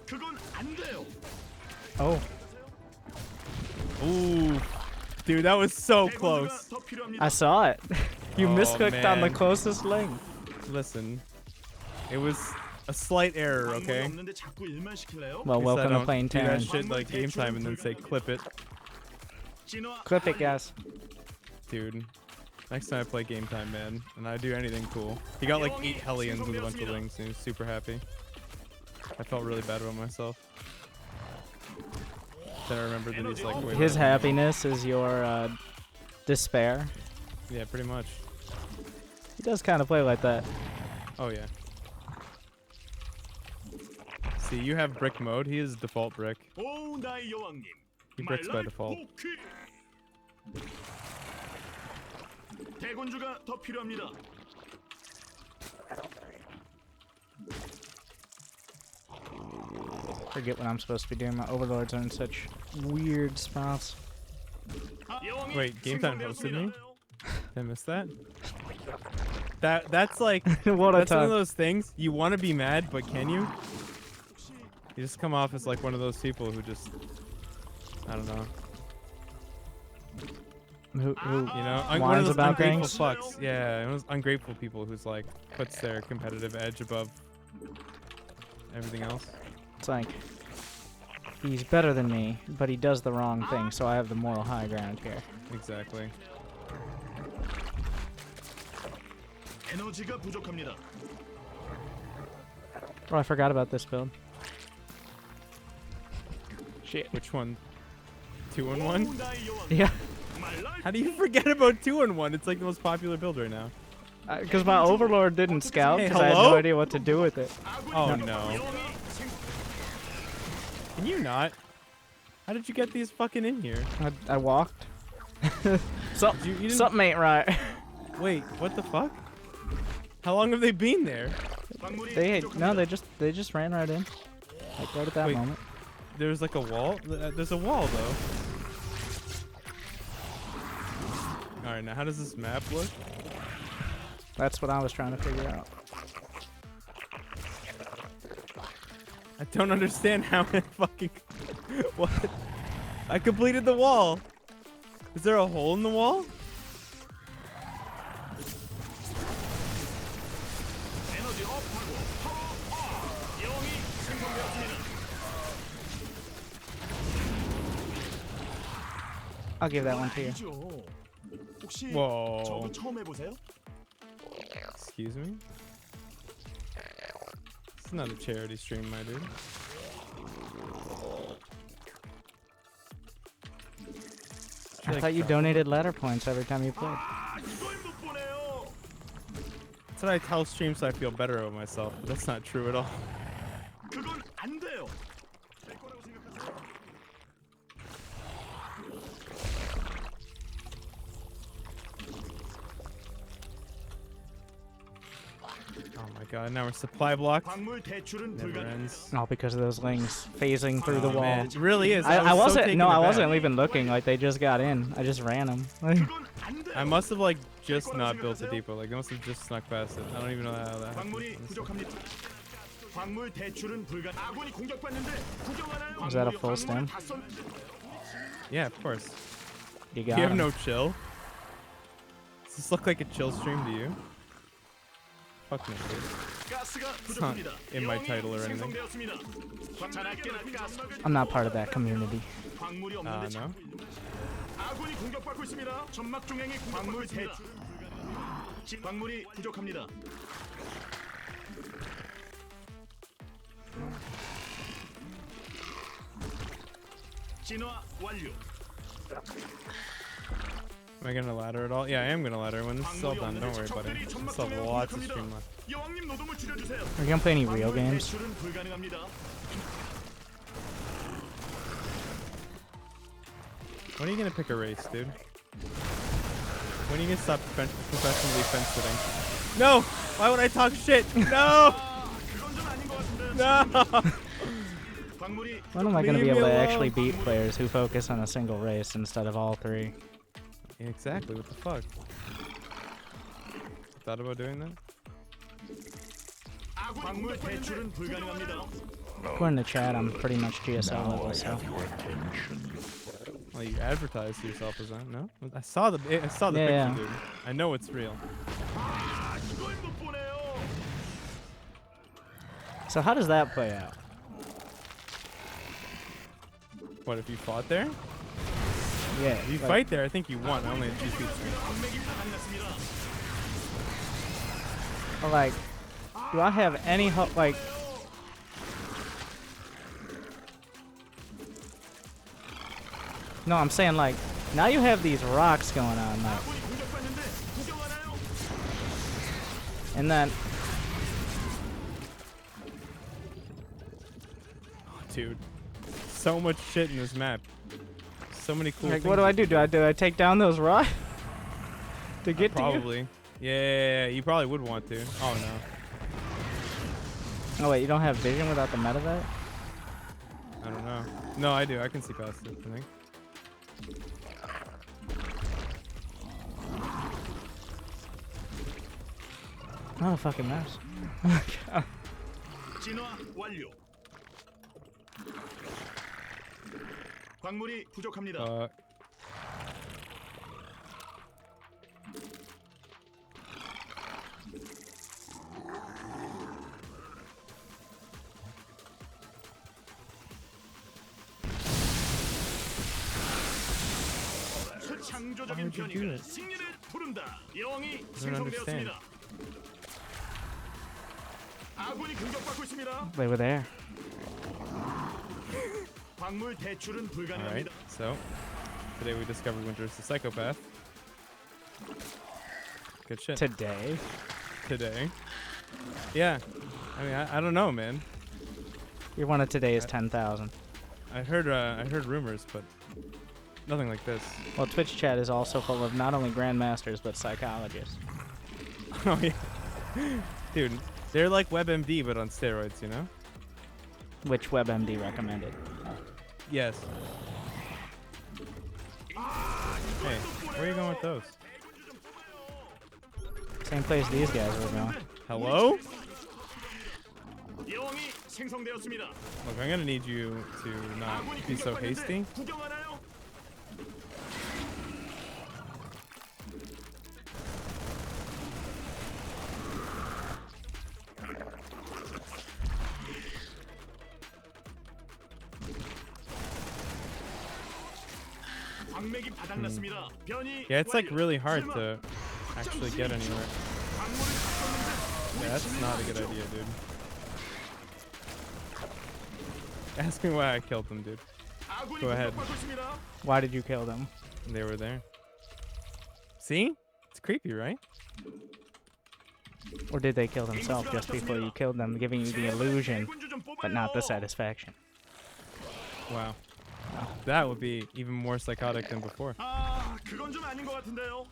그건 안 돼요. Oh, Ooh. Dude, that was so 대군주가 close. 더 필요합니다. I saw it. You Oh, misclicked on the man. closest link. Listen. It was a slight error, 광물이 okay? 없는데 자꾸 일만 시킬래요? Well, At least I welcome to don't playing do that Terran. shit like game time and then say clip it. 진화 Clip it, guys. Dude. Next time I play game time, man, and I do anything cool. He got like 8 Hellions with a bunch of wings, and he was super happy. I felt really bad about myself. Then I remembered that he's like, wait, His happiness is your despair. yeah, pretty much. He does kind of play like that. Oh yeah. See, you have brick mode. He is default brick. 오, 나의 여왕님. He bricks by default. 대군주가 더 필요합니다. Forget what I'm supposed to be doing. My overlords are in such weird spots. 여왕이 Wait, game time hosted me? 생성되었습니다. Did I miss that? That's like What a that's one of time. those things you want to be mad, but can you? You just come off as like one of those people who just I don't know. Who You know, one of whines those about ungrateful things? fucks. Yeah, one of those ungrateful people who's like puts their competitive edge above everything else. It's like he's better than me, but he does the wrong thing, so I have the moral high ground here. Exactly. 에너지가 부족합니다. Oh, I forgot about this build. Shit. Which one? 2-in-1? 오, 나의 여왕. Yeah, How do you forget about 2-in-1? It's like the most popular build right now. because my overlord didn't scout, Hey, because I had no hello? idea what to do with it. Oh 아군이 no. 여왕이 생- Can you not? How did you get these fucking in here? I walked. You didn't- Something ain't right. Wait, what the fuck? How long have they been there? 광물이 They 부족합니다. they just ran right in, like right at that Wait. moment. There's like a wall? There's a wall though. Alright, now how does this map look? That's what I was trying to figure out. I don't understand how it fucking... What? I completed the wall! Is there a hole in the wall? I'll give that one to you. 아니죠. 혹시 Whoa. 저거 처음 해보세요? Excuse me? It's not a charity stream, my dude. I thought you donated ladder points every time you played. 아, 이걸 못 보네요. That's what I tell streams so I feel better about myself. But that's not true at all. 그건 안 돼요. 내 거라고 생각하세요. Oh my god, now we're supply blocked. 광물 대출은 Never 불가능. ends. All because of those lings phasing through the Oh, wall. man, it really is. I was so wasn't. taken No, I aback. wasn't even looking. Like they just got in. I just ran them. 그건 안 돼요. I must have like just not built a depot. Like I must have just snuck past it. I don't even know how that 광물이 happened. 부족합니다. 광물 대출은 불가능. 아군이 공격받는데 구경하나요? Was that a full 광물을 stem? 다 썼- Yeah, of course. You Do got you have 'em. no chill? Does this look like a chill stream to you? Fuck no, dude. 가스가 It's not 부족합니다. in my 영이 title or anything. 생성되었습니다. 자나깨나 가스 I'm not part of that community. 광물이 Ah, 없는데 no. 아군이 공격받고 있습니다. 점막 중앙에 광물 대출. 광물이 부족합니다. 진화 완료. Am I gonna ladder at all? Yeah, I am gonna ladder when this is all done. Don't worry about it. I still have lots of stream left. 여왕님 노동을 줄여주세요. Are you gonna play any real 광물 games? 대출은 불가능합니다. When are you gonna pick a race, dude? When are you gonna stop professionally fence sitting? No! Why would I talk shit? No! 그건 좀 아닌 것 같은데. No! 광물이 When am I gonna be Leave able me to actually alone. beat players who focus on a single race instead of all three? Yeah, exactly. What the fuck? Thought about doing that? 광물 대출은 불가능합니다. According to chat, I'm pretty much GSL level, so Well, you advertise to yourself as that, no? I saw the Yeah, picture, yeah. dude. I know it's real. 아, 이걸 못 보네요. so how does that play out? What if you fought there? Yeah, If you like- fight there, I think you won. Only at GP. 광맥이 바닥났습니다. But, like, do I have any hope? Like, no, I'm saying like now you have these rocks going on, like, 아군이 공격받는데 구경하나요? and then Dude, so much shit in this map. So many cool like, things. what do I do? Do I take down those rocks to get to you? Probably. Yeah, you probably would want to. Oh no. Oh wait, you don't have vision without the medevac? I don't know. No, I do. I can see past it, I think. Not a fucking mess. 진화 완료. 광물이 부족합니다. 창조적인 Why would you do 변이가 it? 승리를 부른다. 여왕이 I don't understand. 생성되었습니다. 아군이 공격받고 있습니다. They were there. 광물 대출은 Alright, 불가능합니다. so today we discovered Winter is the psychopath. Good shit. Today. Today. Yeah. I mean, I don't know, man. Your one of today is 10,000. I heard rumors, but nothing like this. Well, Twitch chat is also full of not only grandmasters but psychologists. Oh yeah. Dude, they're like WebMD but on steroids, you know? Which WebMD recommended. Yes. Hey, where are you going with those? Same place these guys were going. Hello? 여왕이 생성되었습니다. Look, I'm gonna need you to not 아군이 be so hasty. 공격받는데 구경하나요? 광맥이 바닥났습니다. 변이 Yeah, it's like 완료. really hard 질문. to actually get anywhere. 광물을 다 썼는데 Yeah, that's not a good idea, dude. Ask me why I killed them, dude. 아군이 Go ahead. 공격받고 있습니다. Why did you kill them? They were there. See? It's creepy, right? Or did they kill themselves just before you killed them, giving you the illusion, 대군주 좀 but not the 뽑아요. satisfaction? Wow. That would be even more psychotic than before. 아, 그건 좀 아닌 것 같은데요.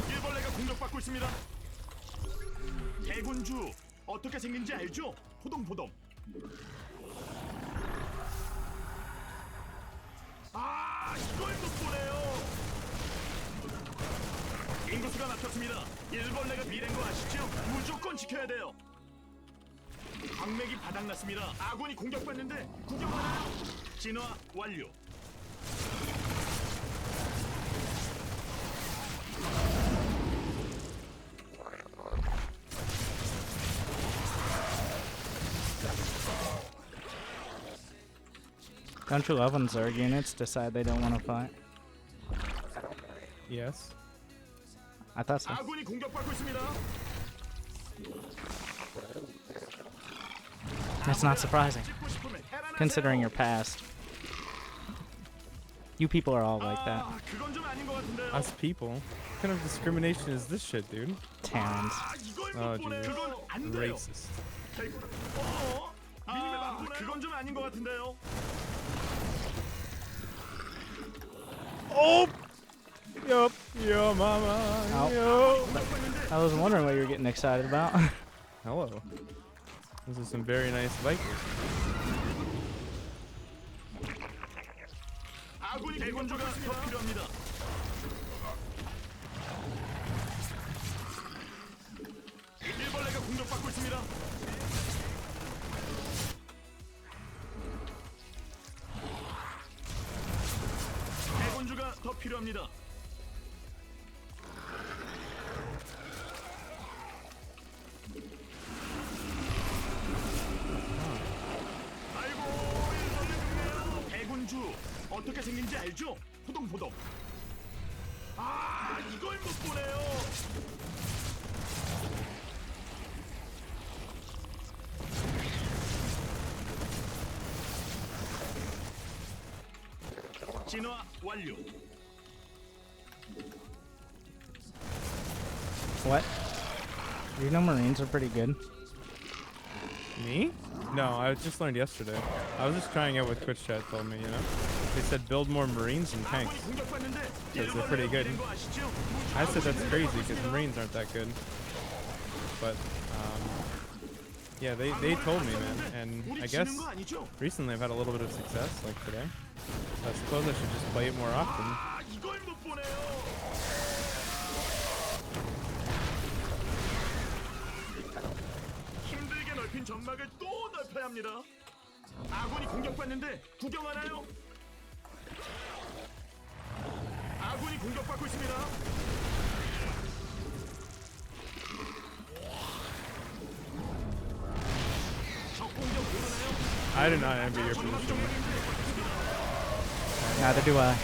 일벌레가 공격받고 있습니다. 대군주 어떻게 생긴지 알죠? 포동포동. 아, 이걸 못 보네요. 인구수가 막혔습니다. 일벌레가 미래인 거 아시죠? 무조건 지켜야 돼요. 광맥이 바닥났습니다. 아군이 공격받는데 구경하나요? 진화 완료. Don't you love when Zerg units decide they don't want to fight? Yes. I thought so. 아군이 공격받고 있습니다. That's not surprising, 찍고 싶으면 해라나세요. considering your past. You people are all like that. 아, 그건 좀 아닌 것 같은데요. Us people. What kind of discrimination is this shit, dude? Terrans. 아, 이걸 못 Oh, 보네요. Jesus. 그건 안 돼요. Racist. 아, 그건 좀 아닌 것 같은데요. Oh! Yup. Yo, mama. Ow. Yo. I was wondering what you were getting excited about. Hello. Those are some very nice Vipers. 아군이 대군주가 더 필요합니다. 일벌레가 공격받고 있습니다. 대군주가 더 필요합니다. 아이고, 일벌레 죽네요. 대군주 어떻게 생긴지 알죠? 포동포동. 아, 이걸 못 보네요. 진화 완료. What? You know Marines are pretty good. Me? No, I just learned yesterday. I was just trying out what Twitch chat told me, you know? They said build more Marines and tanks. 아군이 공격받는데 Because they're pretty good. 일벌레가 밀린 거 아시죠? I said that's crazy because Marines aren't that good. But, yeah, they told me, man. And 우리 I guess 지는 거 아니죠? recently I've had a little bit of success, like today. So I suppose I should just play it more often. 아, 이걸 못 보네요. 힘들게 넓힌 점막을 또 넓혀야 합니다. 아군이 공격받는데 구경하나요? 아군이 공격받고 있습니다. 적 공격 모르나요? I do not envy your position. Neither do I.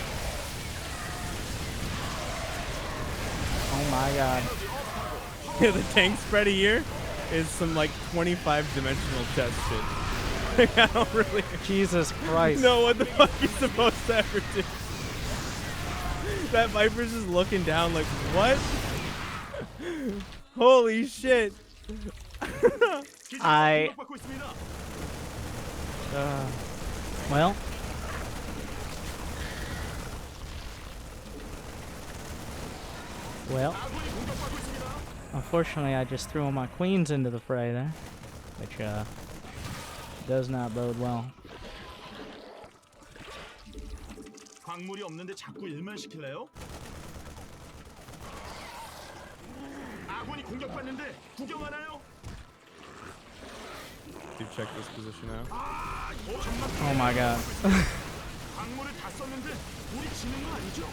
Oh my god. Yeah, the tank spread here is some like 25-dimensional chess shit. Like, I don't really Jesus Christ. know what the fuck you're supposed to ever do. That Viper's just looking down like, what? Holy shit. I- 공격받고 있습니다. Well. Well. 아군이 공격받고 있습니다. Unfortunately, I just threw all my queens into the fray there, which does not bode well. 광물이 없는데 자꾸 일만 시킬래요? 아군이 공격받는데 구경하나요? Dude, check this position out. Oh my god. 광물을 다 썼는데 우리 지는 거 아니죠?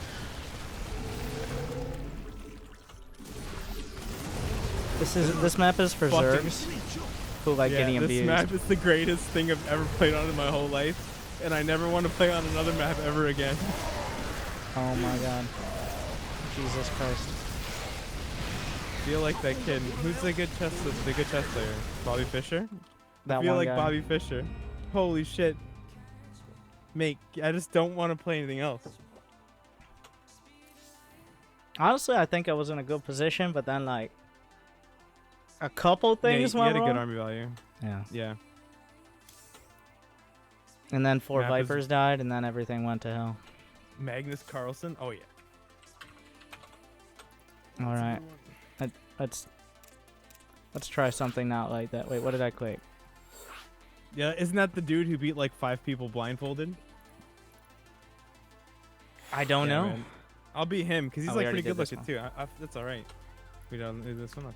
This map is for Fucking- Zergs who like Yeah, getting this abused. map is the greatest thing I've ever played on in my whole life. and I never want to play on another map ever again. Oh my god. Jesus Christ. Feel like that kid. Who's the good chess player? Bobby Fischer? That I feel one like guy. Bobby Fischer. Holy shit. Mate, I just don't want to play anything else. Honestly, I think I was in a good position, but then like a couple things you went had a wrong. good army value. Yeah. Yeah. And then 4 Map is- Vipers died, and then everything went to hell. Magnus Carlsen? Oh, yeah. All right. Let's try something not like that. Wait, what did I click? Yeah, isn't that the dude who beat like 5 people blindfolded? I don't Yeah, know. man. I'll beat him because he's Oh, we like already pretty good did this looking too. That's all right. We don't do this one,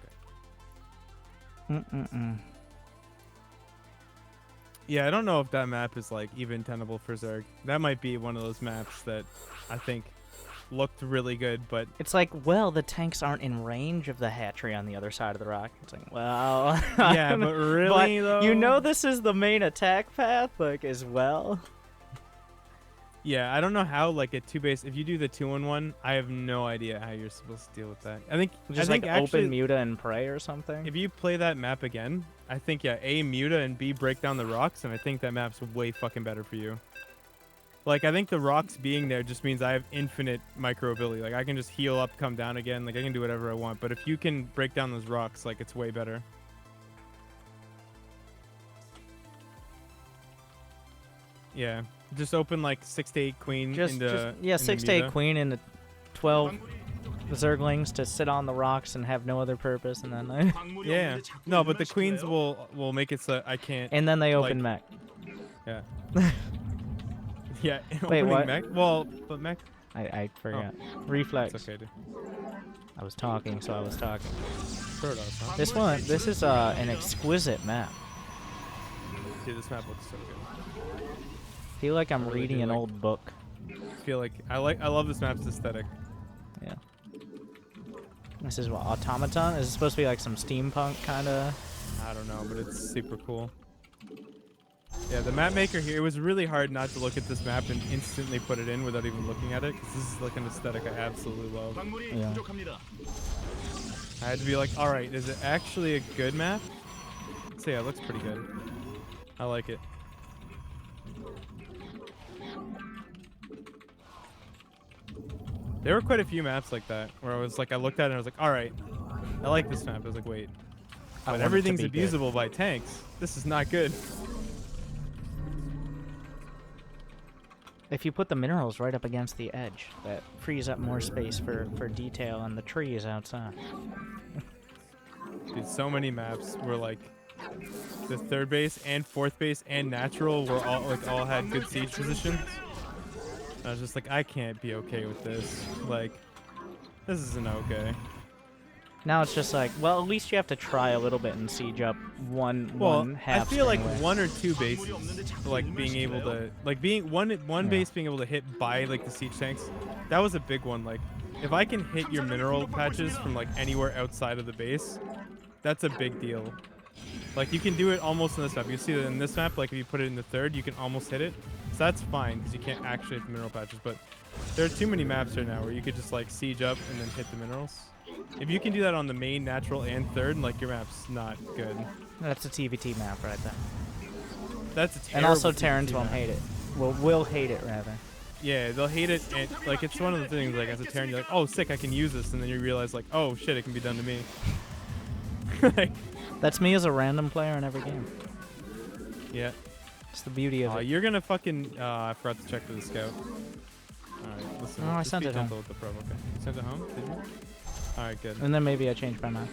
okay. Mm-mm-mm. Yeah, I don't know if that map is like even tenable for Zerg. That might be one of those maps that I think looked really good, but It's like, well, the tanks aren't in range of the hatchery on the other side of the rock. It's like, well, yeah, but really though. you know this is the main attack path, like, as well. Yeah, I don't know how like a 2-base. If you do the 2-on-1, I have no idea how you're supposed to deal with that. I think Just I think like actually, open Muta and pray or something. if you play that map again, I think yeah, A, Muta, and B, break down the rocks, and I think that map's way fucking better for you. Like, I think the rocks being there just means I have infinite micro ability. Like, I can just heal up, come down again. Like, I can do whatever I want. But if you can break down those rocks, like, it's way better. Yeah. Just open, like, 6 to 8 queen into... yeah, into 6 to 8 Muta. queen into 12 Zerglings to sit on the rocks and have no other purpose, and then Yeah. No, but the queens will make it so I can't... and then they open like- mech. Yeah. Yeah. Wait, opening what? Mech? Well, but mech... I forgot. Reflex. It's okay, dude. I was talking, so I was talking. Protoss, huh? This is an exquisite map. Dude, this map looks so good. I feel like I'm really reading do an like- old book. I feel like... I love this map's aesthetic. Yeah. This is what, Automaton? Is it supposed to be like some steampunk kind of? I don't know, but it's super cool. Yeah, the map maker here, it was really hard not to look at this map and instantly put it in without even looking at it, because this is like an aesthetic I absolutely love. Yeah. I had to be like, alright, is it actually a good map? So yeah, it looks pretty good. I like it. There were quite a few maps like that, where I was like, I looked at it and I was like, alright, I like this map. I was like, wait. I But want it to everything's be good. abusable by tanks. This is not good. If you put the minerals right up against the edge, that frees up more space for detail on the trees outside. Dude, so many maps were like the 3rd base and 4th base and natural were all had good siege positions. I was just like, I can't be okay with this. Like, this isn't okay. Now it's just like, well, at least you have to try a little bit and siege up one Well, half. I feel like string away. 1 or 2 bases, like being able to, like being one base being able to hit by like the siege tanks, that was a big one. Like, if I can hit your mineral patches from like anywhere outside of the base, that's a big deal. Like, you can do it almost in this map. You see that in this map, like if you put it in the 3rd, you can almost hit it. So that's fine because you can't actually hit the mineral patches. But there are too many maps right now where you could just like siege up and then hit the minerals. If you can do that on the main, natural, and 3rd, like your map's not good. That's a TVT map right there. That's a terrible And also TVT Terrans won't map. hate it. Will hate it rather. Yeah, they'll hate it, and like it's one of the things. Like as a Terran, you're like, oh, sick, I can use this, and then you realize like, oh shit, it can be done to me. Like, That's me as a random player in every game. yeah. It's the beauty of it. You're gonna fucking. I forgot to check for the scout. All right, listen. Oh, I just sent be it home. gentle with the probe, okay? You sent it home? Did you? All right, good. And then maybe I change my mind.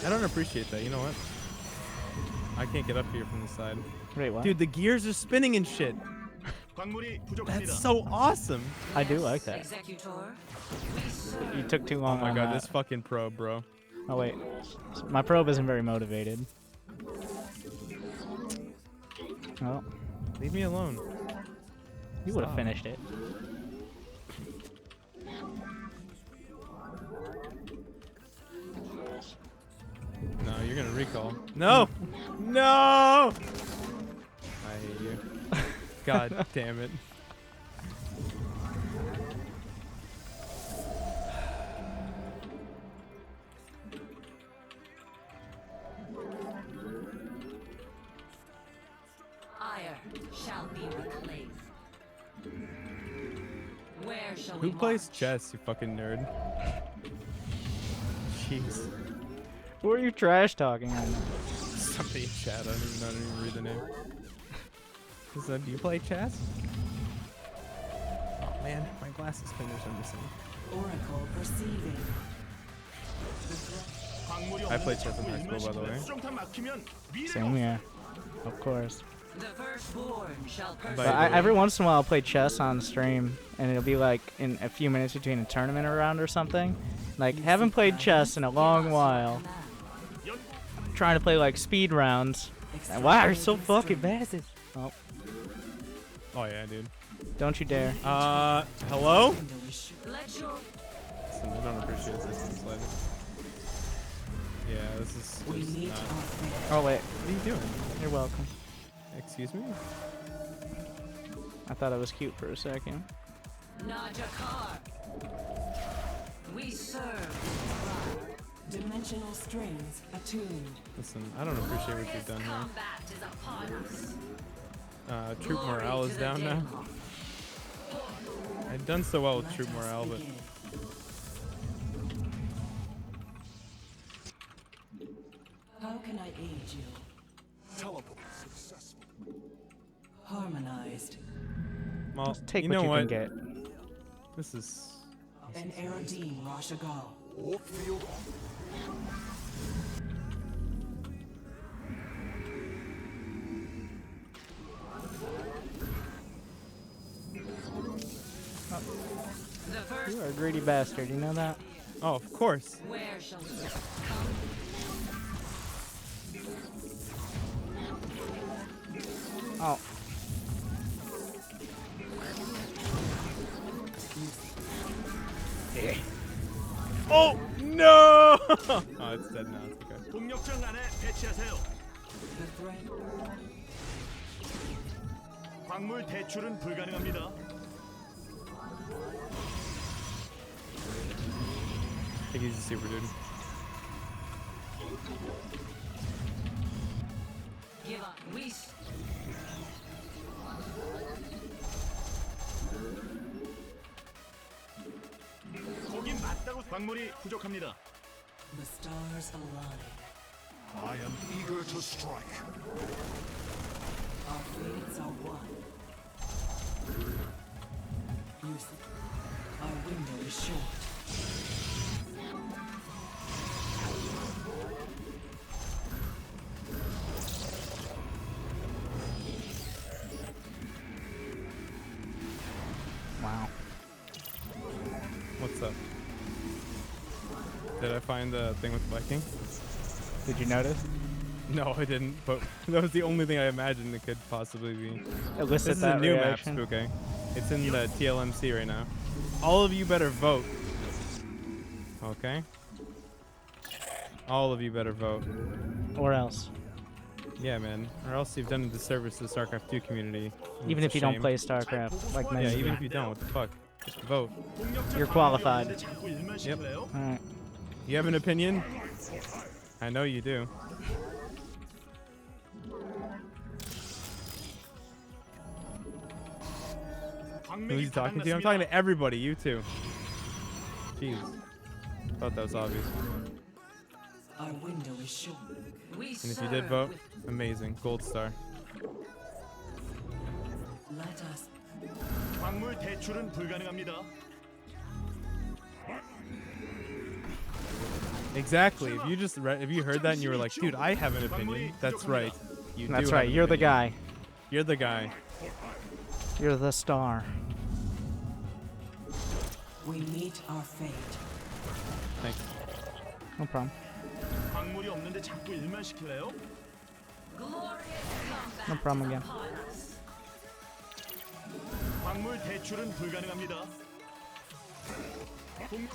I don't appreciate that. You know what? I can't get up here from the side. Wait, what? Dude, the gears are spinning and shit. That's so awesome. I do like that. You took too Oh long my on god, that. this fucking probe, bro. Oh wait, my probe isn't very motivated. Well, Leave me alone. you would have Stop. finished it. No, you're gonna recall. No! No! I hate you. God damn it. Ire shall be reclaimed. Where shall Who we plays march? chess, you fucking nerd? Jeez. Who are you trash talking right now? Somebody in chat, I don't even know, I don't even read the name. Do you play chess? Oh man, my glasses fingers are missing. Oracle perceiving. I played chess in high school, by the way. 수정탑 막히면 Same here. Of course. The firstborn shall But But every once in a while I'll play chess on stream, and it'll be like in a few minutes between a tournament round or something. Like, haven't played chess in a long while. Trying to play like speed rounds. And wow, you're so fucking bad at this. Oh, Oh yeah, dude. don't you dare. Hello? Let your Listen, I don't appreciate this in the slightest. Yeah, this is we just meet not. our fate. Oh wait, What are you doing? you're welcome. Excuse me? I thought it was cute for a second. Najakar. We serve. Dimensional strings attuned. Listen, I don't appreciate what you've done here. Combat is upon us. Troop morale is down now. I've done so well with troop morale, but How can I aid you? Teleport successful. Harmonized. well, Take you what know you what? can get. This is An Erodine Rashagal. Warp field The first. You are a greedy bastard, you know that? oh, of course. Where shall we Oh, Oh no! Oh, it's dead now. It's okay. 동력장 안에 배치하세요. The threat. 광물 대출은 불가능합니다. I think he's a super dude. Give up. We. s- 거긴 맞다고 광물이 부족합니다. The stars align. I am eager to strike. Our fates are one. Use it. Our window is short. wow. What's up? Did I find the thing with Viking? Did you notice? No, I didn't. But that was the only thing I imagined it could possibly be. Elicit This is a that new reaction. map, Spooky. It's in the TLMC right now. All of you better vote. Okay? All of you better vote. Or else. Yeah, man. Or else you've done a disservice to the StarCraft 2 community. and Even it's if you a don't shame. play StarCraft, like many Yeah, of even you. if you don't, what the fuck? Just vote. 동력장 You're 광물이 qualified. 없는데 자꾸 일만 Yep. 시킬래요? Alright. You have an opinion? I know you do. Who's he talking to? I'm talking to everybody, you too. Jeez. Thought that was obvious. Our window is short. We And if you did vote, amazing. Gold star. Let us. 광물 대출은 불가능합니다. Exactly. If you just if you heard that and you were like, dude, I have an opinion. That's right. You do That's have right, an you're the opinion. guy. You're the guy. You're the star. We meet our fate. Thanks. No problem. 광물이 없는데 자꾸 일만 시킬래요? No problem again. 광물 대출은 불가능합니다. 거긴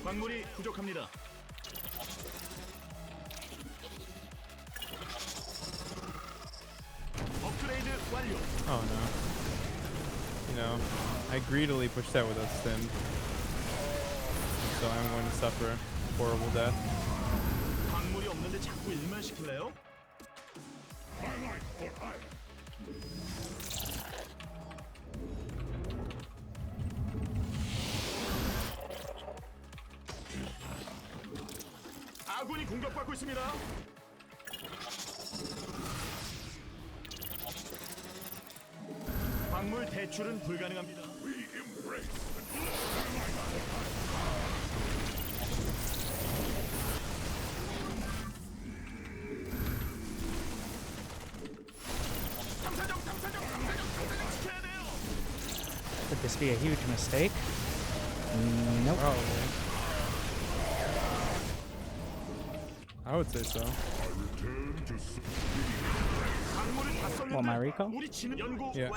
광물이 부족합니다. 업그레이드 완료. Oh no. you know, I greedily pushed out without stim. So I'm going to suffer a horrible death. 광물이 없는데 자꾸 일만 시킬래요? 아군이 공격받고 있습니다. 광물 대출은 불가능합니다. Could this be a huge mistake? Nope. Probably. I would say so. What, my recall? Yeah.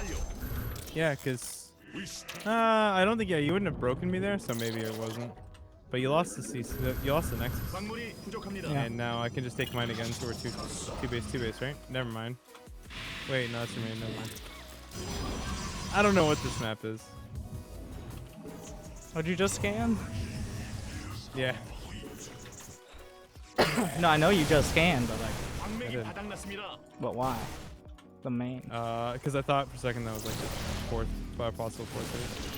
Yeah, because I don't think you wouldn't have broken me there, so maybe it wasn't. But you lost the you lost the Nexus. Yeah. And now I can just take mine again, so we're two base, right? Never mind. Wait, no, that's your main. Never mind. I don't know what this map is. Would you just scan? Yeah. No, I know you just scanned, but like, I did. but why? The main. Because I thought for a second that was like the fourth, possible fourth base.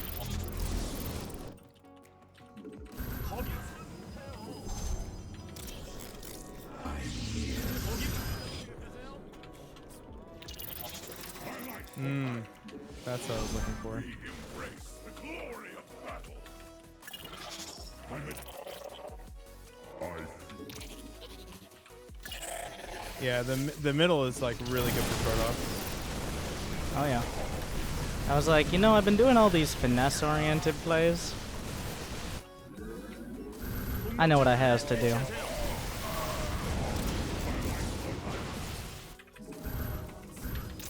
That's what I was looking for. Yeah, the middle is like really good for start off. Oh yeah. I was like, you know, I've been doing all these finesse-oriented plays. I know what I has to do.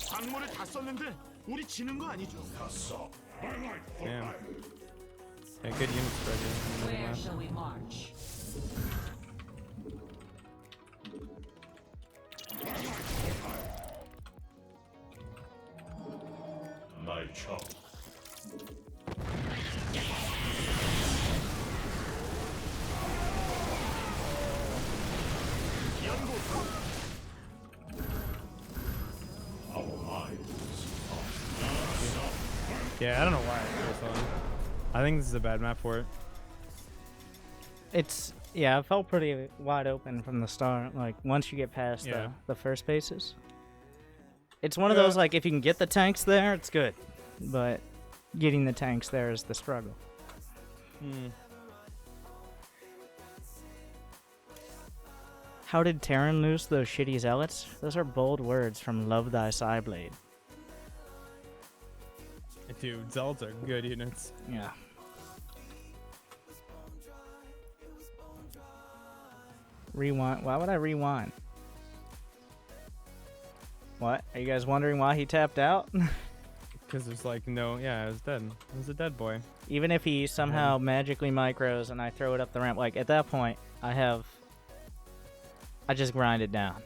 광물을 다 썼는데 우리 지는 거 아니죠? Damn. Yeah, good unit spread here. Where shall we march? My child. Our minds Yeah, I don't know why I feel so. I think this is a bad map for it. It's, yeah, it felt pretty wide open from the start. Like, once you get past the first bases. It's one of those, like, if you can get the tanks there, it's good. But getting the tanks there is the struggle. How did Terran lose those shitty zealots? Those are bold words from Love Thy Psyblade. Dude, Zealots are good units. Yeah. Rewind. Why would I rewind? What? Are you guys wondering why he tapped out? Because there's like no, yeah, it was dead. It was a dead boy. Even if he somehow magically micros and I throw it up the ramp, like at that point, I just grind it down.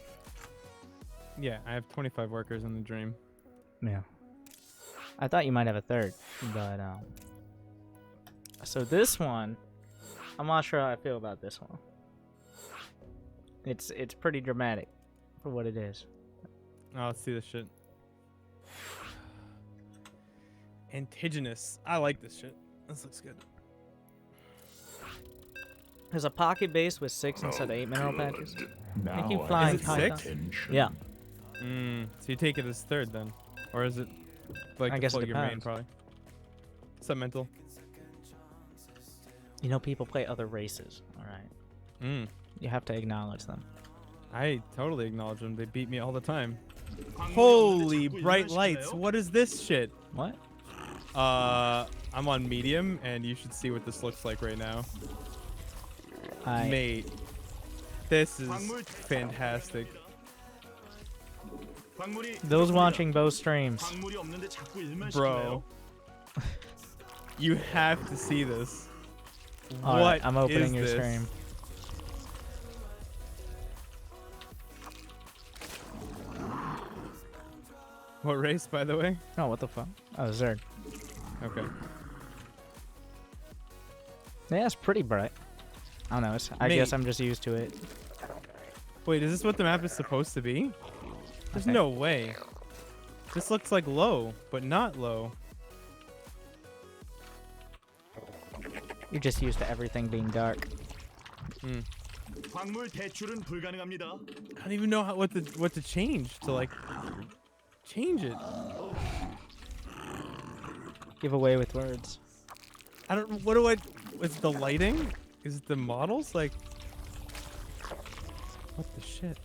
Yeah, I have 25 workers in the dream. Yeah. I thought you might have a third, but so this one, I'm not sure how I feel about this one. It's pretty dramatic for what it is. Oh, let's see this shit. Antigenous. I like this shit. This looks good. There's a pocket base with 6 instead of 8 mineral patches. now Thank you, I Flying Is it 6? attention. Yeah. So you take it as third then, or is it like I to guess it float your main depends. probably? What's up, mental? You know, people play other races. All right. You have to acknowledge them. I totally acknowledge them. They beat me all the time. Holy bright lights! What is this shit? What? I'm on medium, and you should see what this looks like right now. Mate, this is fantastic. Those watching both streams. Bro. You have to see this. All What right, I'm opening is your this? stream. What race, by the way? Oh, what the fuck? Oh, Zerg. Okay. Yeah, it's pretty bright. I don't know. I guess Mate. I'm just used to it. Wait, is this what the map is supposed to be? There's Okay. no way. This looks like low, but not low. You're just used to everything being dark. 광물 대출은 불가능합니다. I don't even know what to change to like change it. Give away with words. I don't. What do I? Is the lighting? Is it the models? Like, what the shit?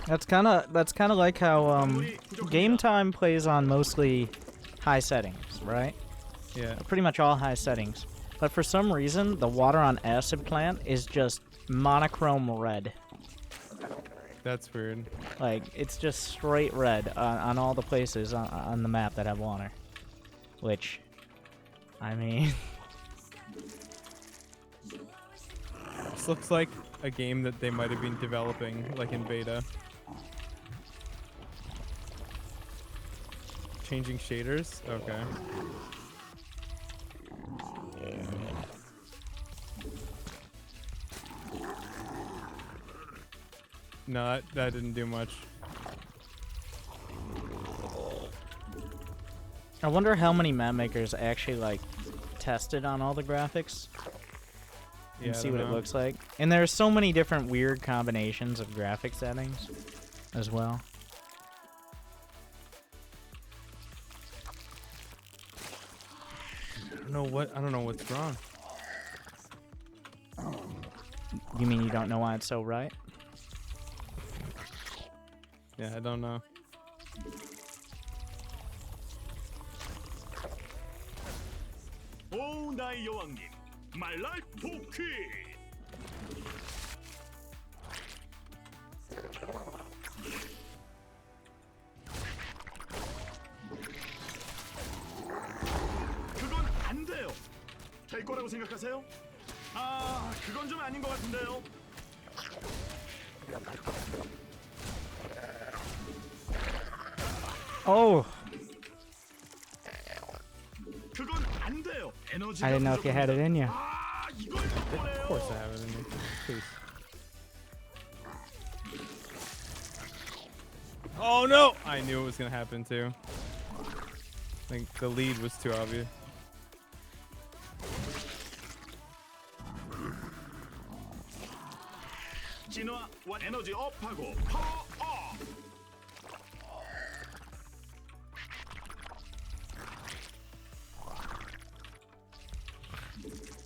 That's kind of like how Game Time plays on mostly high settings, right? Yeah. Pretty much all high settings. But for some reason, the water on Acid Plant is just monochrome red. That's weird. Like, it's just straight red on all the places on the map that have water. Which, I mean... This looks like a game that they might have been developing, like in beta. Changing shaders? Okay. No, that didn't do much. I wonder how many map makers actually, like, tested on all the graphics. Yeah, And I see don't what it know. looks like. And there's so many different weird combinations of graphic settings as well. I don't know what's wrong. You mean you don't know why it's so right? Yeah, I don't know. 오 나의 여왕님, My Life 포켓. 그건 안 돼요. 될 거라고 생각하세요? 아, 그건 좀 아닌 것 같은데요. Oh! 그건 안 돼요. 에너지가 I didn't know if you had it in you. 아, 이걸 Of course I have it in me. Please. Oh no! I knew it was gonna happen too. I think the lead was too obvious. 진화 에너지 업하고 파워 업.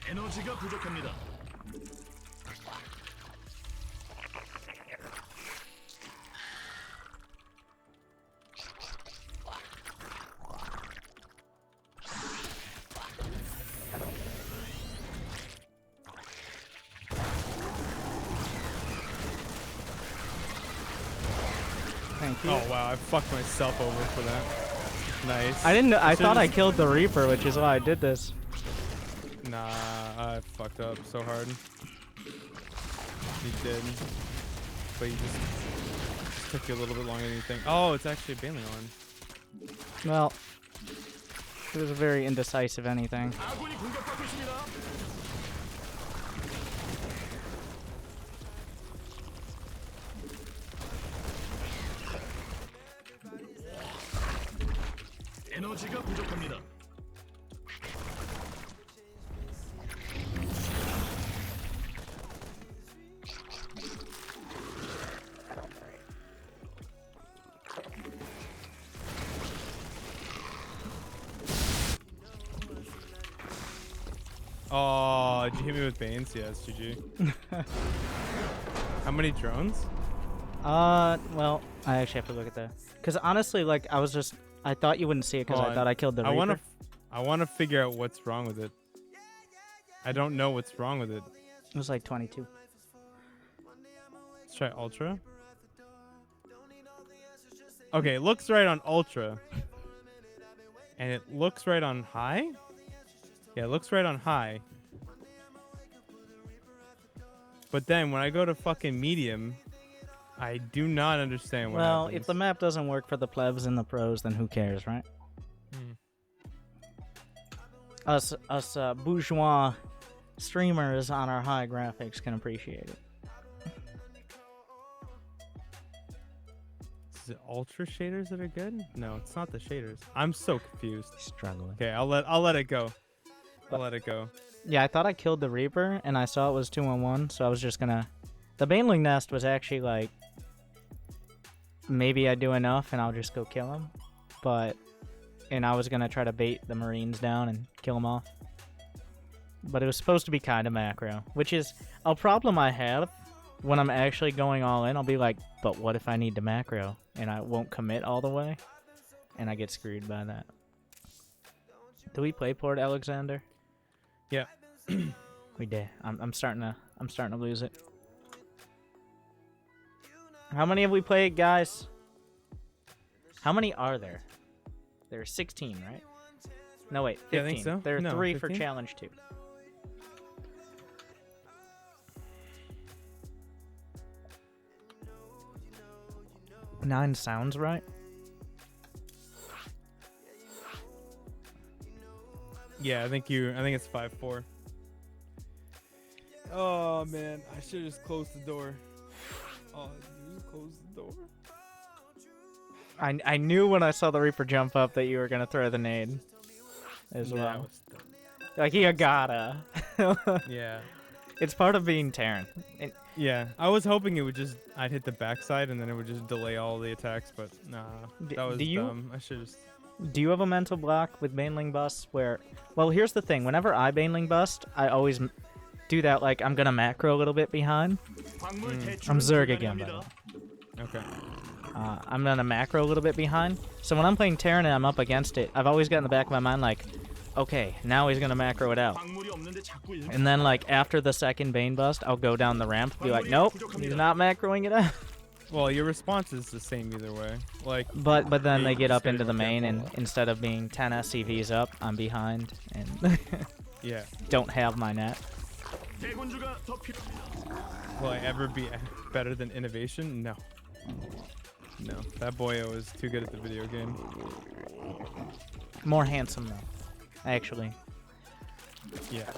에너지가 부족합니다. Thank you. Oh wow, I fucked myself over for that. Nice. I didn't. I should've thought I just- killed the Reaper, which is why I did this. Nah, I fucked up so hard. You did. But you just took you a little bit longer than you think. Oh, it's actually a Bailey one. Well, it was a very indecisive anything. 아군이 공격받고 있습니다. 에너지가 부족합니다. Oh, did you hit me with Banes? Yes, GG. How many drones? Well, I actually have to look at that. Cause honestly, like, I thought you wouldn't see it because Hold I on. thought I killed the Reaper. I wanna figure out what's wrong with it. I don't know what's wrong with it. It was like 22. Let's try Ultra. Okay, it looks right on Ultra. And it looks right on High? Yeah, it looks right on High. But then when I go to fucking Medium, I do not understand what Well, happens. if the map doesn't work for the plebs and the pros, then who cares, right? us bourgeois streamers on our high graphics can appreciate it. Is it ultra shaders that are good? No, it's not the shaders. I'm so confused. Struggling. Okay, I'll let it go. I'll let it go. Yeah, I thought I killed the Reaper, and I saw it was 2-on-1, so I was just gonna... The Baneling Nest was actually like... Maybe I do enough, and I'll just go kill him. But... And I was gonna try to bait the Marines down and kill them off. But it was supposed to be kind of macro, which is a problem I have when I'm actually going all in. I'll be like, but what if I need to macro? And I won't commit all the way, and I get screwed by that. Do we play Port Alexander? Yeah. We did. I'm starting to lose it. How many have we played, guys? How many are there? There are 16, right? No, wait, 15. Yeah, I think so. There are No, 3 for 15? challenge 2. Nine sounds right. Yeah, I think it's 5-4. Oh man, I should have just closed the door. Oh, just close the door. I knew when I saw the Reaper jump up that you were gonna throw the nade as That well. was dumb. Like, you gotta. Yeah. It's part of being Terran. And Yeah, I was hoping I'd hit the backside and then it would just delay all the attacks, but nah, that was dumb. I should just... do you have a mental block with Baneling Bust where... Well, here's the thing. Whenever I Baneling Bust, I always do that, like, I'm gonna macro a little bit behind. I'm Zerg again, by the way. Okay. I'm gonna macro a little bit behind. So when I'm playing Terran and I'm up against it, I've always got in the back of my mind, like, okay, now he's gonna macro it out. And then, like, after the second Bane Bust, I'll go down the ramp, be like, nope, he's not macroing it out. Well, your response is the same either way. Like, But then they get just up gotta into the be main, and careful. instead of being 10 SCVs up, I'm behind, and Yeah. don't have my net. Will I ever be better than Innovation? No. No, that boyo is too good at the video game. More handsome, though, actually. Yeah.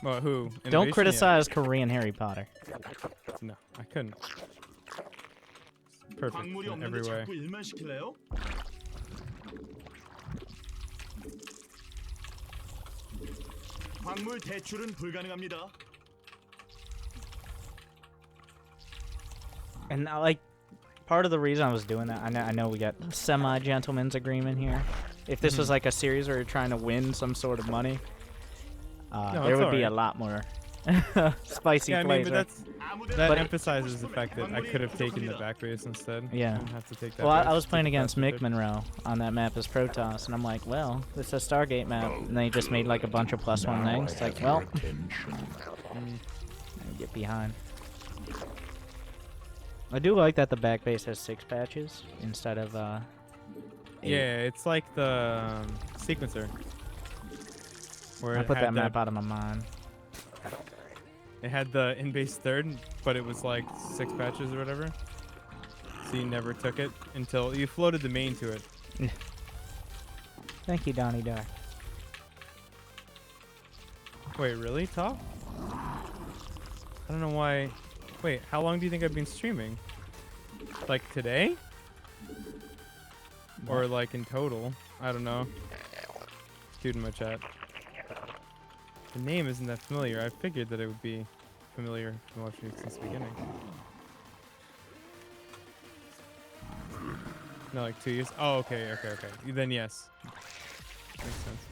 Well, who? Don't Innovation? criticize Korean Harry Potter. Yeah. No, I couldn't. Perfect in every way. 광물 대출은 불가능합니다. And like, part of the reason I was doing that, I know we got semi-gentleman's agreement here. If this was like a series where you're trying to win some sort of money, there would be a lot more spicy Yeah, I mean, plays. but that emphasizes the fact that I could have taken the back base instead. Yeah. I didn't have to take that. Well, I base was to playing take against the Mick back. Monroe on that map as Protoss, and I'm like, well, it's a Stargate map, and they just made like a bunch of +1 things. It's like, well, I get behind. I do like that the back base has 6 patches instead of 8. Yeah, it's like the sequencer. Where I it put had that map out of my mind. It had the in-base third, but it was like 6 patches or whatever. So you never took it until you floated the main to it. Thank you, Donnie Dar. Wait, really? Top? I don't know why. Wait, how long do you think I've been streaming? Like today? Or like in total? I don't know. Dude in my chat. The name isn't that familiar. I figured that it would be familiar from watching it since the beginning. No, like 2 years. Oh, okay. Then yes. Makes sense.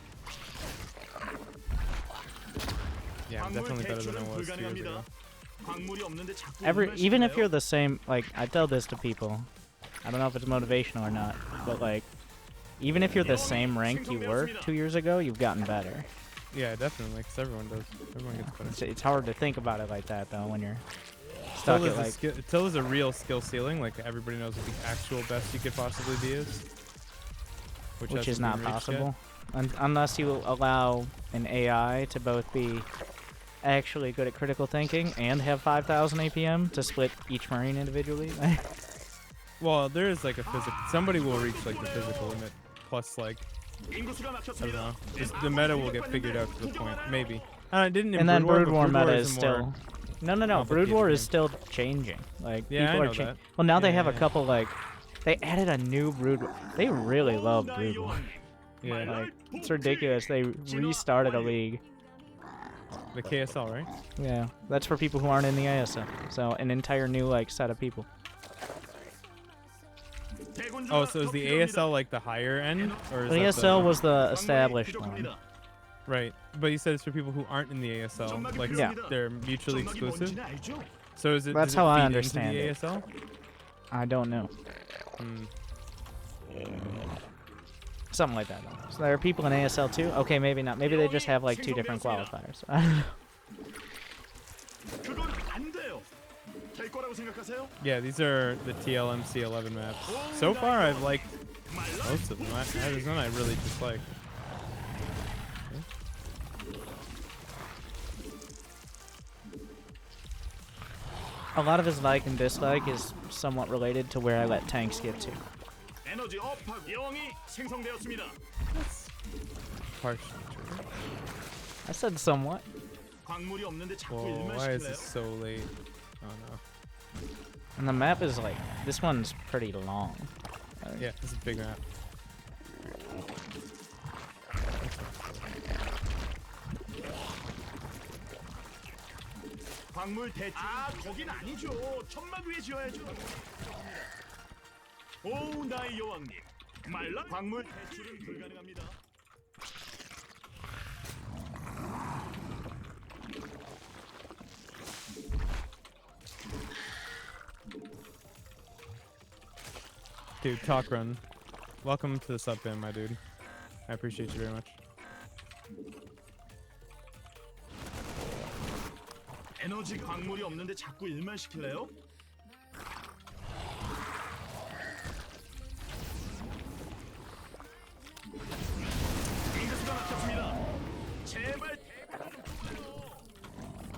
Yeah, I'm definitely better than I was 2 years ago. Even if you're the same, like, I tell this to people, I don't know if it's motivational or not, but like, even if you're the same rank you were 2 years ago, you've gotten better. Yeah, definitely, because everyone does. Everyone gets better. It's hard to think about it like that, though, when you're stuck at, like... Till there's a real skill ceiling, like everybody knows what the actual best you could possibly be is. Which is not possible. Unless you allow an AI to both be actually good at critical thinking and have 5,000 APM to split each Marine individually. Well, there is like a physical... Somebody will reach like the physical limit, plus like 인구수가 I don't 막혔습니다. know. The meta will get figured out to the point. Maybe. It didn't in And then Brood Brood War, War but Brood meta War is a still. more No. Brood War is complicated still changing. Like Yeah, people I are know changing. that. Well, now they have a Yeah. couple like. They added a new Brood War. They really love Brood War. Yeah. Like it's ridiculous. They restarted a league. The KSL, right? Yeah, that's for people who aren't in the ASL. So an entire new like set of people. Oh, so is the ASL like the higher end, or is The that ASL the... was the established one. Right, but you said it's for people who aren't in the ASL. Like Yeah. they're mutually exclusive. So is it? That's does it how I feed understand into it. the ASL? I don't know. Hmm. Something like that. Though. So there are people in ASL too. Okay, maybe not. Maybe they just have like 2 different qualifiers. I don't know. 그건 안 돼요. 될 거라고 생각하세요? Yeah, these are the TLMC 11 maps. So far, I've liked most of them. There's none I really dislike. A lot of his like and dislike is somewhat related to where I let tanks get to. 에너지 업하고 여왕이 생성되었습니다. Harsh. I said somewhat. 광물이 없는데 자꾸 Whoa, 일만 why is 시킬래요? this so late? Oh no. And the map is like, this one's pretty long. Yeah, this is a big map. 광물 대출. 아, 거긴 아니죠. 천막 위에 지어야죠. 오, 나의 여왕님. 말라 광물 대출은 불가능합니다. Dude, talk run. Welcome to the sub fam, my dude. I appreciate you very much. 에너지 광물이 없는데 자꾸 일만 시킬래요? 인구수가 막혔습니다. 제발 대가 좀 주세요.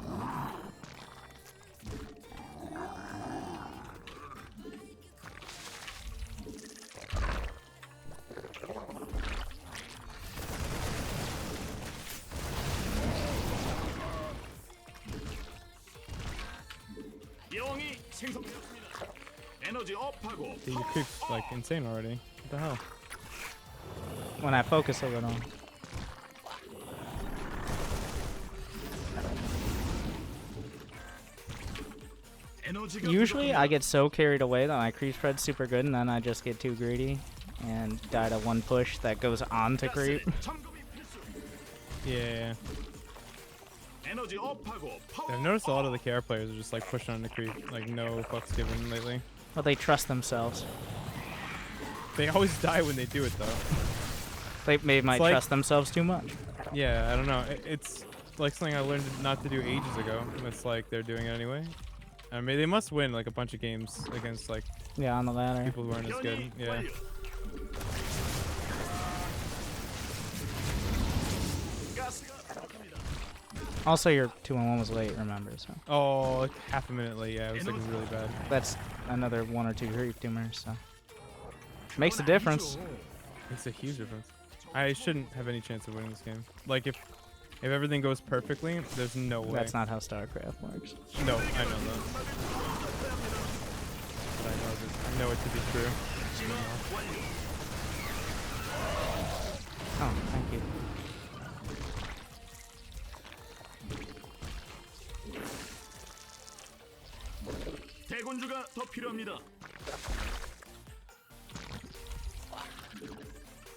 여왕이 생성되었습니다. 에너지 업하고 Dude, your creep's like insane already. What the hell? When I focus a little. 에너지가 Usually I get so carried away that my creep spread's super good and then I just get too greedy and die to one push that goes on to creep. 점검이 필수. Yeah. 에너지 업하고 파워. I've noticed a lot of the KR players are just like pushing on the creep, like no fucks given lately. But they trust themselves. They always die when they do it though. They might like- trust themselves too much. Yeah, I don't know. It's like something I learned not to do ages ago. It's like they're doing it anyway. I mean, they must win like a bunch of games against like Yeah, on the ladder. people who aren't as good. 변이 Yeah. 완료. 가스가 부족합니다. Also, your 2-on-1 was late, remember, so. Oh, like half a minute late. Yeah, it was like really bad. That's another 1 or 2 creep tumors, so. Makes a difference. It's a huge difference. I shouldn't have any chance of winning this game. Like if everything goes perfectly, there's no way. That's not how StarCraft works. No, I know that. But I know it to be true. Oh, thank you. 대군주가 더 필요합니다.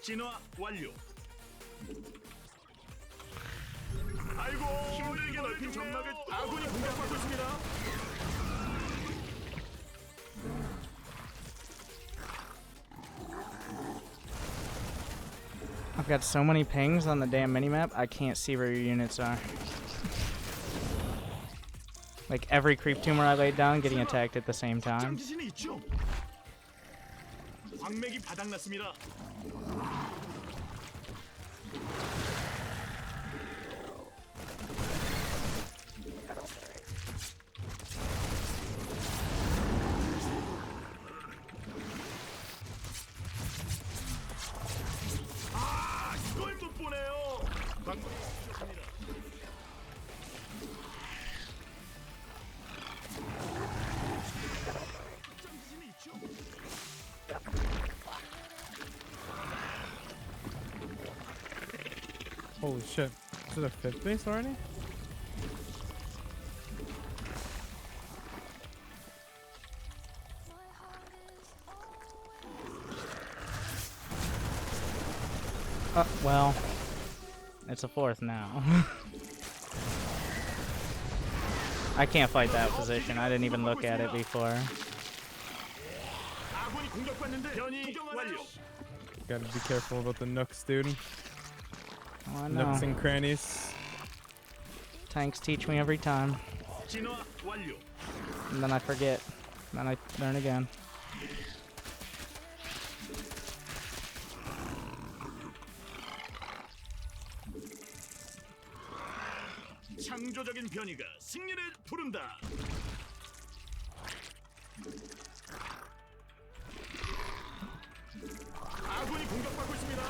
진화 완료. 아이고, 힘들게 넓힌 점막을 아군이 공격받고 있습니다. I've got so many pings on the damn minimap, I can't see where your units are. Like every creep tumor I laid down getting attacked at the same time. 지진이 있죠. 광맥이 바닥났습니다. Holy shit. Is it a 5th base already? Well, it's a 4th now. I can't fight that position. I didn't even look at it before. 아군이 공격받는데 변이 완료. Gotta be careful about the nooks, dude. Oh, I know. Nooks and crannies. Tanks teach me every time, 진화 완료. and then I forget. Then I learn again. 창조적인 변이가 승리를 부른다. 아군이 공격받고 있습니다.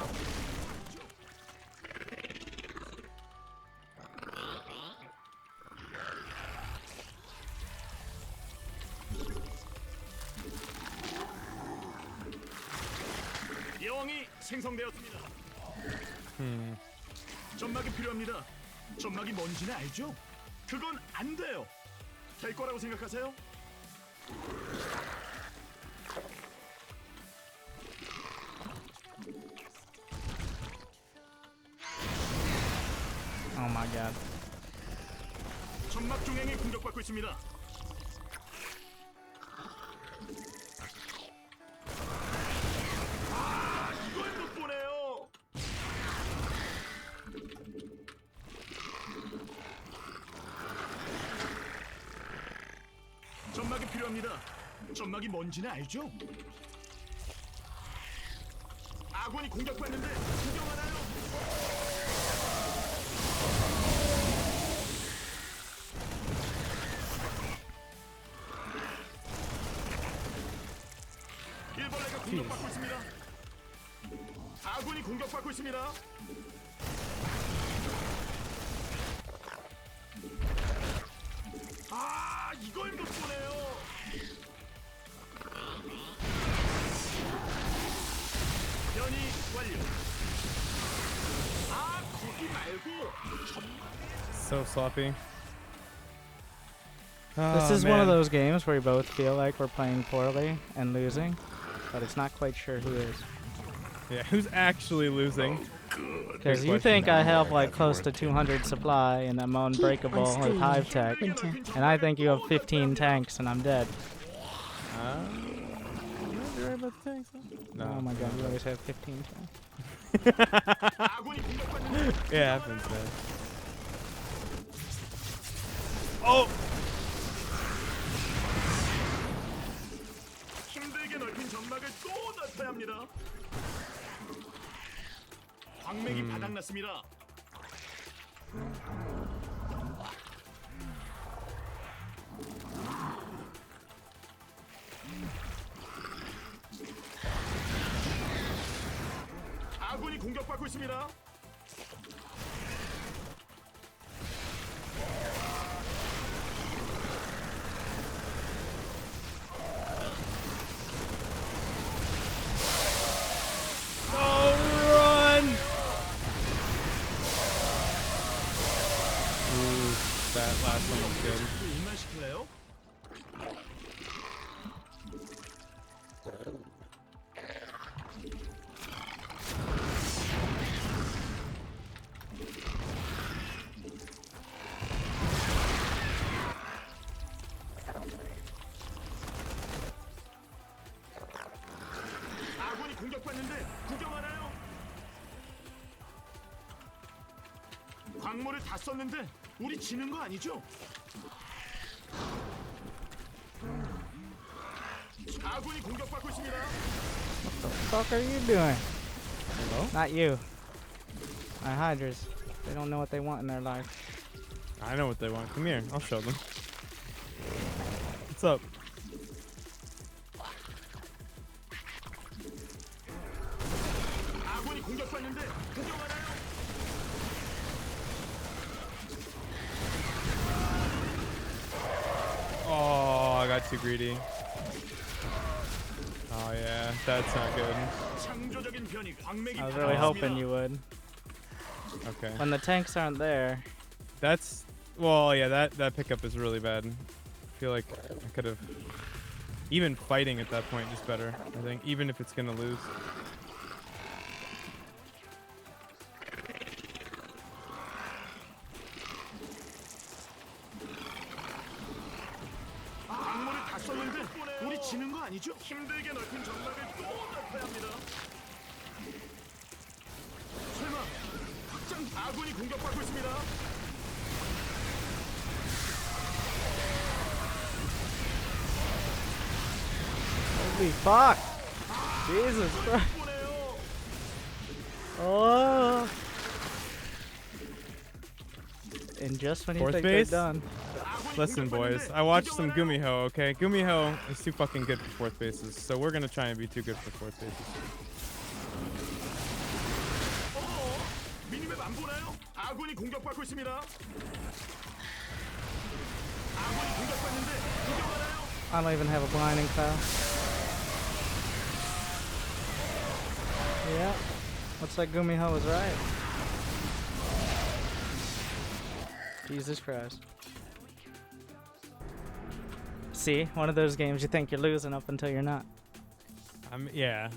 여왕이 생성되었습니다. 점막이 필요합니다. 점막이 뭔지는 알죠? 그건 안 돼요. 될 거라고 생각하세요? Oh my god. 점막 중앙이 공격받고 있습니다. 아, 이걸 못 보네요. 점막이 필요합니다. 점막이 뭔지는 알죠? 아군이 공격받는데 구경하나요? 일벌레가 공격받고 있습니다. 아군이 공격받고 있습니다. 아, 이걸 못 보네요. 변이 완료. 아, 거기 말고. So sloppy. This is one of those games where we both feel like we're playing poorly and losing, but it's not quite sure who is. Yeah, who's actually losing? Because you think I have like close to 200 supply and I'm unbreakable with hive tech, and I think you have 15 tanks and I'm dead. You're right about the tanks, huh? No. Oh my god, you always have 15 tanks. It happens, man. Oh! 힘들게 넓힌 점막을 또 넓혀야 합니다. 광맥이 바닥났습니다. 아군이 공격받고 있습니다. That last one was good. 일만 시킬래요? 아군이 공격받는데 구경하나요? 광물을 다 썼는데 우리 지는 거 아니죠? 아군이 공격받고 있습니다. What the fuck are you doing? Hello? Not you. My hydras. They don't know what they want in their life. I know what they want. Come here. I'll show them. What's up? 아군이 공격받는데 구경하나요? Oh, I got too greedy. Oh yeah, that's not good. 창조적인 변이가 광맥이 I was really hoping you would. Okay. When the tanks aren't there, That's well, yeah. That pickup is really bad. I feel like I could have even fighting at that point is better. I think even if it's gonna lose. 광물을 다 썼는데 우리 지는 거 아니죠? 힘들게 넓힌 전막을 또 넓혀야 합니다. 설마 확장 아군이 공격받고 있습니다. holy fuck! Jesus Christ! 보내요. Oh! And just when you Fourth think base? they're done. Listen, boys. I watched some Gumiho. Okay, Gumiho is too fucking good for fourth bases, so we're gonna try and be too good for fourth bases. 미니맵 안 보나요? 아군이 공격받고 있습니다. 아군이 공격받는데 구경하나요? I don't even have a blinding foul. Yeah, looks like Gumiho was right. Jesus Christ. See, one of those games you think you're losing up until you're not. Yeah.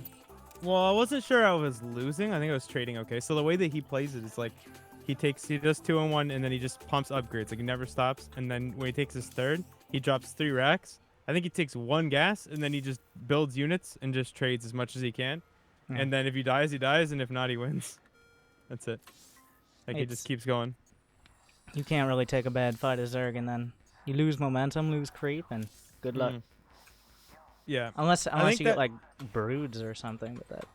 Well, I wasn't sure I was losing. I think I was trading okay. So the way that he plays it is like he does 2-on-1 and then he just pumps upgrades. Like he never stops. And then when he takes his third, he drops 3 racks. I think he takes 1 gas and then he just builds units and just trades as much as he can. And then if he dies, he dies. And if not, he wins. That's it. Like he just keeps going. You can't really take a bad fight as Zerg and then you lose momentum, lose creep, and good luck. Yeah. Unless think you get like broods or something with that.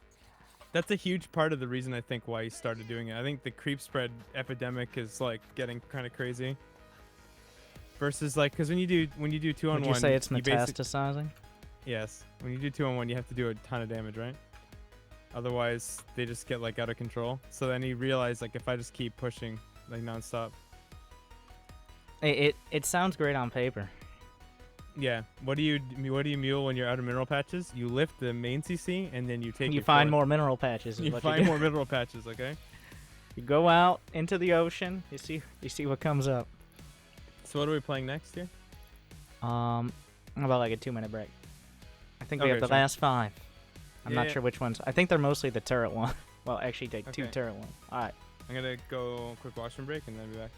That's a huge part of the reason I think why he started doing it. I think the creep spread epidemic is like getting kind of crazy. Versus like, because when you do 2-on-1, Would you say it's you metastasizing? Yes. When you do 2-on-1, you have to do a ton of damage, right? Otherwise, they just get like out of control. So then he realized like if I just keep pushing like nonstop. It sounds great on paper. Yeah. What do you mule when you're out of mineral patches? You lift the main CC and then you take. You it find forward. more mineral patches. Is You what find you do. more mineral patches. Okay. You go out into the ocean. You see what comes up. So what are we playing next here? How about like a 2-minute break? I think we Okay, have the sure. last 5. I'm not Yeah. sure which ones. I think they're mostly the turret one. Well, actually, take 2 Okay. turret ones. All right. I'm gonna go quick washroom break and then be back.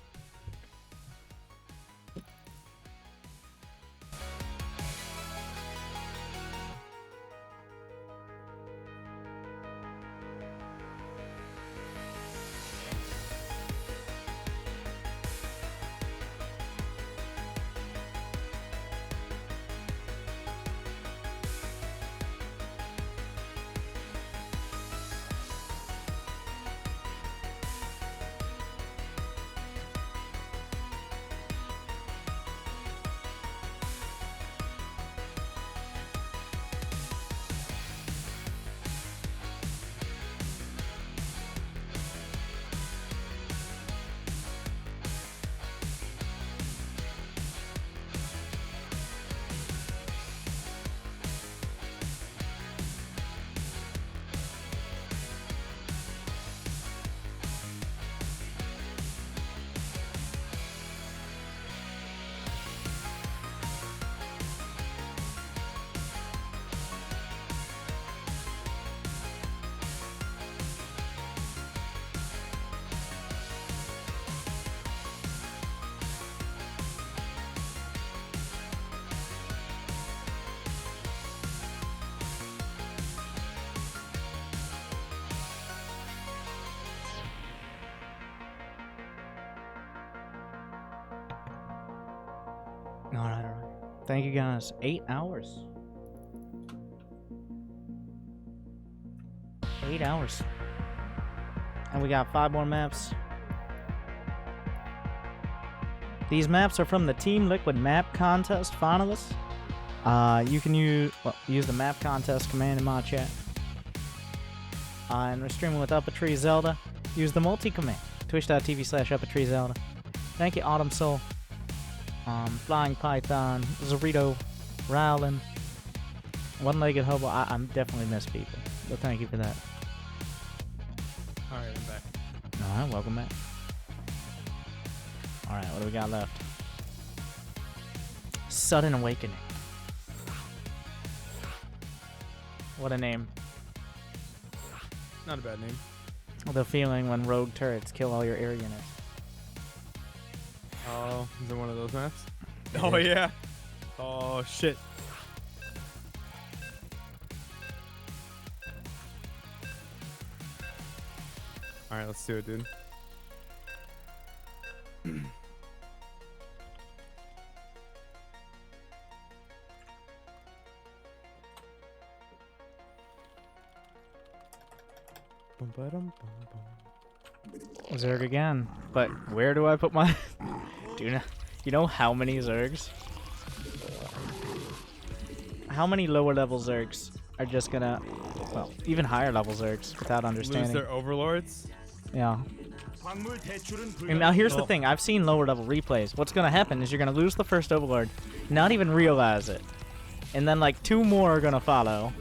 All right. Thank you guys. 8 hours. 8 hours. And we got 5 more maps. These maps are from the TeamLiquid Mapcontest finalists. You can use the Mapcontest command in my chat. And we're streaming with Upatreezelda. Use the multi command. Twitch.tv/Upatreezelda. Thank you, Autumn Soul. Flying Python, Zorito, Rowlin, One-Legged Hobo. I'm definitely miss people, but thank you for that. All right, I'm back. Alright, welcome back. Alright, what do we got left? Sudden Awakening. What a name. Not a bad name. The feeling when rogue turrets kill all your air units. Oh, is it one of those maps? It Oh is. yeah. Oh shit. All right, let's do it, dude. Zerg again. But where do I put my... you know how many Zergs? How many lower level Zergs are just gonna... Well, even higher level Zergs without Lose understanding. their overlords. Yeah. 광물 대출은 And now here's the Well- thing. I've seen lower level replays. What's gonna happen is you're gonna lose the first overlord, not even realize it. And then like 2 more are gonna follow.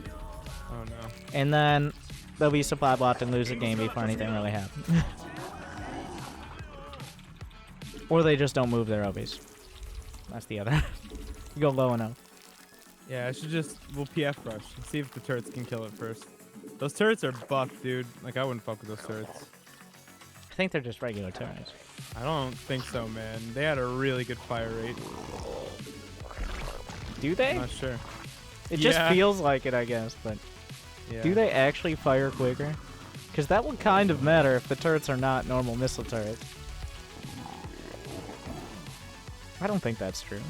Oh no. And then they'll be supply blocked and lose the game before anything really happens. Or they just don't move their obbies. That's the other. You go low enough. Yeah, I should just we'll PF rush and see if the turrets can kill it first. Those turrets are buffed, dude. Like I wouldn't fuck with those turrets. I think they're just regular turrets. I don't think so, man. They had a really good fire rate. Do they? I'm not sure. It just Yeah. feels like it, I guess, but Yeah. do they actually fire quicker? Because that would kind of matter if the turrets are not normal missile turrets. I don't think that's true.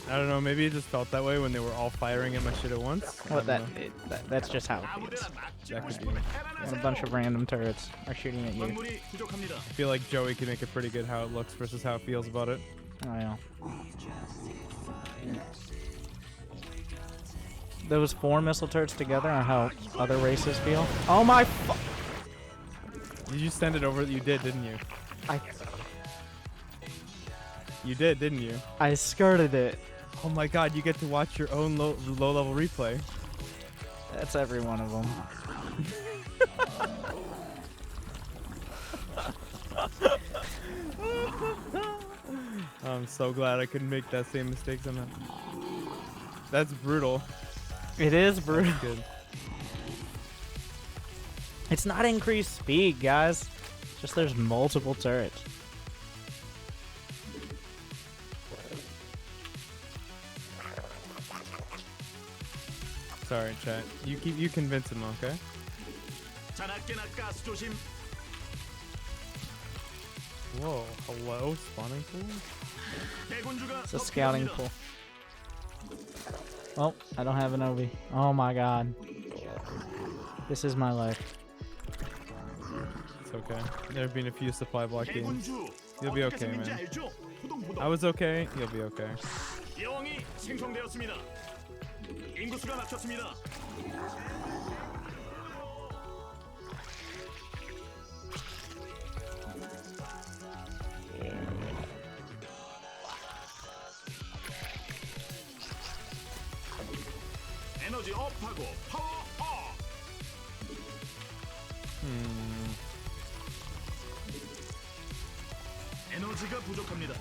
I don't know. Maybe it just felt that way when they were all firing at my shit at once. I Well, don't know. that's just how it feels. That could be. When a bunch of random turrets are shooting at you. 광물이 부족합니다. I feel like Joey can make it pretty good how it looks versus how it feels about it. Oh, yeah. Those 4 missile turrets together are how other races feel. Oh my fu- Did you send it over? You did, didn't you? I You did, didn't you? skirted it. Oh my god, you get to watch your own low level replay. That's every one of them. I'm so glad I couldn't make that same mistake somehow. That's brutal. It is brutal. That's good. It's not increased speed, guys. Just there's multiple turrets. Sorry, chat. You convince him, okay? 자나깨나 가스 조심. Whoa, hello, spawning pool? 대군주가 It's a 더 scouting 필요합니다. pool. Oh, I don't have an OB. Oh my god. This is my life. It's okay. There have been a few supply block games. 대군주 You'll be 어떻게 okay, 생긴지 man. 알죠? 후동후동. I was okay. You'll be okay. 여왕이 생성되었습니다. 인구수가 막혔습니다. 에너지 업하고 파워 업. 에너지가 부족합니다.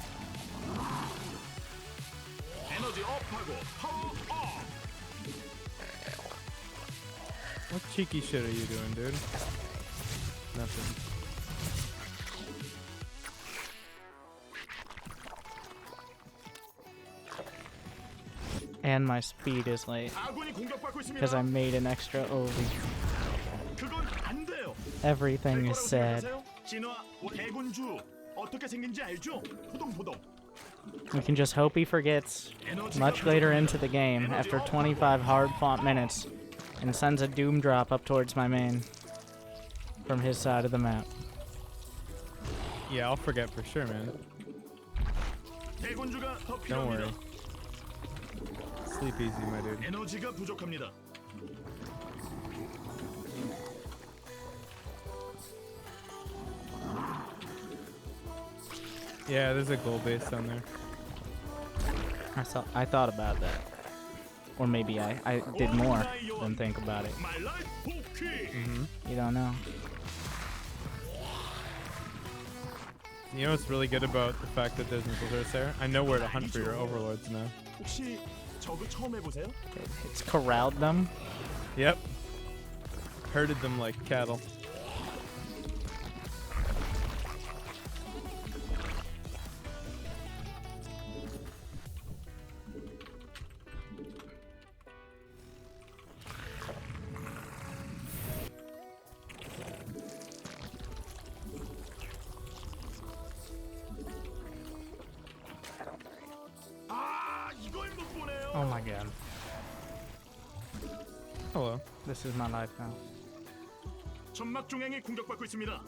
에너지 업하고 파워 업. What cheeky shit are you doing, dude? Nothing. And my speed is late. 아군이 공격받고 있습니다. Because I made an extra OB. 그건 안 돼요. Everything is sad. 진화 대군주 어떻게 생긴지 알죠? 후동후동. We can just hope he forgets much later into the game, after 25 hard-fought minutes, and sends a doom drop up towards my main from his side of the map. Yeah, I'll forget for sure, man. 대군주가 더 Don't worry. 필요합니다. Sleep easy, my dude. 에너지가 부족합니다. Yeah, there's a gold base down there. I thought about that. Or maybe I did more than think about it. My life. You don't know. You know what's really good about the fact that there's infiltrators there? I know where to hunt for your overlords now. 혹시 저그 처음 해보세요? It's corralled them. Yep. Herded them like cattle. 아, 이걸 못 보네요. Oh my god. Hello. This is my life now. 점막 중앙이 공격받고 있습니다.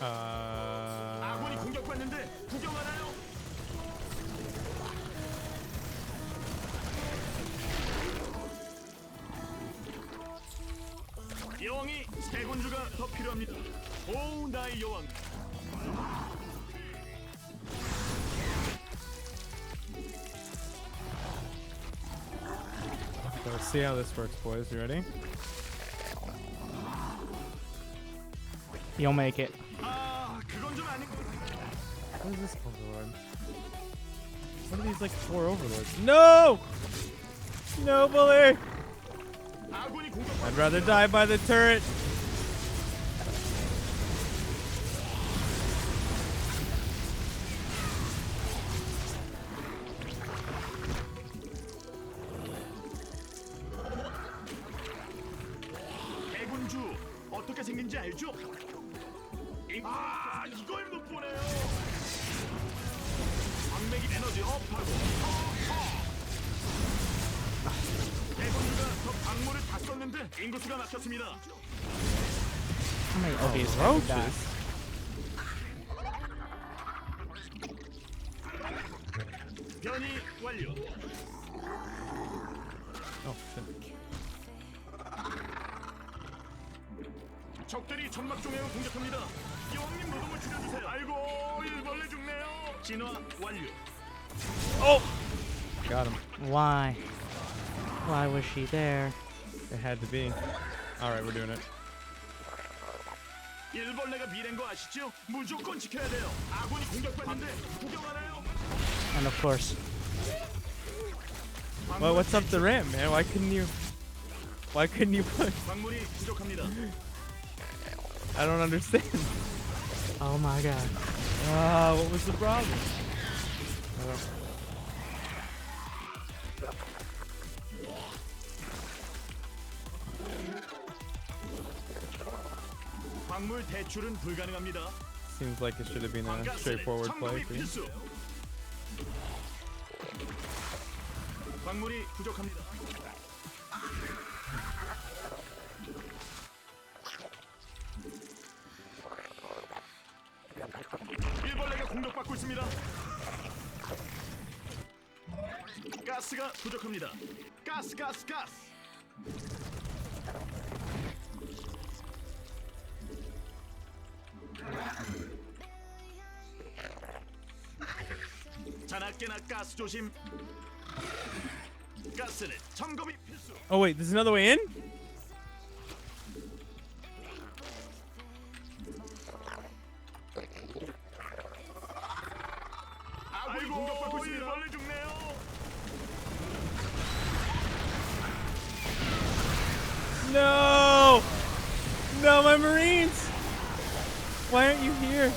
아군이 공격받는데 구경하나요? 여왕이 세 군주가 더 필요합니다. 오, 나의 여왕. So let's see how this works, boys. You ready? You'll make it. 아, 그건 좀 아닌 것 같아요. What is this overlord? What are these like 4 overlords? No! No, bully! 아군이 공격받고 I'd rather die by the turret. 대군주 어떻게 생긴지 알죠? 아, 이걸 못 보네요. 광맥이 에너지 업하고 대군주가 더 광물을 다 썼는데 인구수가 막혔습니다. How many of these have you got? 변이 완료. Oh, shit. 적들이 점막 중앙을 공격합니다. 여왕님 노동을 줄여주세요. 아이고, 일벌레 죽네요. 진화 완료. Oh! Got him. Why? Why was she there? It had to be. Alright, we're doing it. 일벌레가 미래인 거 아시죠? 무조건 지켜야 돼요. 아군이 공격받는데 구경하나요? And of course, Well, what's up the ramp, man? Why couldn't you put... 광물이 부족합니다. I don't understand. oh my god. Ah, what was the problem? 광물 대출은 불가능합니다. Seems like it should have been a straightforward play for you. 필수. 광물이 부족합니다. 일벌레가 공격받고 있습니다. 가스가 부족합니다. 가스. 자나깨나 가스 조심. 가스는 점검이 필수. Oh wait, there's another way in? 아군이 공격받고 있습니다. 일벌레 죽네요. No! No, my Marines! Why aren't you here?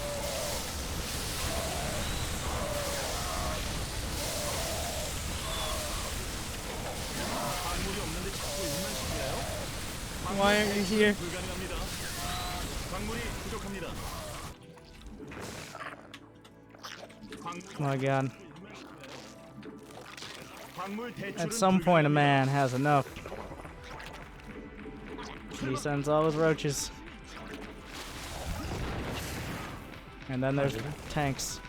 광물이 없는데 자꾸 일만 시키나요? Why aren't you here? 불가능합니다. 광물이 부족합니다. Oh my god. 광물 대출은 At some point, a 불가능합니다. man has enough. He sends all his roaches. And then there's tanks.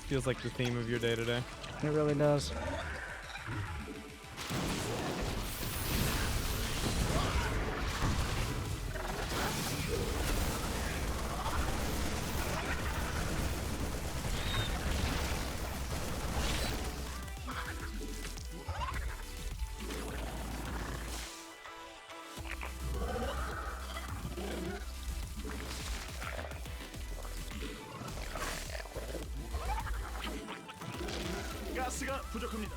Feels like the theme of your day today. It really does. 가스가 부족합니다.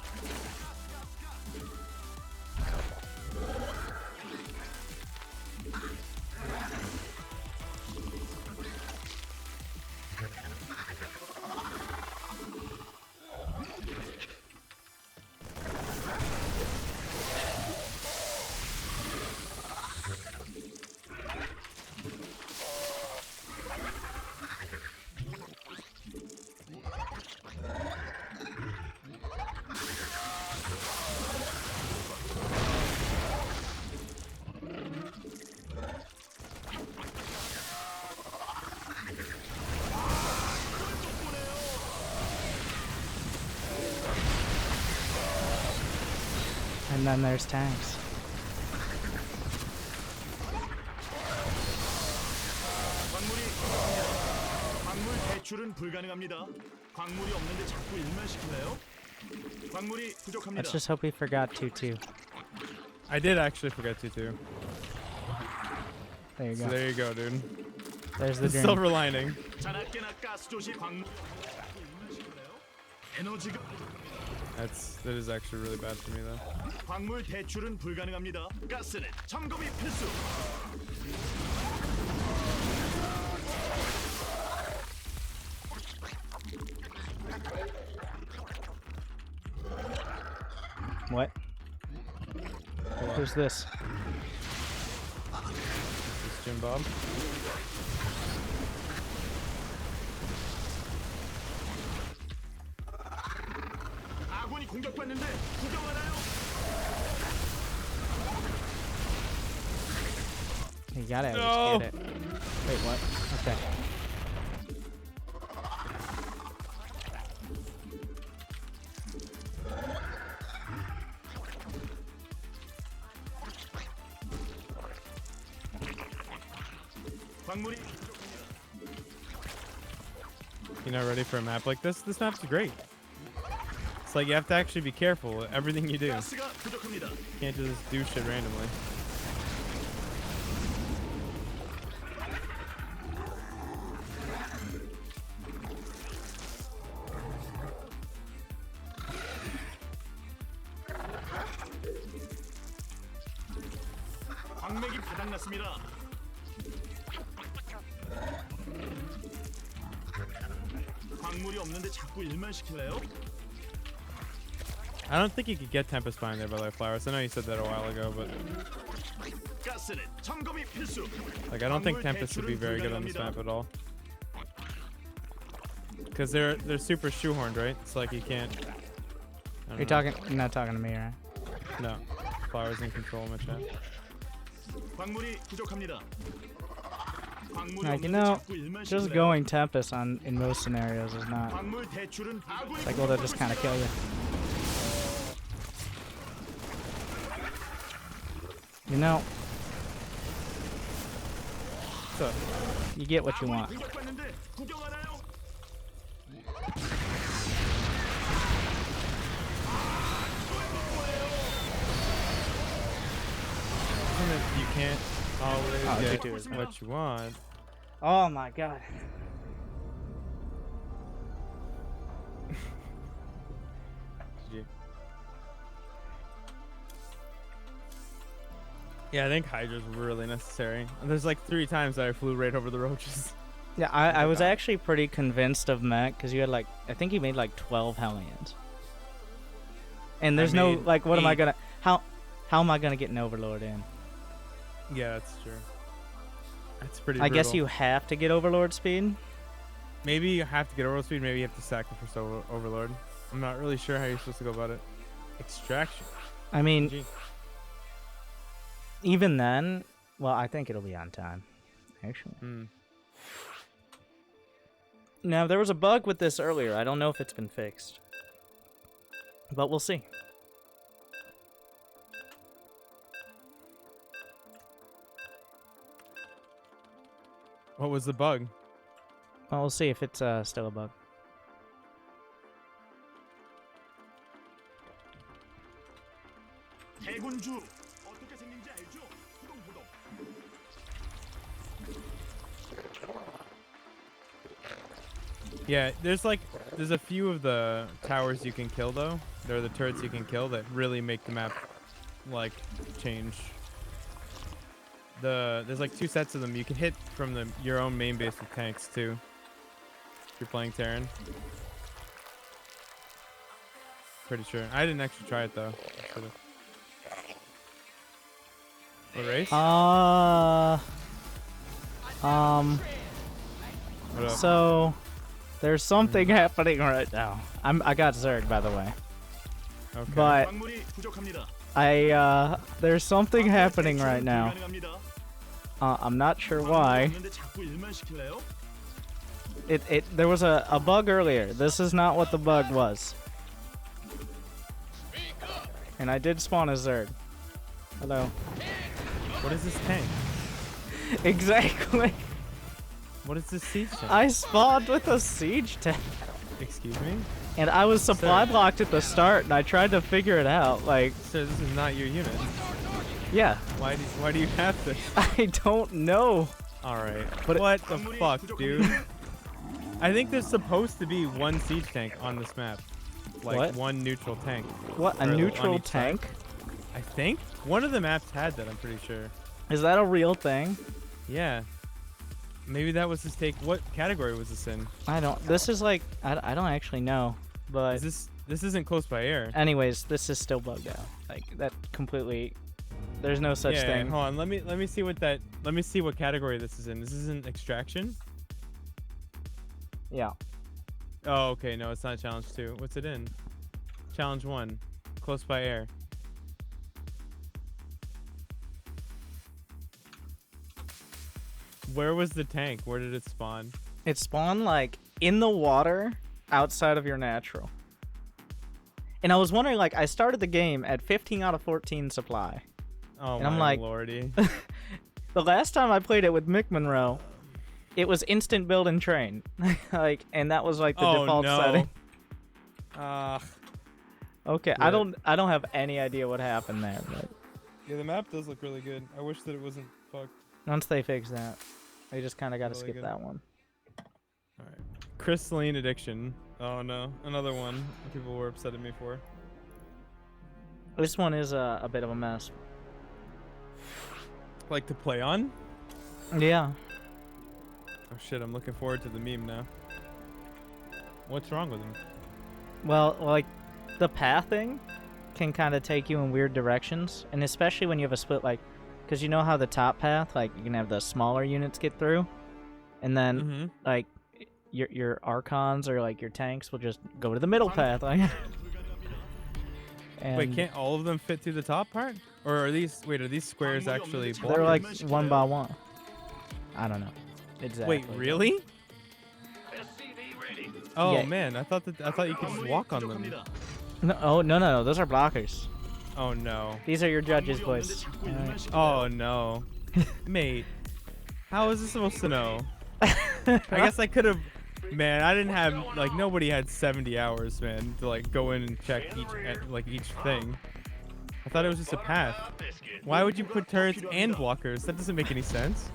And then there's tanks. 광물이 광물 대출은 불가능합니다. 광물이 없는데 자꾸 일만 시키나요? 광물이 부족합니다. Let's just hope we forgot 2-2. I did actually forget to too. There you So go. there you go, dude. There's the The dream. silver lining. 자나깨나 가스 조시 광물 자꾸 일만 시키나요? 에너지가 That is actually really bad for me though. 광물 대출은 불가능합니다. 가스는 점검이 필수. What? Who's this? This is Jim Bob. 아군이 공격받는데 구경하나요? You gotta at No. least get it. Wait, what? Okay. 광물이 You're not ready for a map like this? This map's great. It's like you have to actually be careful with everything you do. You 가스가 부족합니다. can't just do shit randomly. 광맥이 바닥났습니다. 광물이 없는데 자꾸 일만 시킬래요? I don't think you could get Tempest Bind there by Life Flowers. I know you said that a while ago, but 가스는 점검이 필수. like I don't think Tempest would be very good on this map at all. Because they're super shoehorned, right? It's like you can't. I don't You're know. talking. You're not talking to me, right? No. Flowers in control, my chat. 광물이 부족합니다. 광물이 Like, you 없는데 know, 자꾸 일만 just 시킬래요? going Tempest on in most scenarios is not. 광물 대출은 아군이 Like, well, they'll just kind of kill you. You know, So, you get what you want. 공격받는데 구경하나요? you can't always Oh, get G2 is what you want. Oh my god. GG. Yeah, I think Hydra's really necessary. And there's like 3 times that I flew right over the roaches. Yeah, I was actually pretty convinced of Mech because you had like, I think you made like 12 Hellions. And there's no, made like, what am I 8. gonna, how am I gonna get an Overlord in? Yeah, that's true. That's pretty I guess brutal. you have to get Overlord speed. Maybe you have to get Overlord speed, maybe you have to sacrifice Overlord. I'm not really sure how you're supposed to go about it. Extraction. I mean, GG. even then, well, I think it'll be on time, actually. Now, there was a bug with this earlier. I don't know if it's been fixed. But we'll see. What was the bug? Well, we'll see if it's still a bug. 대군주 어떻게 생긴지 알죠? 후동후동. Yeah, there's like there's a few of the towers you can kill though. There are the turrets you can kill that really make the map like change. There's like 2 sets of them. You can hit from your own main base with tanks too. If you're playing Terran. Pretty sure. I didn't actually try it though. I should've. What race? What up? So there's something happening right now. I got Zerg, by the way. Okay. But 광물이 부족합니다. there's something happening right now. I'm not sure why. 없는데 자꾸 일만 시킬래요? There was a bug earlier. This is not what the bug was. And I did spawn a Zerg. Hello. What is this tank? Exactly. What is this siege tank? I spawned with a siege tank. Excuse me? And I was supply Sir. blocked at the start, and I tried to figure it out. Like, Sir, this is not your unit. yeah, Why do you have this? I don't know. Alright. But What the fuck, dude? I think there's supposed to be 1 siege tank on this map. Like What? 1 neutral tank. What, a Or on neutral each side. tank? I think one of the maps had that. I'm pretty sure. Is that a real thing? Yeah. Maybe that was his take. What category was this in? I don't. This is like I don't actually know. But Is this isn't close by air? anyways, this is still bugged out. Like that completely. There's no such yeah, thing. hold on. Let me see what that. Let me see what category this is in. This is in extraction. Yeah. Oh, okay. No, it's not challenge 2. What's it in? Challenge 1. Close by air. Where was the tank? Where did it spawn? It spawned like in the water outside of your natural. And I was wondering, like, I started the game at 15 out of 14 supply. Oh And my I'm like- lordy. The last time I played it with Mick Monroe, it was instant build and train. Like, and that was like the Oh, default no. setting. Okay, I Rip. don't have any idea what happened there, but Yeah, the map does look really good. I wish that it wasn't fucked. once they fix that, they just kind of got to Really skip good. that one. Alright. Crystalline addiction. Oh no, another one people were upset at me for. This one is a bit of a mess. Like to play on? Yeah. Oh shit, I'm looking forward to the meme now. What's wrong with him? Well, like, the pathing can kind of take you in weird directions, and especially when you have a split, like, because you know how the top path, like, you can have the smaller units get through, and then, Mm-hmm. like, your Archons or, like, your tanks will just go to the middle path, like. And Wait, can't all of them fit through the top part? Or are these squares actually blocked? they're like one by one. I don't know. Exactly. Wait, really? Oh Yeah. man, I thought you could just walk on them. No, oh no, those are blockers. Oh no. These are your judges, boys. Alright. Oh no. Mate. How is this supposed to know? I guess I could have. Man, I didn't have like nobody had 70 hours, man, to like go in and check each thing. I thought it was just a path. Why would you put turrets and blockers? That doesn't make any sense.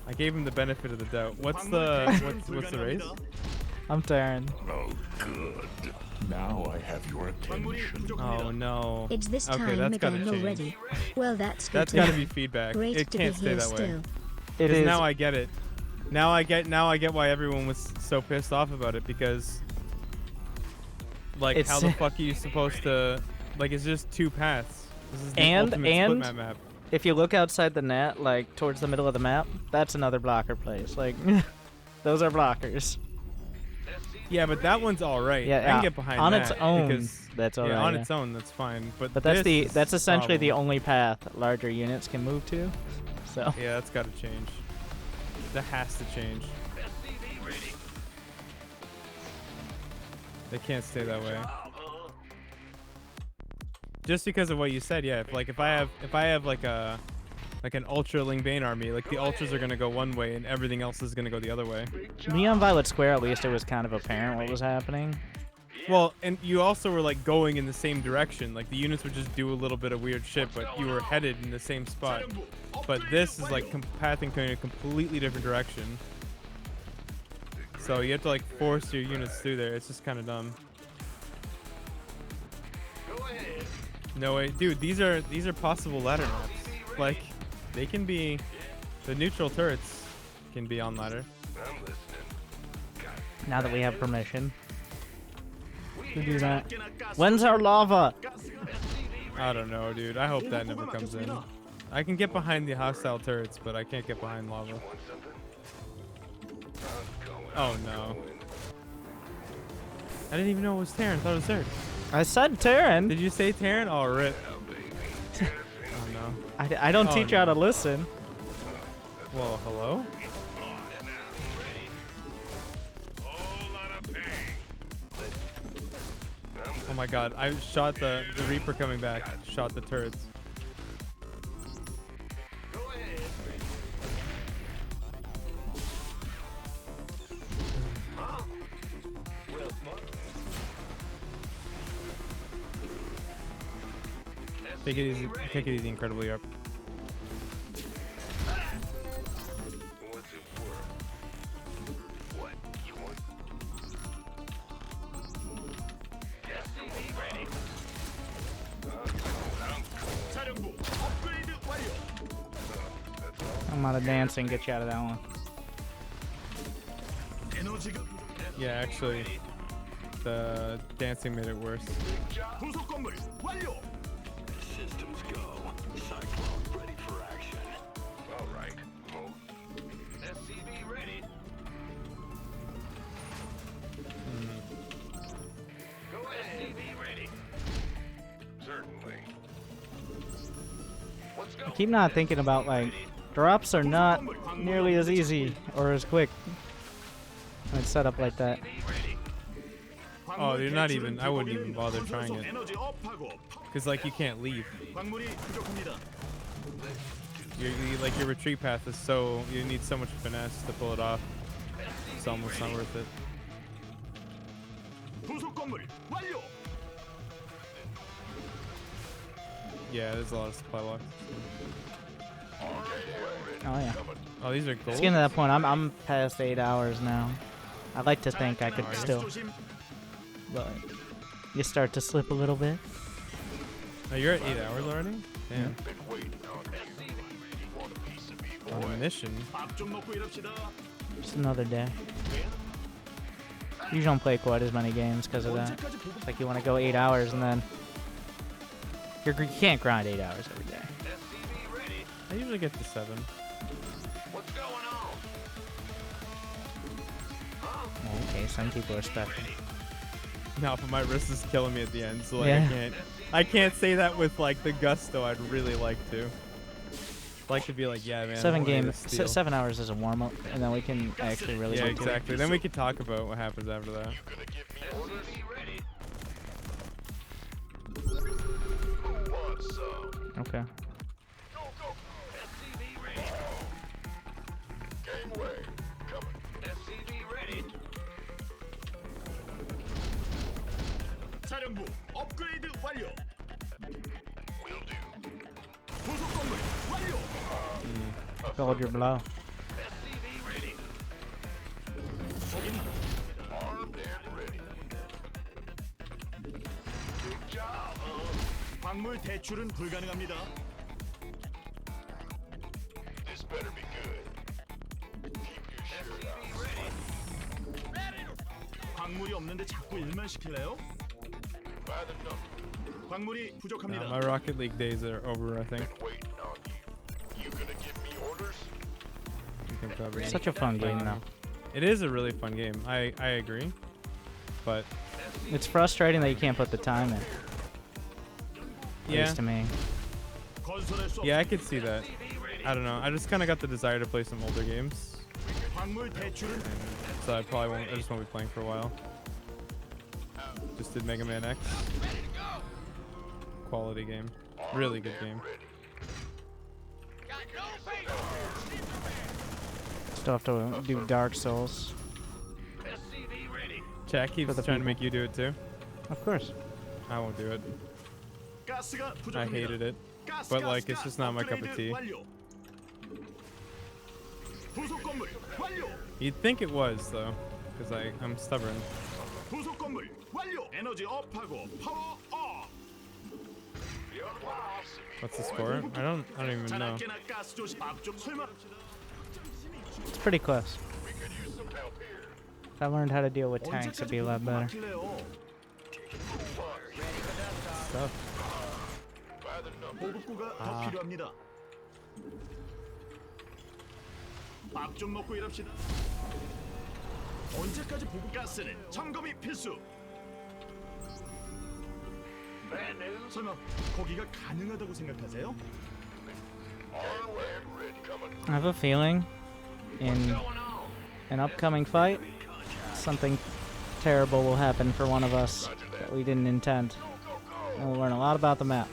I gave him the benefit of the doubt. What's the race? I'm Darren. Oh, good. Now I have your attention. Oh no. It's this Okay, time that's gotta again change. already. Well, that's good. That's got to be feedback. Great It to can't be stay here that way. still. It 'Cause is. now I get it. Now I get why everyone was so pissed off about it, because like It's- how the fuck are you supposed to, like, it's just 2 paths. This is the And- ultimate and- split map. If you look outside the net, like towards the middle of the map, that's another blocker place. Like, those are blockers. Yeah, but that one's all right. I Yeah, can get behind on that its own, because that's all yeah, right. on yeah. its own that's fine. But But this that's is essentially the problem. only path larger units can move to. So Yeah, that's got to change. That has to change. They can't stay that way. Just because of what you said, yeah. If I have like an Ultra Ling Bane army, like the Ultras are gonna go one way and everything else is gonna go the other way. Neon Violet Square, at least it was kind of apparent what was happening. Well, and you also were like going in the same direction. Like the units would just do a little bit of weird shit, but you were headed in the same spot. But this is like pathing going in a completely different direction. So you have to like force your units through there. It's just kind of dumb. No way, dude. These are possible ladder maps. Like, they can be. The neutral turrets can be on ladder. Now that we have permission to do that. When's our lava? I don't know, dude. I hope that never comes in. I can get behind the hostile turrets, but I can't get behind lava. Oh no. I didn't even know it was Terran. I thought it was Zerg. I said Terran. Did you say Terran? Oh, rip. Oh no. I don't Oh, teach you how to listen. Well, hello? Oh my god, I shot the Reaper coming back. Shot the turrets. Take it easy incredibly up. I'm out of dancing. Get you out of that one. Yeah, actually, the dancing made it worse. Systems go. Cyclone ready for action. All right, move. SCV ready. Go ahead. SCV ready. Certainly. Let's go. I keep not thinking about like drops are not nearly as easy or as quick when it's set up like that. Oh, you're not even. I wouldn't even bother trying it. Cause like you can't leave. Like your retreat path is so you need so much finesse to pull it off. It's almost not worth it. Yeah, there's a lot of supply lock. Oh yeah. Oh, these are gold. It's getting to that point. I'm past 8 hours now. I'd like to think I could still, but you start to slip a little bit. Oh, you're at 8 hours already? Damn. On a mission. Just another day. You don't play quite as many games because of that. It's like you want to go 8 hours and then you can't grind 8 hours every day. I usually get to 7. What's going on? Okay, some people are special. No, but my wrist is killing me at the end, so like Yeah. I can't say that with like the gusto I'd really like to. Like to be like, yeah, man. 7 I'm ready to games, steal. 7 hours is a warm up, and then we can actually really. Yeah, get to it. exactly. Then we could talk about what happens after that. Okay. 사령부 업그레이드 완료. Hold your blow. 광물 대출은 불가능합니다. This better be good. Keep your shirt on. 광물이 없는데 자꾸 일만 시킬래요? By the number. 광물이 부족합니다. My Rocket League days are over, I think. Waiting on you. You gonna give me orders? You can probably. Such a fun game though. It is a really fun game. I agree, but It's frustrating that you can't put the time in. At yeah, least to me. 건설할 수 yeah, I could see that. I don't know. I just kind of got the desire to play some older games, 광물 대출은 so I probably won't. I just won't be playing for a while. Just did Mega Man X. Quality game. Really good game. Still have to do Dark Souls. Jack keeps For the trying to people. make you do it too. Of course. I won't do it. 가스가 부족합니다. I hated it. 가스, But 가스, like, it's 가스. just not my cup of 업그레이드 tea. 완료. 부속 건물 완료. You'd think it was though. because I'm stubborn. 부속 건물 완료. 에너지 업하고 파워 업. What's the score? I don't even know. 자나깨나 가스 조심. 앞쪽 설마. It's pretty close. If I learned how to deal with tanks, it'd be a lot better. 막힐래요? Stuff. 보급고가 더 필요합니다. 밥 좀 먹고 일합시다. 언제까지 보급 가스는 점검이 필수. 설마 거기가 가능하다고 생각하세요? I have a feeling in an upcoming fight, something terrible will happen for one of us that we didn't intend. And we'll learn a lot about the map.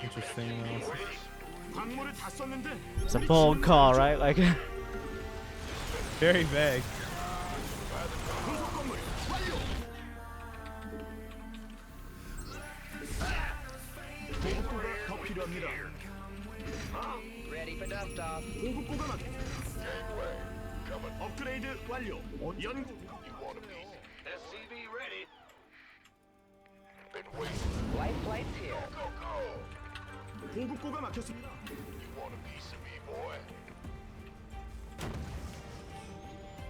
Interesting analysis. 광물을 다 썼는데 It's a bold call, right? Like, Very vague. 부속 건물 완료. 보급고가 더 필요합니다. Ready for dust off. 보급고가 막. 업그레이드 완료. 연. SCV ready. Light flights here. 보급고가 막혔습니다. Want a piece of me, boy?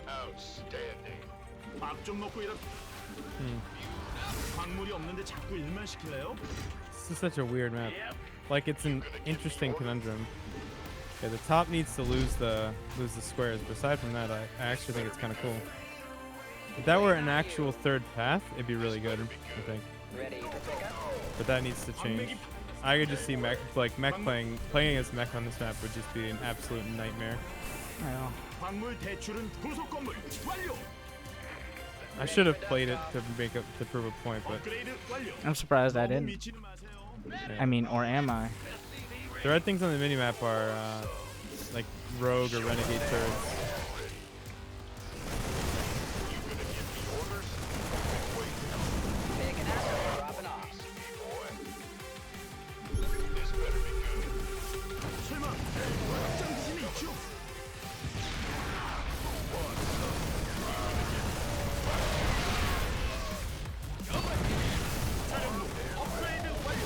Outstanding. 밥 좀 먹고 일합. 광물이 없는데 자꾸 일만 시킬래요? This is such a weird map. Like it's an interesting conundrum. Yeah, the top needs to lose the squares. But aside from that, I actually think it's kind of cool. If that were an actual third path, it'd be really good. I think. Ready for pickup. But that needs to change. I could just see mech playing as mech on this map would just be an absolute nightmare. I know. 광물 대출은 부속 건물 완료. I should have played it to prove a point, but 업그레이드 완료. I'm surprised I 너무 didn't. 미치지 마세요. I mean, or am I? the red things on the minimap are like rogue or renegade turrets. Big and out. Dropping off. 설마 확장기진이 있죠? 자력로 업그레이드 완료.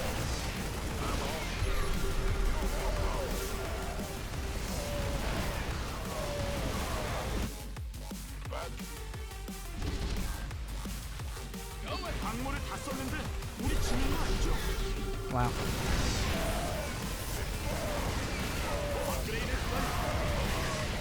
광물을 다 썼는데 우리 지는 거 아니죠? Wow. 업그레이드 완료.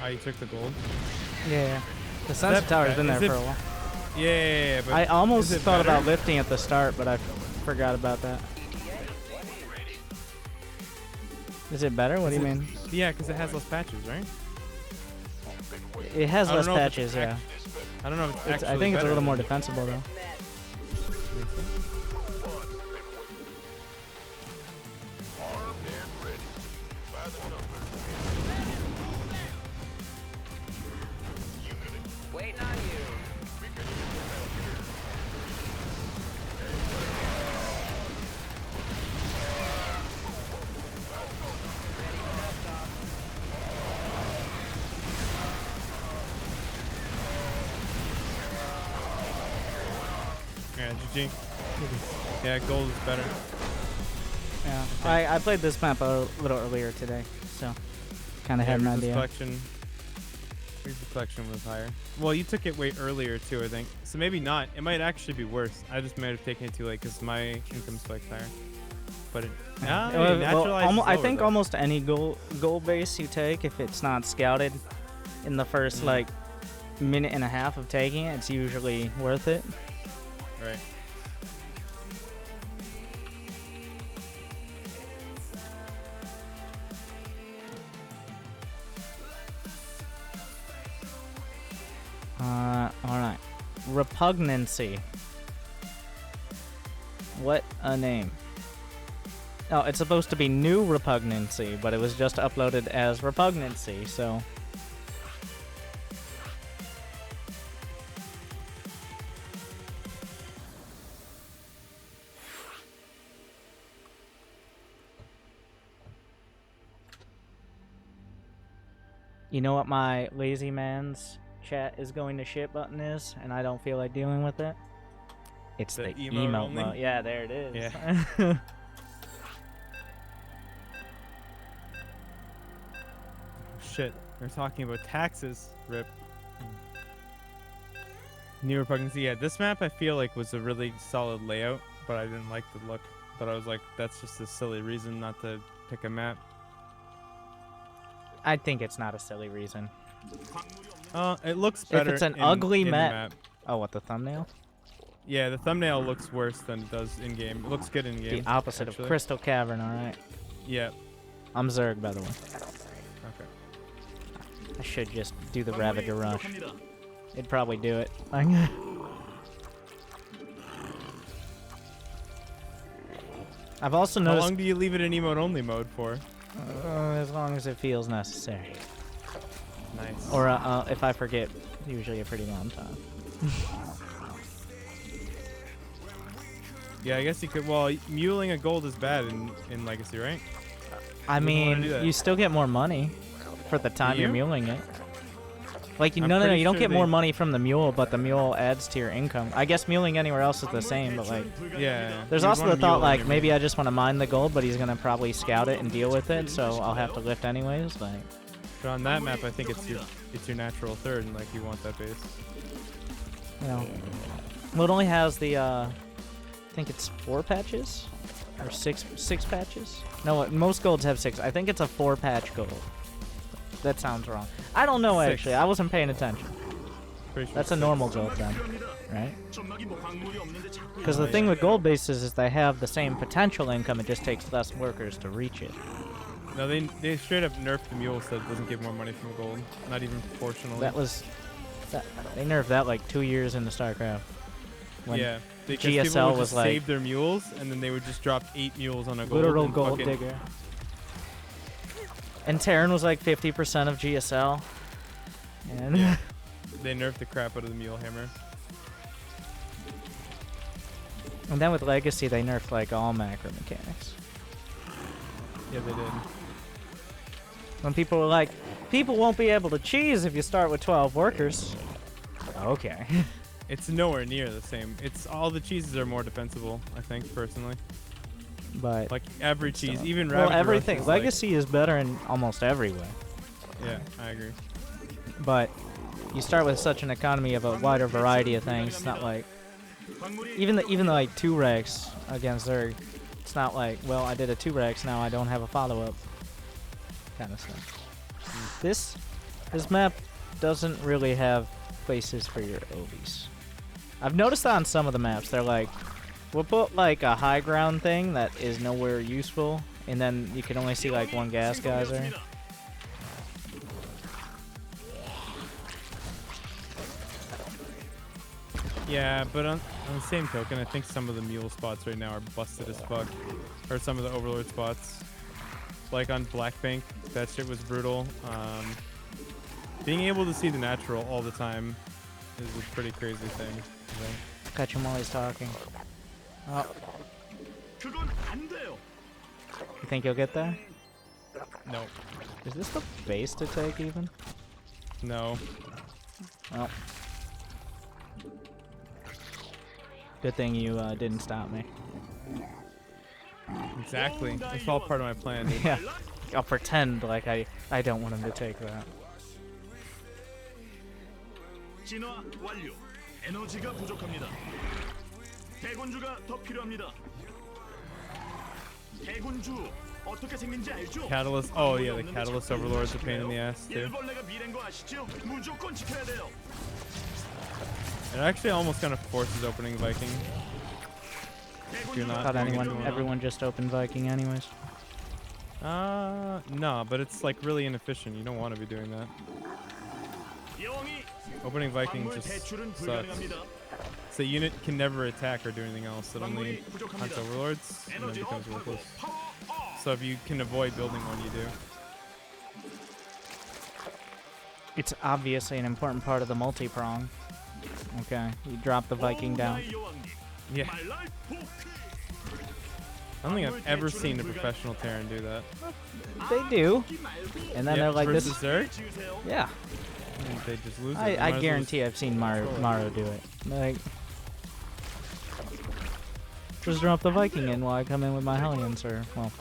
You took the gold. Yeah. The Sunset Tower's been there is it- for a while. Yeah, but I almost is it thought better? about lifting at the start, but I forgot about that. Is it better? What do you mean? Yeah, because it has less patches, right? It has I don't less know if it's patches, yeah. I don't know if it's It's, actually I think it's a better little more than- defensible, though. Waiting on you. Yeah, GG. Yeah, gold is better. Yeah. I played this map a little earlier today, so kind of had an Resource idea. collection. Resource collection was higher. Well, you took it way earlier too, I think. So maybe not. It might actually be worse. I just might have taken it too late because my income spike's higher. But it, nah, Well, it naturalizes I lower, think though. almost any goal base you take, if it's not scouted in the first like minute and a half of taking it, it's usually worth it. Right. Alright. Repugnancy. What a name. Oh, it's supposed to be new Repugnancy, but it was just uploaded as Repugnancy, so You know what my lazy man's chat is going to shit button is, and I don't feel like dealing with it? It's the emote only? mode. Yeah, there it is. Yeah. Shit, they're talking about taxes. Rip. New repugnancy. Yeah, this map I feel like was a really solid layout, but I didn't like the look. But I was like, that's just a silly reason not to pick a map. I think it's not a silly reason. It looks better. If it's an in ugly the map. Oh, what, the thumbnail? Yeah, the thumbnail looks worse than it does in game. It looks good in game. The opposite actually. of Crystal Cavern, alright. Yeah. I'm Zerg, by the way. Okay. I should just do the Ravager Rush. 부족합니다. It'd probably do it. I've also How noticed... long do you leave it in emote only mode for? as long as it feels necessary. Nice. Or if I forget, usually a pretty long time. Yeah, I guess you could. Well, muling a gold is bad in Legacy, right? I Wouldn't wanna mean, do that. you still get more money for the time you're you? muling it. Like, I'm no, pretty you don't sure get more they- money from the mule, but the mule adds to your income. I guess muling anywhere else is the same, but like, Yeah. there's you'd also wanna the thought mule like your maybe main. I just want to mine the gold, but he's gonna probably scout it and deal with it, so I'll have to lift anyways. Like, But on that map, I think it's your natural third, and like you want that base. you know, well, it only has the I think it's 4 patches or six patches. No, most golds have 6. I think it's a 4-patch gold. That sounds wrong. I don't know 6. actually. I wasn't paying attention. Pretty sure That's a it's normal gold then, right? 점막이 뭐 광물이 없는데 자꾸 Because the thing with gold bases is they have the same potential income. It just takes less workers to reach it. 6. No, they straight up nerfed the mule so it doesn't give more money from gold. Not even proportionally. They nerfed that like 2 years into StarCraft. When yeah. Because GSL people would was just like- save their mules, and then they would just drop 8 mules on a gold. literal and gold fucking- digger. And Terran was like 50% of GSL. And Yeah. They nerfed the crap out of the mule hammer. and then with Legacy they nerfed like all macro mechanics. Yeah, they did. When people were like, people won't be able to cheese if you start with 12 workers. Okay. It's nowhere near the same. It's all the cheeses are more defensible, I think, personally. But Like every cheese, even well, Ravager Rush everything. is like- Legacy is better in almost every way. yeah, I agree. But you start with such an economy of a wider variety of things. It's not like even the like 2 Rex against Zerg. It's not like, well, I did a 2 Rex, now I don't have a follow up kind of stuff. This map doesn't really have places for your obies. I've noticed that on some of the maps, they're like, we'll put like a high ground thing that is nowhere useful, and then you can only see like 1 gas geyser. Yeah, but on the same token, I think some of the mule spots right now are busted as fuck. Or some of the overlord spots. Like on Black Bank, that shit was brutal. Being able to see the natural all the time is a pretty crazy thing. I think. Catch him while he's talking. Oh, 그건 안 돼요. you think you'll get there? No. Is this the base to take even? No. Oh. Good thing you didn't stop me. Exactly. It's all part of my plan, dude. Yeah. I'll pretend like I don't want him to take that. 진화 완료. 에너지가 부족합니다. 대군주가 더 필요합니다. 대군주 어떻게 생긴지 알죠? Catalyst. Oh yeah, the Catalyst Overlord's a pain in the ass too. 일벌레가 미래인 거 아시죠? 무조건 지켜야 돼요. It actually almost kind of forces opening Viking. If you're not Thought doing it well. everyone just opened Viking anyways. No, but it's like really inefficient. You don't want to be doing that. 여왕이 Opening Viking 광물 just 대출은 sucks. 불가능합니다. So unit can never attack or do anything else. It only 광물이 부족합니다. hunts overlords and then 에너지 becomes 업하고 worthless. 파워 업. So if you can avoid building one, you do. It's obviously an important part of the multi-prong. Okay, you drop the Viking down. 오나의 여왕님, Yeah. 말랄 복귀. I don't think I've ever seen a professional Terran do that. They do. And then they're like this. versus Zerg? Yeah. I think they just lose it. They I might as well guarantee I've seen Mario do it. Like, just drop the Viking in while I come in with my Hellions or, well,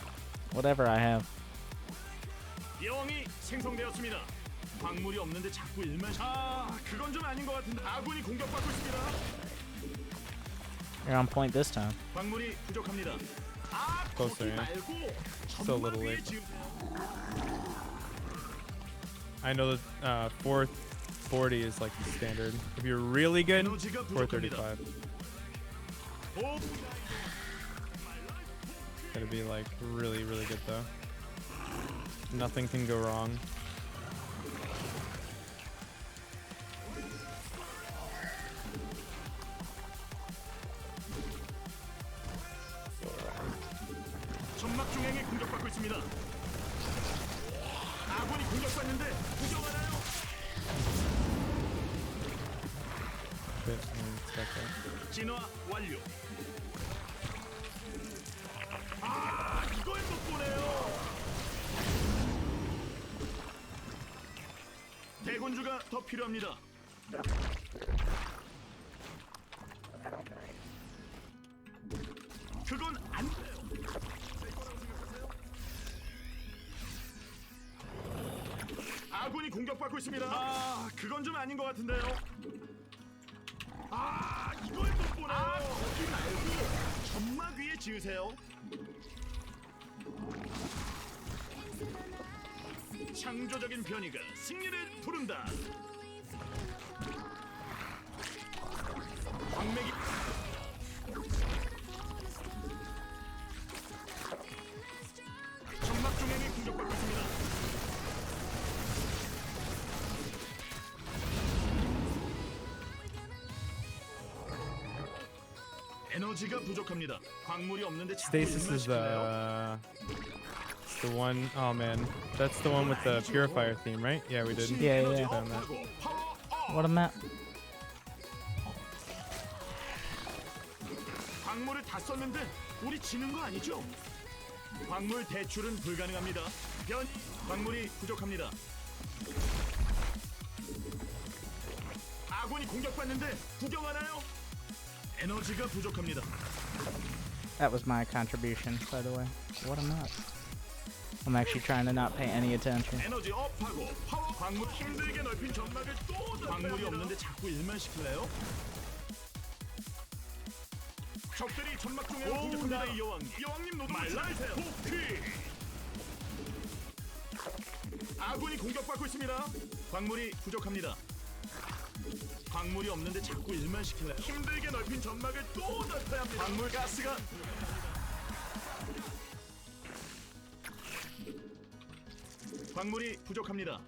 whatever I have. 여왕이 생성되었습니다. 광물이 없는데 자꾸 일만. 그건 좀 아닌 것 같은데. 아군이 공격받고 있습니다. You're on point this time. 광물이 부족합니다. Closer, 거기 yeah. 말고 Still a little 전망 위에 late. 지으세요. I know that 440 is like the standard. If you're really good, 435. Gotta be like really, really good though. Nothing can go wrong. 점막 중앙에 공격받고 있습니다. 아군이 공격받는데 구경하나요? Bit unexpected. 진화 완료. 이걸 못 보네요. 대군주가 더 필요합니다. 그건 안 돼요. 아군이 공격받고 있습니다. 그건 좀 아닌 것 같은데요. 이걸 못 보네요. 거기 말고 점막 위에 지으세요. 창조적인 변이가 승리를 부른다. 광맥이 점막 중앙에 공격받고 있습니다. 에너지가 부족합니다. 광물이 없는데 Stasis is it's the one, oh man, that's the one with the purifier theme, right? Yeah, we did. Yeah. Found that. What a map. 광물을 다 썼는데 우리 지는 거 아니죠? 광물 대출은 불가능합니다. 광물이 부족합니다. 아군이 공격받는데 구경하나요? 에너지가 부족합니다. That was my contribution, by the way. What a map. I'm actually trying to not pay any attention. 에너지 업하고 파워 광물 힘들게 넓힌 점막을 또 광물이 없는데 자꾸 일만 시킬래요? 적들이 점막 중에 공격합니다. 나의 여왕님 노동 말라이세요. 아군이 공격받고 있습니다. 광물이 부족합니다. 광물이 없는데 자꾸 일만 시킬래요. 힘들게 넓힌 점막을 또 넓혀야 합니다. 광물 가스가 광물이 부족합니다.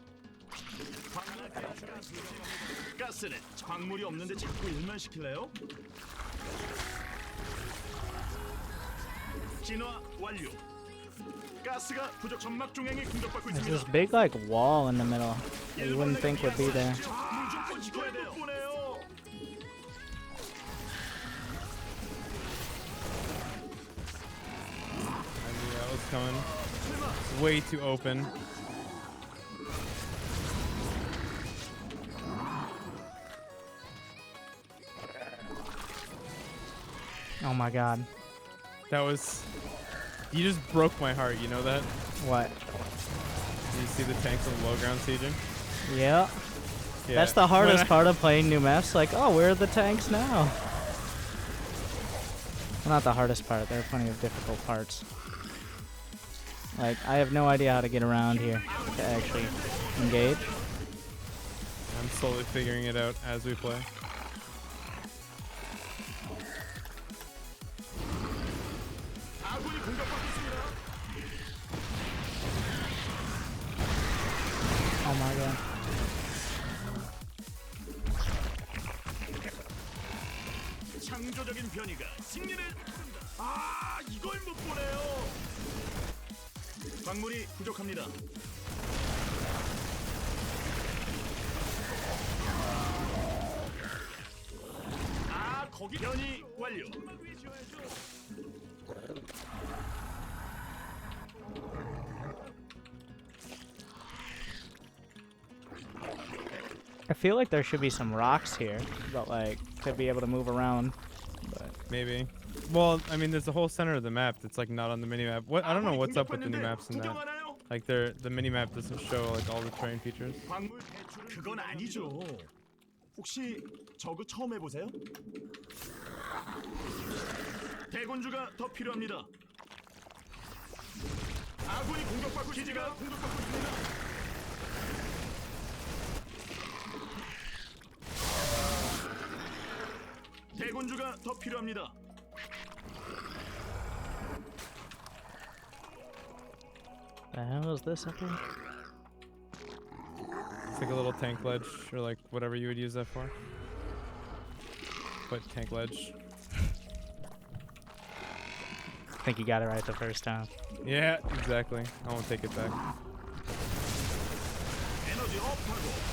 가스는 광물이 없는데 자꾸 일만 시킬래요? 진화 완료. 가스가 부족. 점막 중앙에 공격받고 There's 있습니다. this big like wall in the middle that you wouldn't think would be there. 무조건 지켜야 돼요. I knew that was coming. It's way too open. Oh my god. That was, you just broke my heart, you know that? What? You see the tanks on low ground sieging? Yeah. Yeah. That's the hardest part of playing new maps. Like, oh, where are the tanks now? Well, not the hardest part. There are plenty of difficult parts. Like, I have no idea how to get around here to actually engage. I'm slowly figuring it out as we play. Oh my god. 창조적인 변이가 승리를 부른다. 이걸 못 보네요. 광물이 부족합니다. 거기 변이 완료. I feel like there should be some rocks here that like could be able to move around, but Maybe. Well, I mean, there's the whole center of the map that's like not on the mini map. What? I don't know what's up with the new maps in that. Like, the mini map doesn't show like all the terrain features. 광물 대출은 그건 아니죠. 혹시 저거 처음 해보세요? 대군주가 더 필요합니다. 아군이 공격받고 기지가 공격받고 있습니다. 대군주가 더 필요합니다. the hell is this up here? It's like a little tank ledge, or like whatever you would use that for. But tank ledge. I think you got it right the first time. Yeah, exactly. I won't take it back. 에너지 업하고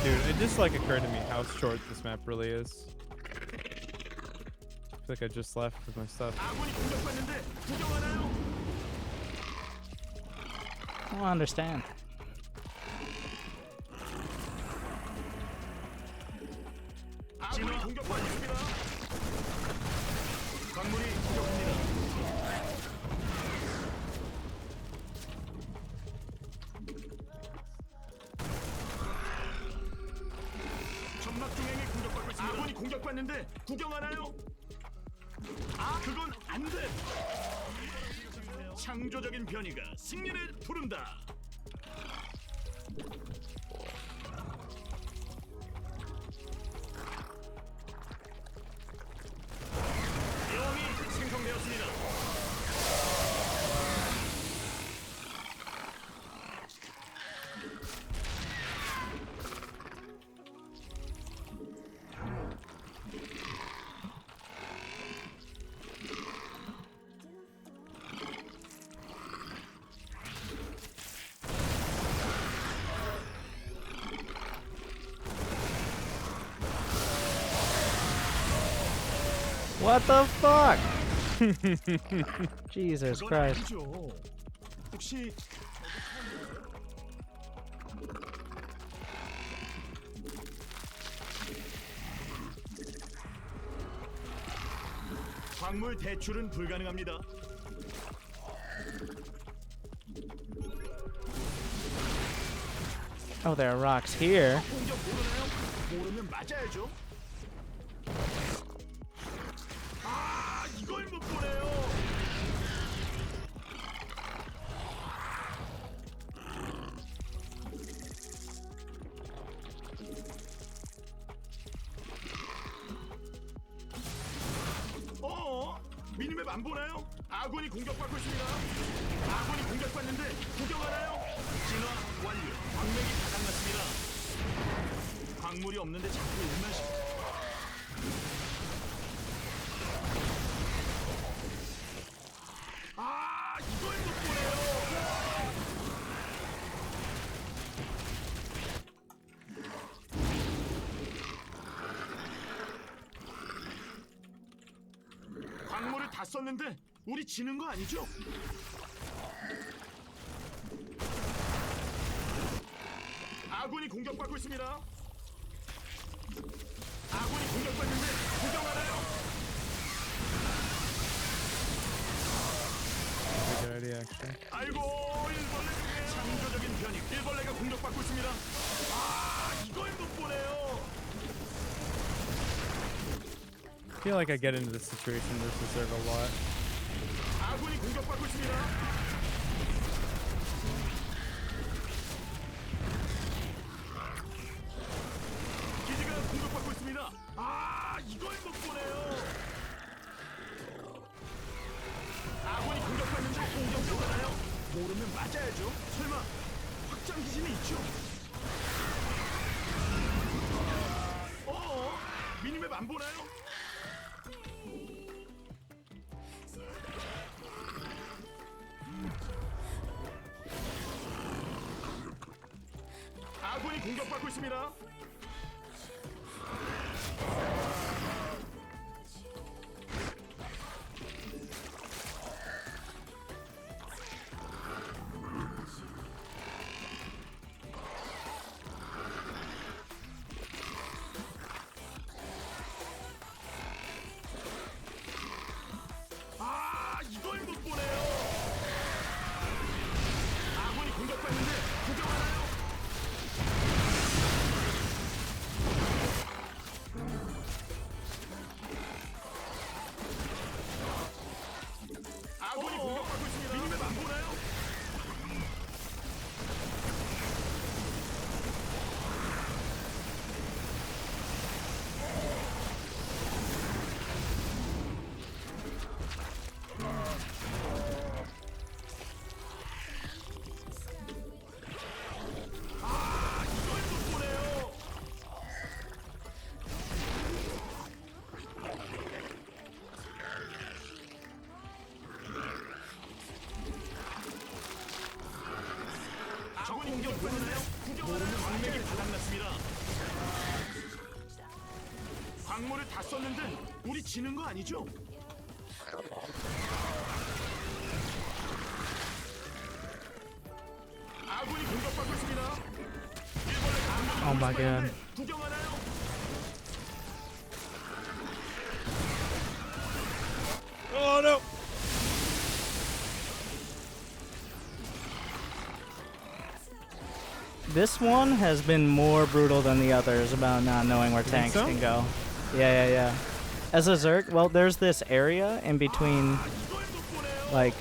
Dude, it just like occurred to me how short this map really is. I feel like I just left with my stuff. 아군이 공격받는데 구경하나요? I don't understand. 아군이 공격받고 있습니다. 광물이 부족합니다. 점막 중행이 공격받고 있습니다. 아군이 공격받는데 구경하나요? 아, 그건 안 돼. 창조적인 변이가 승리를 부른다. 영이 생성되었습니다. What the fuck? Jesus 그건 Christ. 아니죠. 혹시 광물 대출은 불가능합니다. Oh, there are rocks here. 공격 모르나요? 모르면 맞아야죠. 아, 이걸 못 보네요. 미니맵 안 보나요? 아군이 공격받고 있습니다. 아군이 공격받는데 구경하나요? 진화 완료. 광맥이 바닥났습니다. 광물이 없는데 자꾸 일만 시. 아, 이걸 못 보네요. 광물을 다 썼는데 우리 지는 거 아니죠? 아군이 공격받고 있습니다. 아군이 공격받는데 구경하나요? Good idea, actually. 아이고, 일벌레 중에 창조적인 변이. 일벌레가 공격받고 있습니다. 아, 이걸 못 보네요. I feel like I get into this situation versus Zerg a lot. 아군이 공격받고 있습니다. 기지가 공격받고 있습니다. 아, 이걸 못 보네요. 아군이 공격받는데 공격하나요? 모르면 맞아야죠. 설마 확장 기지는 있죠? 미니맵 안 보나요? 아군이 공격받고 있습니다. 다 썼는데 우리 지는 거 아니죠? 아군이 공격받고 있습니다. 일본의 강력한 Oh my god. 구경하나요? Oh no! This one has been more brutal than the others about not knowing where tanks so? can go. Yeah. As a Zerg, well, there's this area in between, like,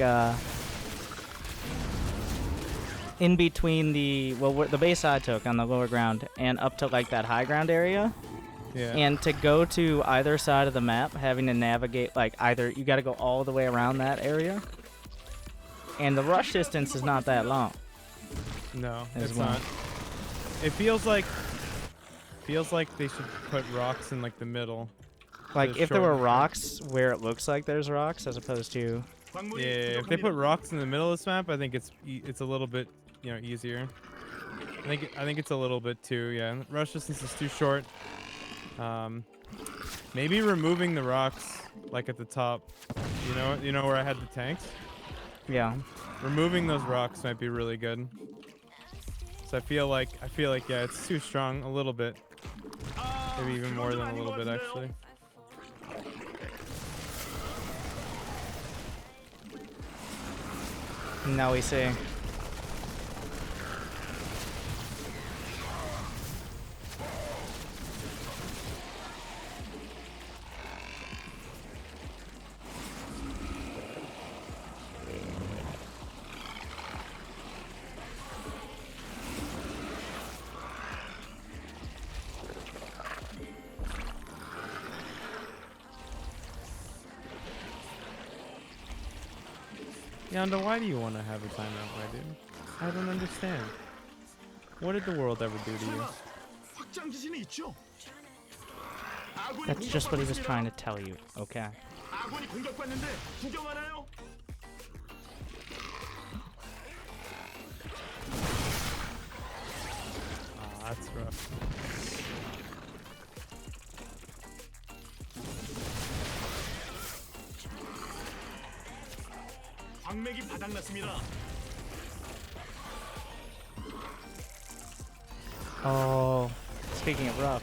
in between the, the base I took on the lower ground and up to, like, that high ground area. Yeah. And to go to either side of the map, having to navigate, like, either, you gotta go all the way around that area. And the rush distance is not that long. No, As it's well. not. It feels like they should put rocks in like the middle. Like, to if there were shorten it. rocks where it looks like there's rocks, as opposed to... Yeah, if they put rocks in the middle of this map, I think it's a little bit, you know, easier. I think it's a little bit too, yeah. Rush distance is too short. Maybe removing the rocks like at the top. You know where I had the tanks? Yeah. Removing those rocks might be really good. So I feel like yeah, it's too strong a little bit. Maybe even more than a little bit actually. Now we see. Yonda, why do you want to have a timeout, my dude? I don't understand. What did the world ever do to you? 확장 기지는 있죠? 아군이 That's just what he was 공격받고 trying 있습니다. to tell you. Okay. 아군이 공격받는데 구경하나요? Ah, that's rough. 광맥이 바닥났습니다. Oh, speaking of rough.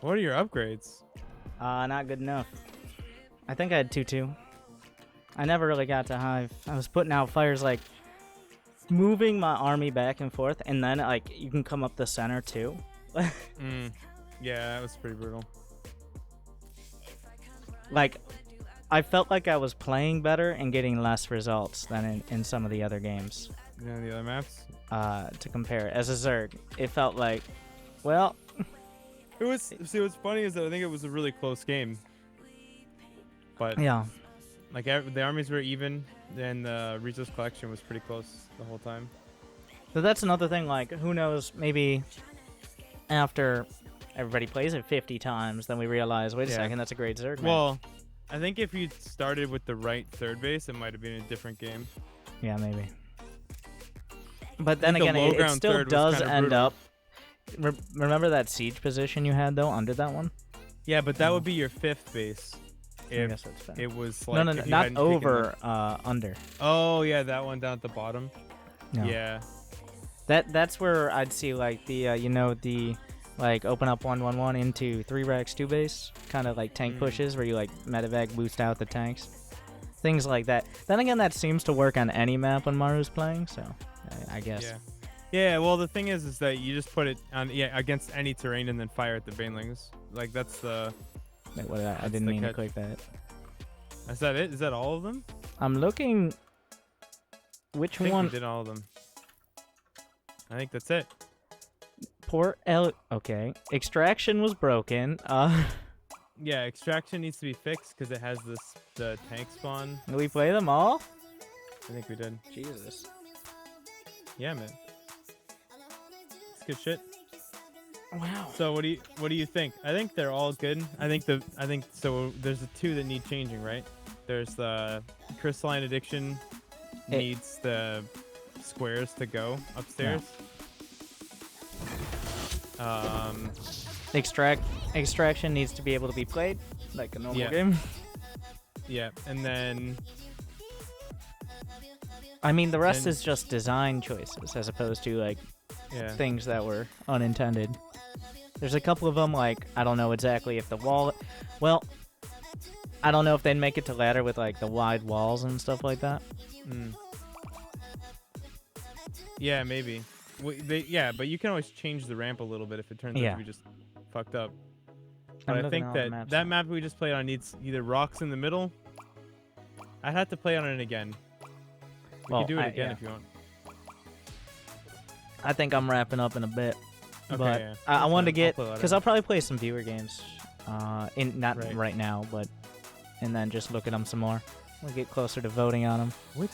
What are your upgrades? Not good enough. I think I had 2-2. I never really got to Hive. I was putting out fires, like, moving my army back and forth, and then, like, you can come up the center, too. Yeah, that was pretty brutal. Like, I felt like I was playing better and getting less results than in some of the other games. You know the other maps? To compare. As a Zerg, it felt like, well... It was. See, what's funny is that I think it was a really close game. But Yeah. like the armies were even, and the resource collection was pretty close the whole time. But that's another thing, like, who knows, maybe after everybody plays it 50 times, then we realize, wait a Yeah. second, that's a great Zerg map. Well, I think if you started with the right third base, it might have been a different game. Yeah, maybe. But then think the again, low it ground still third was does kinda end brutal. up... remember that siege position you had, though, under that one? Yeah, but that would be your fifth base. I If guess that's fair. it was No, like no, if you not hadn't taken over, under. Oh yeah, that one down at the bottom. No. Yeah. That's where I'd see, like, the, you know, the, like, open up 1-1-1 into 3 racks 2 base, kind of like tank pushes where you, like, medevac boost out the tanks. Things like that. Then again, that seems to work on any map when Maru's playing, so I guess. Yeah. Yeah, well the thing is that you just put it on against any terrain and then fire at the banelings. Like that's the Wait, what did I That's didn't the mean to catch. click that. Is that it? Is that all of them? I'm looking... Which I think one? we did all of them. I think that's it. Port L... Okay. Extraction was broken. Yeah, extraction needs to be fixed because it has the tank spawn. Did we play them all? I think we did. Jesus. Yeah, man. It's good shit. Wow. So what do you think? I think they're all good. I think so. There's the two that need changing, right? There's the crystalline addiction needs the squares to go upstairs. Extraction needs to be able to be played like a normal game. Yeah, and then I mean, the rest is just design choices as opposed to like things that were unintended. There's a couple of them, like, I don't know exactly if the wall... Well, I don't know if they'd make it to ladder with, like, the wide walls and stuff like that. Yeah, maybe. Yeah, but you can always change the ramp a little bit if it turns out to be just fucked up. But I think that map we just played on needs either rocks in the middle. I'd have to play on it again. We can do it again if you want. I think I'm wrapping up in a bit. Okay, but yeah. I wanted to get... play later. Because I'll probably play some viewer games. Not right now, but... And then just look at them some more. We'll get closer to voting on them. Which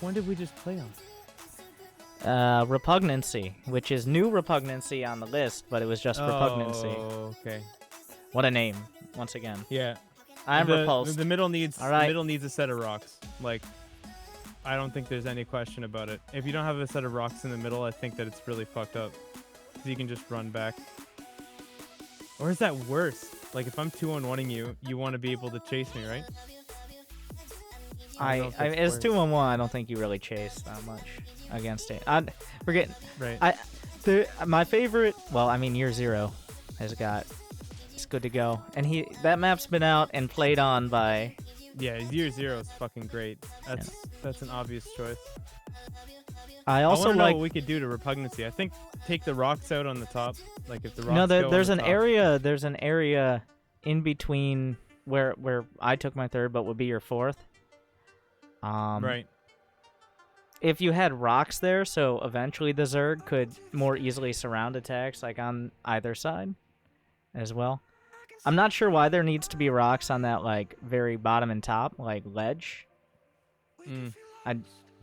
one did we just play on? Repugnancy, which is new Repugnancy on the list, but it was just Repugnancy. Oh, okay. What a name, once again. Yeah. I'm repulsed. The middle needs a set of rocks. Like, I don't think there's any question about it. If you don't have a set of rocks in the middle, I think that it's really fucked up. Because you can just run back. Or is that worse? Like, if I'm 2-on-1ing you, you want to be able to chase me, right? It's 2-on-1. I don't think you really chase that much against it. We're getting... Right. My favorite... Well, I mean, Year Zero has got... It's good to go. And that map's been out and played on by... Yeah, Year Zero is fucking great. That's an obvious choice. I also want to know like what we could do to Repugnancy. I think take the rocks out on the top. Like if the rocks No, go there's on an the top. area. There's an area in between where I took my third, but would be your fourth. Right. If you had rocks there, so eventually the Zerg could more easily surround attacks, like on either side, as well. I'm not sure why there needs to be rocks on that like very bottom and top, like ledge.